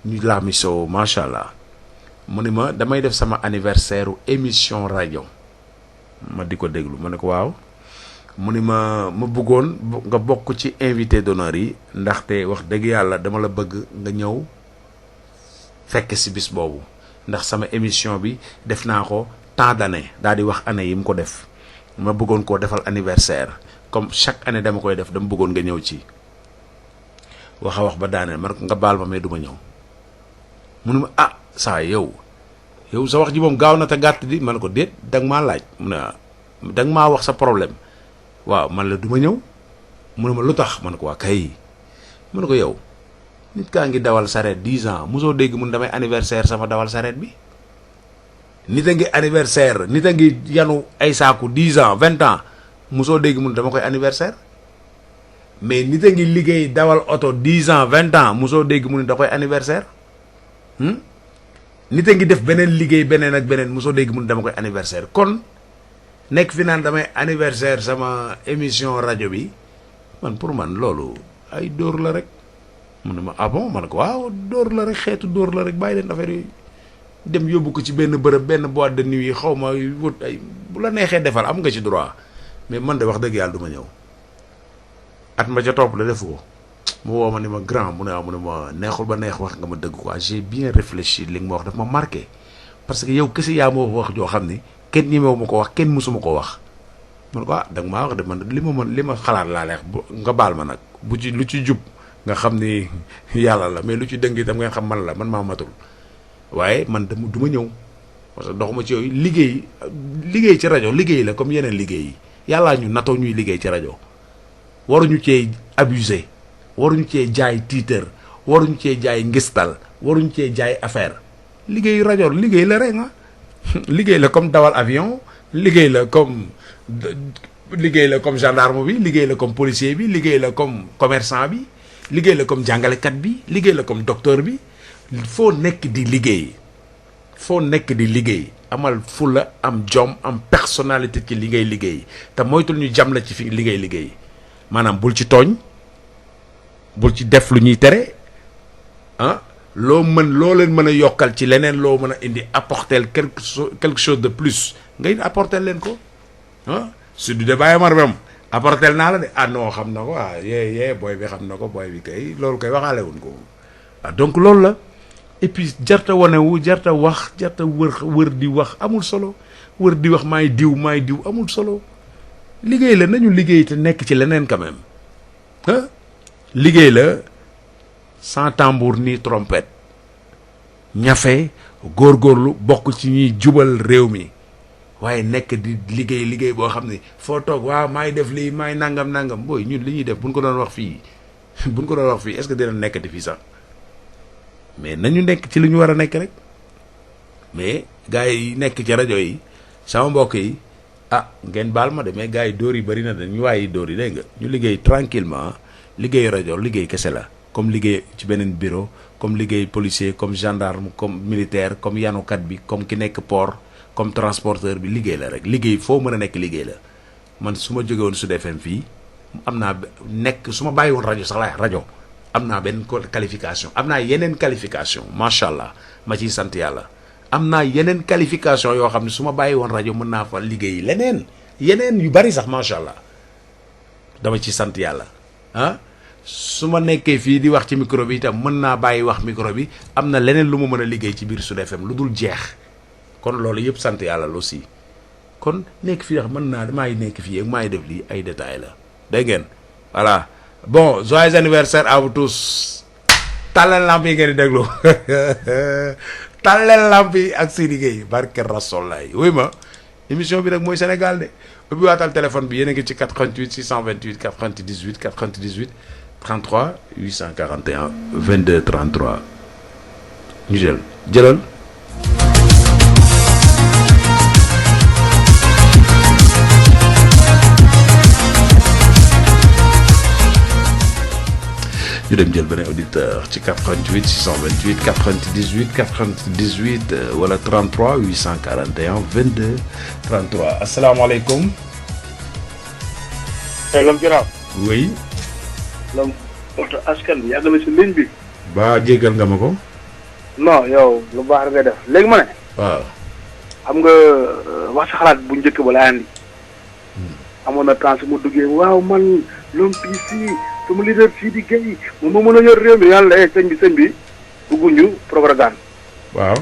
ñu laa miso macha allah mu ni ma damay def sama anniversaire émission rajo ma di ko déglu ma ne ko waaw mu ni ma bëggoon nga bokk ci invité d'honneur yi ndaxte wax dëgg yàlla dama la bëgg nga ñëw fekk si bis boobu ndax sama émission bi def naa ko tant d'années daal di wax année yi mu ko def ma bëggoon koo defal anniversaire comme chaque année dama koy def dama bëggoon nga ñëw ci wax ba daaneel man nga baal ma mais du ma ñëw mu ne ma ah saa yow sa wax ji moom gaaw na te gàtt di ma ne ko déet da nga maa laaj mu ne da nga maa wax sa problème waaw man la du ma ñëw mu ne ma lu tax ma ne ko waa kay mu ne ko yow nit kaa ngi dawal sareet 10 ans mosoo dégg mun damay anniversaire sama dawal sareet bi nit a ngi anniversaire nit a ngi yanu ay saaku 10 ans 20 ans mosoo dégg mun dama koy anniversaire mais nit a ngi liggéey dawal oto 10 ans 20 ans mosoo dégg mu ne da koy anniversaire nit a ngi def beneen liggéey beneen ak beneen mosoo dégg mu ne dama koy anniversaire kon nekk fi naan damay anniversaire sama émission rajo bi man pour man loolu ay dóor la rek mu ne ma ah bon man ko waaw dóor la rek xeetu dóor la rek bàyyi leen affaire yooyu dem yóbbu ko ci benn bërëb benn boîte de nuit yi xaw ma wut ay bu la neexee defal am nga ci droit mais man de wax dëgg yàlla du ma ñëw at ma ca topp la defu ko mu woo ma ni ma grand mu ne ma neexul ba neex wax nga ma dëgg quoi j'ai bien réfléchi li nga ma wax daf ma marqué parce que yow kese yaa ma wax joo xam ni kenn ñemewu ma ko wax kenn mësuma ko wax man ko da nga maa wax de man li ma xalaat laa leex nga baal ma nag bu ci lu ci jub nga xam ni yàlla la mais lu ci dëng itam ngeen xam man la man maa matul waaye man du ma ñëw parce que doxuma ci yooyu liggéey ci rajo liggéey la comme yeneen liggéey yi yàllaa ñu natoo ñuy liggéey ci rajo waruñu cee abusé waruñu cee jaay tiitër waruñu cee jaay ngistal waruñu cee jaay affaire liggéeyu rajo liggéey la rek nga liggéey la comme dawal avion liggéey la comme gendarme bi liggéey la comme policier bi liggéey la comme commerçant bi liggéey la comme jàngalekat bi liggéey la comme docteur bi foo nekk di liggéey amal fula am jom am personnalité ci li ngay liggéey te moytul ñu jam la ci fi li ngay liggéey maanaam bul ci tooñ bul ci def lu ñuy tere loo leen mën a yokkal ci leneen loo mën a indi apporter quelque chose de plus ngay apporter leen ko su du de bàyyi mar bam apporter naa la de non xam na ko yee booy bi xam na ko booy bi kay loolu koy waxaale wuñ ko donc loolu la et puis jarta wanewu jarta wax jarta wër di wax amul solo wër di wax maay diw amul solo liggéey la nañu liggéey te nekk ci leneen quand même liggéey la sans tambour ni trompette ñafe góorgóorlu bokk ci ñuy jubal réew mi waaye nekk di liggéey boo xam ne foo toog waaw maay def lii maay nangam booy ñun li ñuy def buñ ko doon wax fii est-ce que dina nekkati fii sax mais nañu nekk ci li ñu war a nekk rek mais gars yi nekk ci rajo yi sama mbokk yi ngeen baal ma de mais gars yi dóor yi bëri na de ñu waayi dóor yi dégg nga ñu liggéey tranquillement liggéey rajo liggéey kese la comme liggéey ci beneen bureau comme liggéey policier comme gendarme comme militaire comme yanukat bi comme ki nekk port comme transporteur bi liggéey la rek liggéey foo mën a nekk liggéey la man su ma jóge woon Sud FM fii am naa su ma bàyyi woon rajo sax laay rajo am naa benn qualification am naa yeneen qualification macha allah ma ciy sant yàlla am naa yeneen qualification yoo xam ne su ma bàyyi woon rajo mën naa fa liggéey yeneen yu bari sax macha allah dama ci sant yàlla su ma nekkee fii di wax ci micro bi itam mën naa bàyyi wax micro bi am na leneen lu ma mën a liggéey ci biir Sud FM lu dul jeex kon loolu yëpp sant yàlla la aussi kon nekk fii wax mën naa maay nekk fii ak maay def lii ay détails la dégg ngeen voilà bon joyeux anniversaire à vous tous tàllal lamp yi ngeen di déglu tàllal lamp yi ak Sidi Gueye barke Rasulaay wuy ma émission bi nag mooy Sénégal de ubbi waatal téléphone bi yéen a ngi ci 88 628 98 98 33 841 22 33 ñu jëlal ñu dem jël beneen auditeur ci 88 628 98 98 wala 33 841 22 33 asalaamaaleykum. Lam Jaraaf. oui. Lam waxtu askan bi yàgg na si ligne bi. ba jéggal nga ma ko. non yow lu baax nga def léegi ma ne. waaw. xam nga wax sa xalaat bu njëkk ba laa andi. amoon na temps su ma duggee waaw man l'homme ici sama leader Sidi Gueye moom moo mën a yor réew mi yàlla sëñ bi bëgguñu propagande. waaw.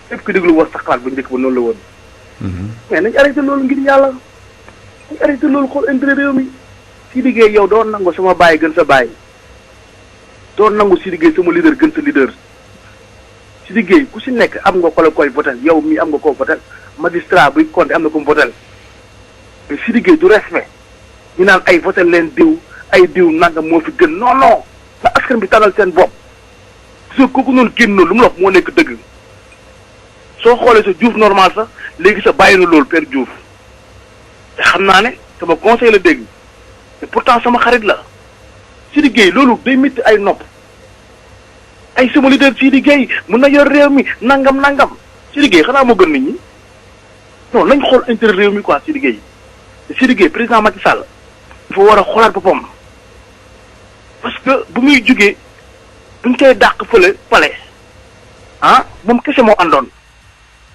képp ku déglu wax sa xalaat bu njëkk ba noonu la woon. mais nañ arrêté loolu ngir yàlla. nañ arrêté loolu xool intérêt réew mi. Sidi Gueye yow doon nangu sama baay gën sa baay. doon nangu Sidi Gueye sama leader gën sa leader. si liggéey ku si nekk am nga ko koy votel yow mii am nga koo votel magistrat buy compté am na ko mu votel mais si liggéey du respect ñu naan ay votel leen diw ay diw nangam moo fi gën non non na askan bi tànnal seen bopp parce que kooku noonu génn noonu lu mu wax moo nekk dëgg soo xoolee sa Diouf normal sax léegi sa bàyyi na loolu Père Diouf te xam naa ne sama conseil la dégg te pourtant sama xarit la si liggéey loolu day métti ay nopp ay sama leader si liggéey mën na yor réew mi nangam si liggéey xanaa moo gën nit ñi non nañ xool intérêt réew mi quoi si liggéey te si liggéey président Macky Sall dafa war a xoolaat boppam parce que bu muy jugee buñ koy dàq fële pale ah moom kese moo àndoon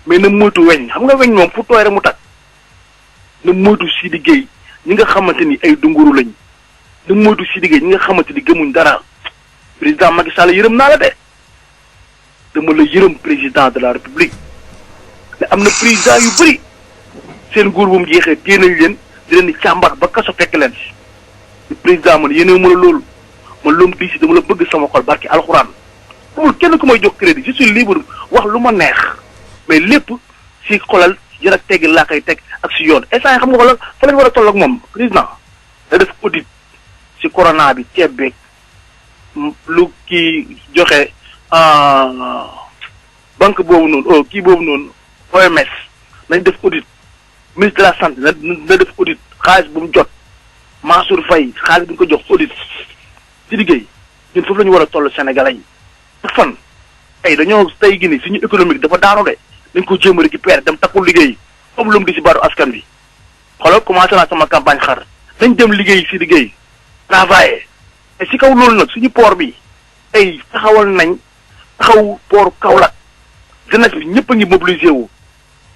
mais na moytu weñ xam nga weñ moom fu tooy rek mu tag na moytu si liggéey ñi nga xamante ni ay dunguru lañ na moytu si liggéey ñi nga xamante ni gëmuñ dara président Macky Sall yërëm naa la de dama la yërëm président de la république te am na président yu bëri seen nguur bu mu jeexee téye nañ leen di leen di càmbar ba kaso fekk leen si président man yéene ma la loolu man loom di si dama la bëgg sama xol barki alxuraan amul kenn ku may jox crédit je suis libre wax lu ma neex mais lépp si xolal yar ak teggi laa koy teg ak si yoon instant yi xam nga xolal fa lañ war a toll ak moom président da def audit si corona bi ceeb beeg lu kii joxe banque boobu noonu kii boobu noonu OMS nañ def audit ministre de la santé na def audit xaalis bu mu jot Mansour Faye xaalis bu ñu ko jox audit ci liggéey ñun foofu la ñu war a toll Sénégalais yi ak fan tey dañoo tey gi ni suñu économique dafa daanu de dañ ko jéem a récupérer dem takkul liggéey comme lu mu di si baaru askan bi xoolal commencé naa sama campagne xar dañ dem liggéey si liggéey travailler te si kaw loolu nag suñu port bi tey taxawal nañ taxaw port Kaolack jeunesse bi ñëpp a ngi mobilisé wu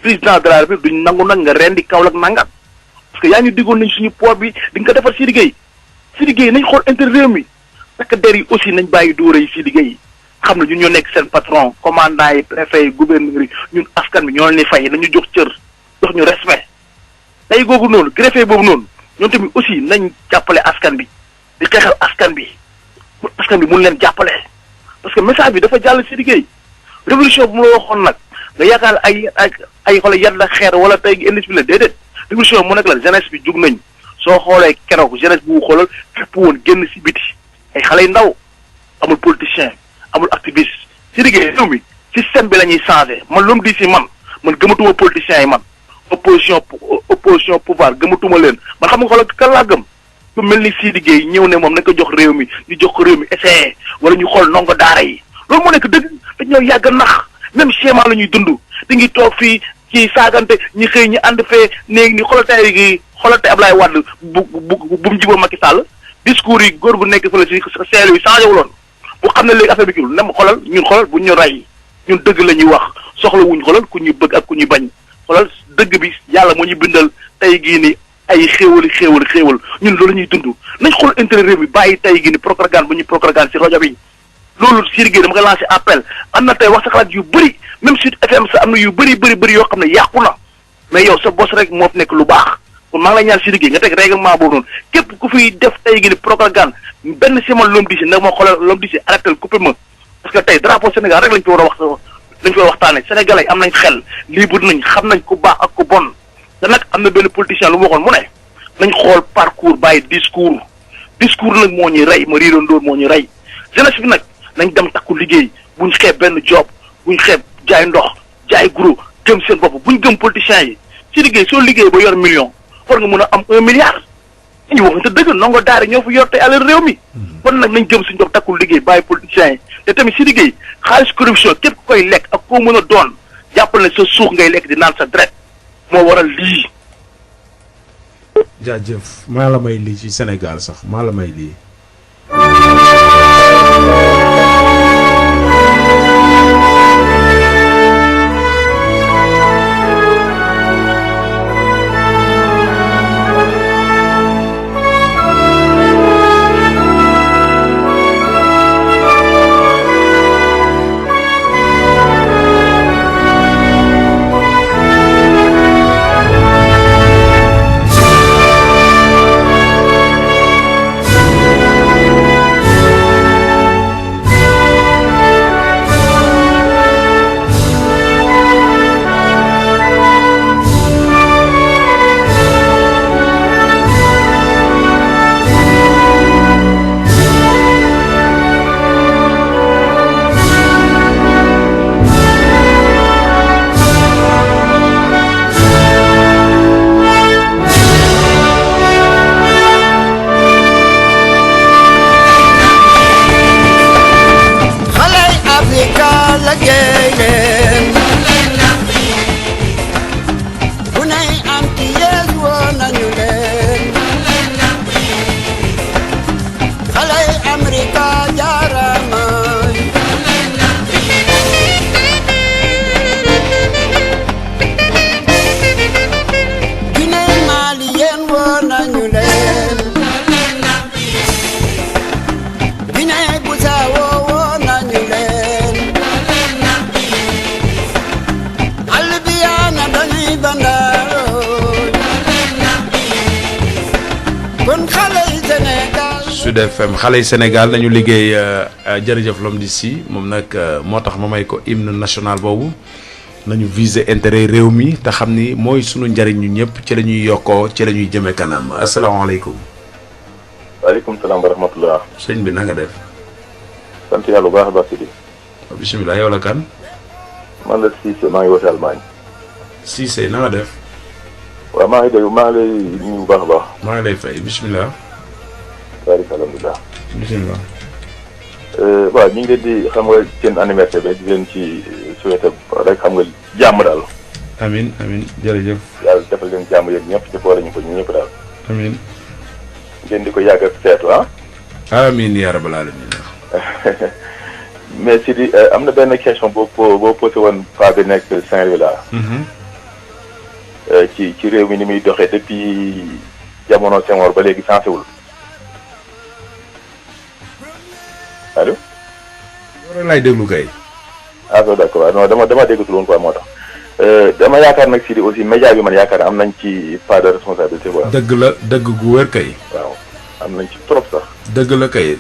président de la République duñ nangu nag nga rendi Kaolack nangam parce que yaa ñu diggoon nañ suñu port bi di nga ko defar si liggéey nañ xool intérêt réew mi parce que der yi aussi nañ bàyyi dóore yi si liggéey xam ne ñun ñoo nekk seen patron commandant yi préfet yi gouverneur yi ñun askan bi ñoo leen di fay nañu jox cër jox ñu respect tey googu noonu greffe boobu noonu ñoom tamit aussi nañ jàppale askan bi di xeexal askan bi pour askan bi mun leen jàppale parce que message bi dafa jàll si liggéey révolution bu mu la waxoon nag nga yaakaar ay xoolal yat la xeer wala tey indiscipline la déedéet révolution mu nekk la jeunesse bi jug nañ soo xoolee keroog jeunesse bu xoolal fépp woon génn si biti ay xale yu ndaw amul politicien amul activiste si liggéey réew mi système bi la ñuy changé man lu mu di si man gëmatuma politiciens yi man opposition pouvoir gëmatuma leen man xam nga xoolal kan laa gëm ku mel ni si liggéey ñëw ne moom nañ ko jox réew mi ñu jox ko réew mi essayé wala ñu xool ndongo daara yi loolu moo nekk dëgg dañoo yàgg nax même schéma la ñuy dund di ngi toog fii ci saagante ñi xëy ñi ànd fee néegi ni xoolal tey Ablaye Wade bu mu jiboo Macky Sall discours yi góor gu nekk fële si seelu yi changé wuloon bu xam ne léegi affaire bi kiwul nem xoolal bu ñu rey ñun dëgg la ñuy wax soxla wuñ xoolal ku ñuy bëgg ak ku ñuy bañ xoolal dëgg bi yàlla moo ñu bindal tey gii ni ay xéewal ñun loolu ñuy dund nañ xool intérêt réew mi bàyyi tey gii ni propagande bu ñuy propagande si rajo bi loolu si liggéey dama koy lancé appel am na tey wax sa xalaat yu bëri même Sud FM sa am na yu bëri yoo xam ne yàqu na mais yow sa bos rek moo fi nekk lu baax kon maa ngi lay ñaan si liggéey nga teg règlement boobu noonu képp ku fiy def tey gi ni propagande benn siman loom di si nag moo xoolal loom di si arrêté coupé ma parce que tey drapeau Sénégal rek lañ fi war a wax lañ fi war a waxtaane Sénégalais am nañ xel libre nañ xam nañ ku baax ak ku bon te nag am na benn politicien lu mu waxoon mu ne nañ xool parcours bàyyi discours nag moo ñuy rey ma riiroon dóor moo ñuy rey jeunesse bi nag nañ dem takku liggéey buñ xeeb benn job buñ xeeb jaay ndox jaay guro gëm seen bopp buñ gëm politiciens yi si liggéey soo liggéey ba yor million war nga mën a am 1 milliard ñu waxante dëgg ndongo daara ñoo fi yor tey alal réew mi kon nag nañ jëm suñu bopp takkul liggéey bàyyi politiciens yi te tamit si liggéey xaalis corruption képp ku koy lekk ak koo mën a doon jàppal ne sa suux ngay lekk di naan sa deret moo waral lii. jaajëf maa la may lii ci Sénégal sax maa la may lii. FM xale yi Sénégal nañu liggéey jërëjëf l'homme d'ici moom nag moo tax ma may ko hymne national boobu nañu viser intérêt réew mi te xam ni mooy sunu njariñ ñu ñëpp ci la ñuy yokkoo ci la ñuy jëmee kanam asalaamaaleykum. waaleykum salaam wa rahmatullah. sëñ bi na nga def. sant yàlla bu baax a baax Sidi. bisimilah yow la kan. man la Cissé maa ngi woote Allemagne. Cissé na nga def. waaw maa ngi dégg maa ngi lay nuyu bu baax a baax. maa ngi lay fay bisimilah. waaleykum alhamdulilah. bisimilah. waaw ñu ngi leen di xam nga seen anniversaire bi di leen ci souhaité rek xam nga jàmm daal. amin amin jërëjëf. yàlla defal leen jàmm yéen ñëpp ci boole ñu ko ñu ñëpp daal. amin ngeen di ko yàgg ak seetu ah. amin yaa rabbal alamin. mais Sidi am na benn question boo posé woon paa bi nekk Saint-Louis là. ci réew mi ni muy doxee depuis jamono Senghor ba léegi sensé wul allo. loolu laay déglu kay. ah d'accord non dama déggatul woon quoi moo tax dama yaakaar nag Sidi aussi média bi man yaakaar am nañ ci part de responsabilité quoi. dëgg la dëgg gu wér kay. waaw am nañ ci trop sax. dëgg la kay.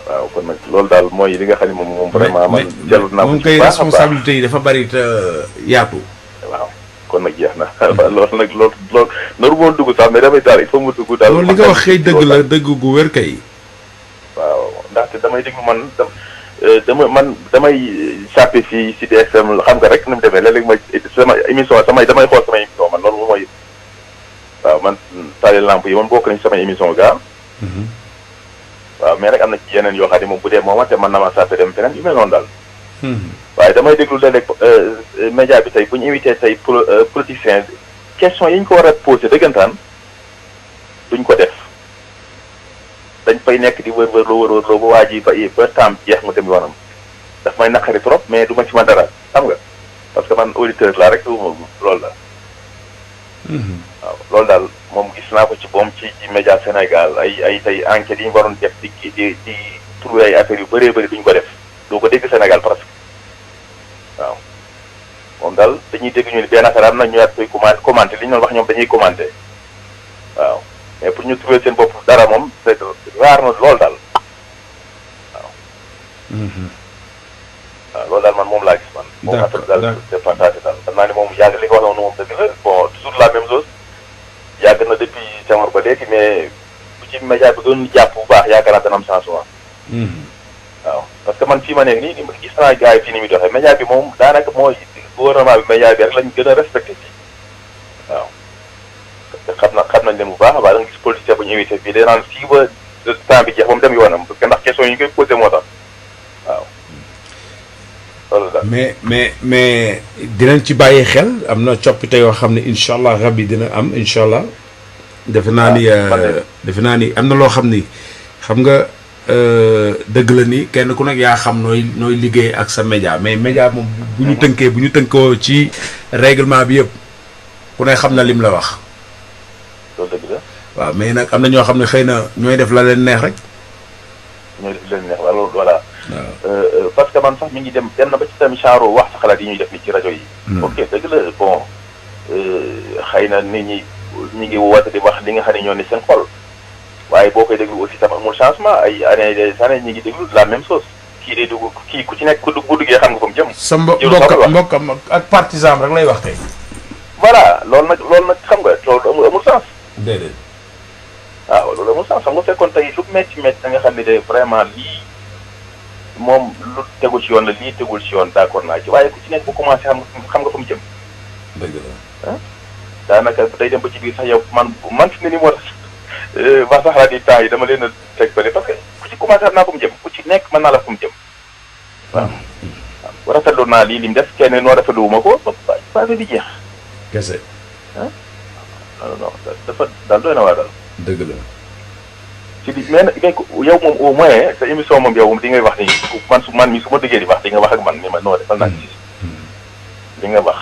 waaw kon nag loolu daal mooy li nga xam ne moom vraiment man. jël naa ko moom kay responsabilité yi dafa bari te yaatu. waaw kon nag jeex na loolu nag loolu naru moon dugg sax mais damay daal il faut mu dugg daal. loolu li nga wax xëy dëgg la dëgg gu wér kay. waaw ndaxte damay déglu man damay sàppi fii ci DSM xam nga rek ni mu demee léeg-léeg ma sama émission damay xool sama émission man loolu mooy waaw man taale lamp yi man bokk nañ sama émission gaa. waaw mais nag am na ci yeneen yoo xam ne moom bu dee moom te man na ma sàppe dem feneen yu mel noonu daal. waaye damay déglu léeg-léeg média bi tey bu ñu invité tey politicien question yi ñu ko war a posé dëggantaan duñ ko def dañ fay nekk di wër loo ba waa ji ba temps jeex mu dem yoonam daf may naqari trop mais du ma ci man dara xam nga parce que man auditeur laa rek loolu la. waaw loolu daal moom gis naa ko ci boom ci média Sénégal ay tey enquêtes yi ñu waroon def di trouver ay affaires yu bëree bëri duñ ko def doo ko dégg Sénégal presque waaw moom daal dañuy dégg ñu ne benn affaire am na ñu yaat koy commenté li ñu doon wax ñoom dañuy commenté waaw mais pour ñu trouver seen bopp dara moom c'est rare na lool daal waaw. waaw loolu daal man moom laa gis man. moom affaire daal c'est fantastique daal xam naa ne moom yàgg li nga wax noonu moom dëgg la bon toujours la même chose yàgg na depuis Senghor ba léegi mais bu ci média bi doon jàpp bu baax yaakaar naa dana am changement. waaw parce que man fii ma nekk nii gis naa gars yi fii ni muy doxee média bi moom daanaka mooy gouvernement bi média bi rek lañ gën a respecté fii waaw. parce que xam nañ leen bu baax a baax da nga gis politicien bu ñu invité fii day naan fii ba temps bi jeex ba mu dem yoonam parce que ndax question yi ñu koy posé moo tax waaw. mais dinañ ci bàyyi xel am na coppite yoo xam ne incha allah rabbi dina am incha allah. defe naa ni am na loo xam ni xam nga dëgg la ni kenn ku nekk yaa xam nooy liggéey ak sa média mais média moom bu ñu tënkoo ci règlement bi yëpp ku ne xam na lim la wax. loolu dëgg la. waaw mais nag am na ñoo xam ne xëy na ñooy def la leen neex rek. ñooy def leen neex loolu voilà. parce que man sax mi ngi dem benn ba ci tamit genre wax sa xalaat yi ñuy def ni ci rajo yi. ok dëgg la bon xëy na nit ñi ñu ngi woote di wax li nga xam ne ñoo ne seen xol waaye boo koy déglu aussi tam amul changement ay années des années ñu ngi déglu la même chose kii day dugg kii ku ci nekk ku duggee xam nga fa mu jëm. sa mbokkam ak partisan rek lay wax tey. voilà loolu nag xam nga loolu amul sens. déedéet. waaw loolu amul sens xam nga fekkoon tey lu métti da nga xam ne de vraiment lii. moom lu tegu ci yoon la lii tegul ci yoon d'accord naa ci waaye ku ci nekk bu commencé xam nga fa mu jëm. dëgg la. daanaka day dem ba ci biir sax yow man fi mu ne nii moo tax wax sax xalaat yi temps yi dama leen a teg bële parce que ku ci commencé xam naa fa mu jëm ku ci nekk mën naa la fa mu jëm. waaw waaw rafetlu naa lii li mu def kenn noo rafetlu wu ma ko ba bi jeex. kese. non dafa daal doy na waa daal. dëgg la. ci bi mais yow moom au moins sa émission moom yow moom di ngay wax ni man mi su ma déggee di wax di nga wax ak man ni ma noo defal naa ci li nga wax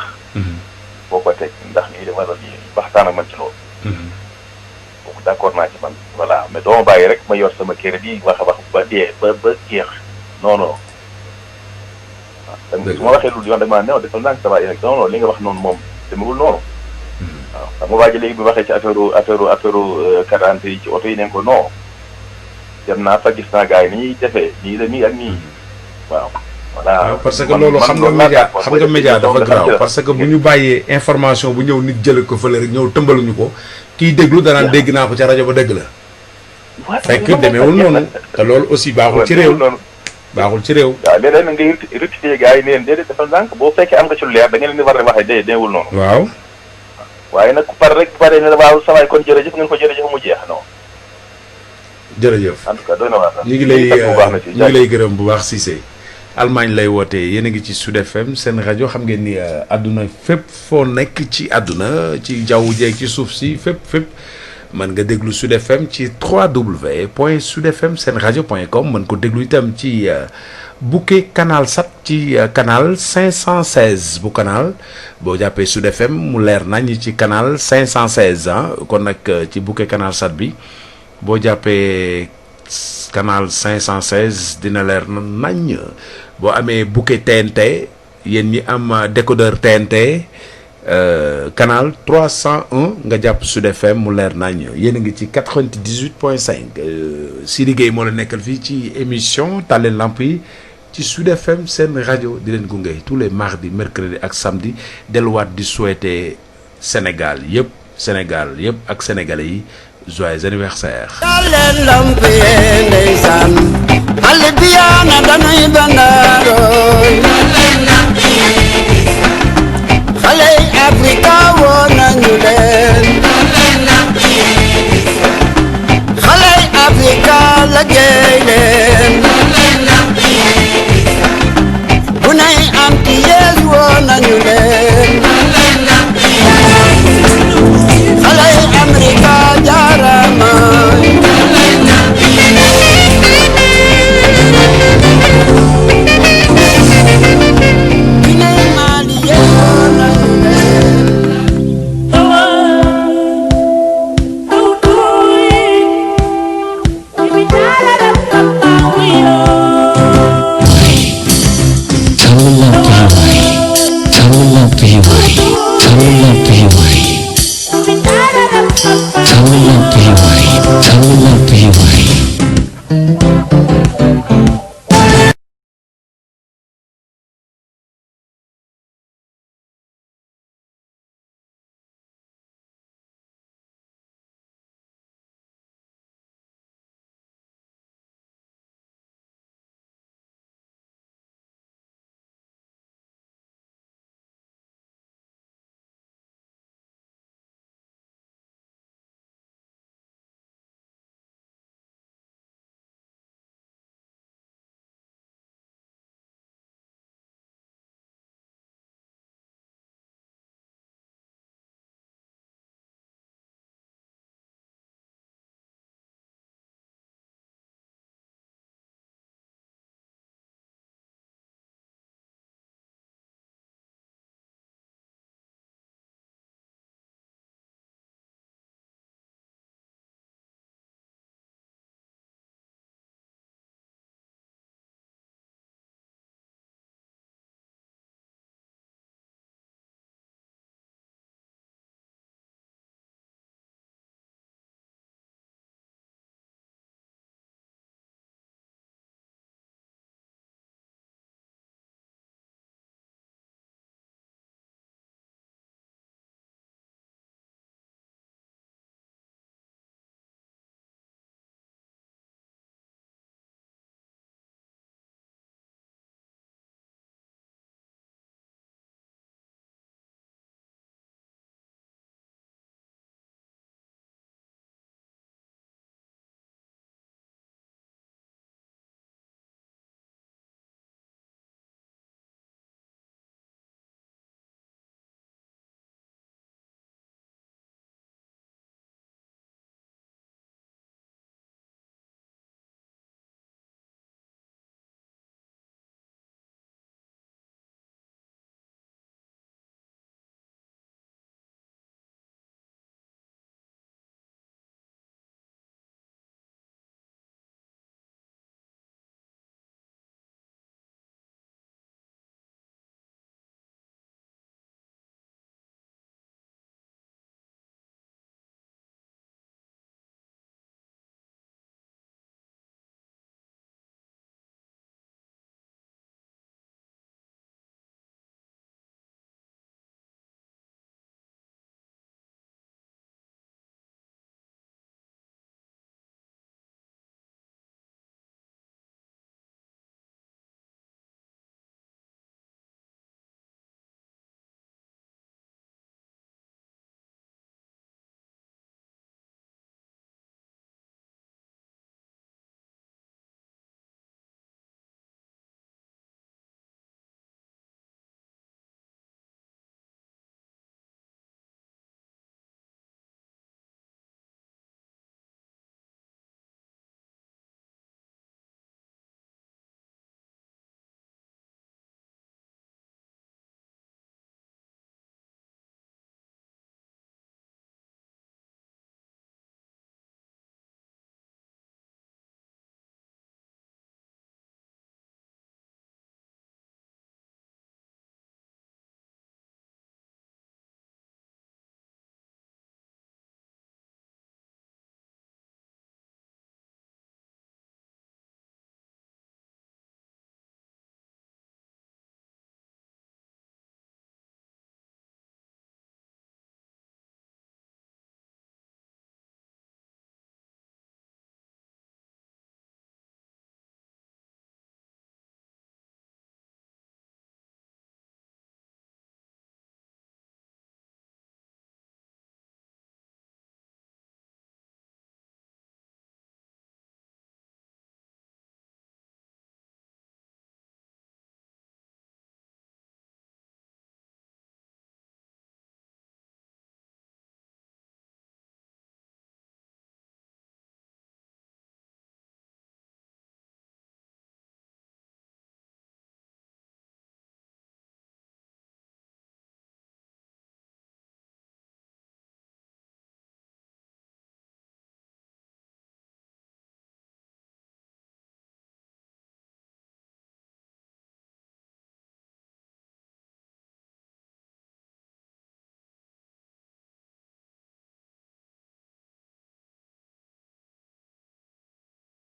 boo ko teg ndax lii dama la lii waxtaan ak man ci loolu boobu d'accord naa ci man voilà mais doo ma bàyyi rek ma yor sama kër di wax a wax ba dee ba jeex non non waaw su ma waxee lu yoon da ma new defal naa sa bàyyi rek non non li nga wax noonu moom demewul noonu waaw xam nga waa ji léegi bi waxee ci affaire carte d'identité yi ci oto yi neen ko non dem naa fa gis naa gars yi ni ñuy defee nii la nii ak nii waaw. voilà parce que loolu xam nga média dafa grave parce que bu ñu bàyyee information bu ñëw nit jële ko fële rek ñëw tëmbaluñu ko kiy déglu danaan dégg naa ko ca rajo ba dëgg la. fekk demeewul noonu te loolu aussi baaxul ci réew. baaxul ci réew. waaw léeg-léeg nag ngay rectifier gars yi ne leen déedéet dafa ndànk boo fekkee am nga ci lu leer da ngeen leen di war a waxee déedéet demeewul noonu. waaw. waaye nag ku pare rek bu paree ne la waaw sa waay kon jërëjëf ngeen ko jërëjëf mu jeex non. jërëjëf en tout cas doy na waar sax. ñu ngi lay gërëm bu baax Cissé. Allemagne lay wootee yéen a ngi ci Sud FM seen rajo xam ngeen ni àdduna fépp foo nekk ci àdduna ci jaww jeeg ci suuf si fépp mën nga déglu Sud FM ci 3w.sudfm-sen-radio.com mën ko déglu itam ci bouquet canal sat ci canal 516 bu canal boo jàppee Sud FM mu leer nañ ci canal 516 kon nag ci bouquet canal sat bi boo jàppee canal 516 dina leer nañ boo amee bouquet TNT yéen ñi am décodeur TNT canal 301 nga jàpp Sud FM mu leer nañ yéen a ngi ci 98.5 Sidi Gueye moo la nekkal fii ci émission Tàlleen Lamp yi ci Sud FM seen rajo di leen gunge tous les mardis mercredi ak samedi delluwaat di souhaiter Sénégal yëpp ak sénégalais yi joyeux anniversaire. Tàlleen Lamp yi ndeysaan xale bi yaa na dañuy bandaarooy xale yi Afrika woo nañu leen xale yi Afrika liggéey leen bu nay Antilles woo nañu leen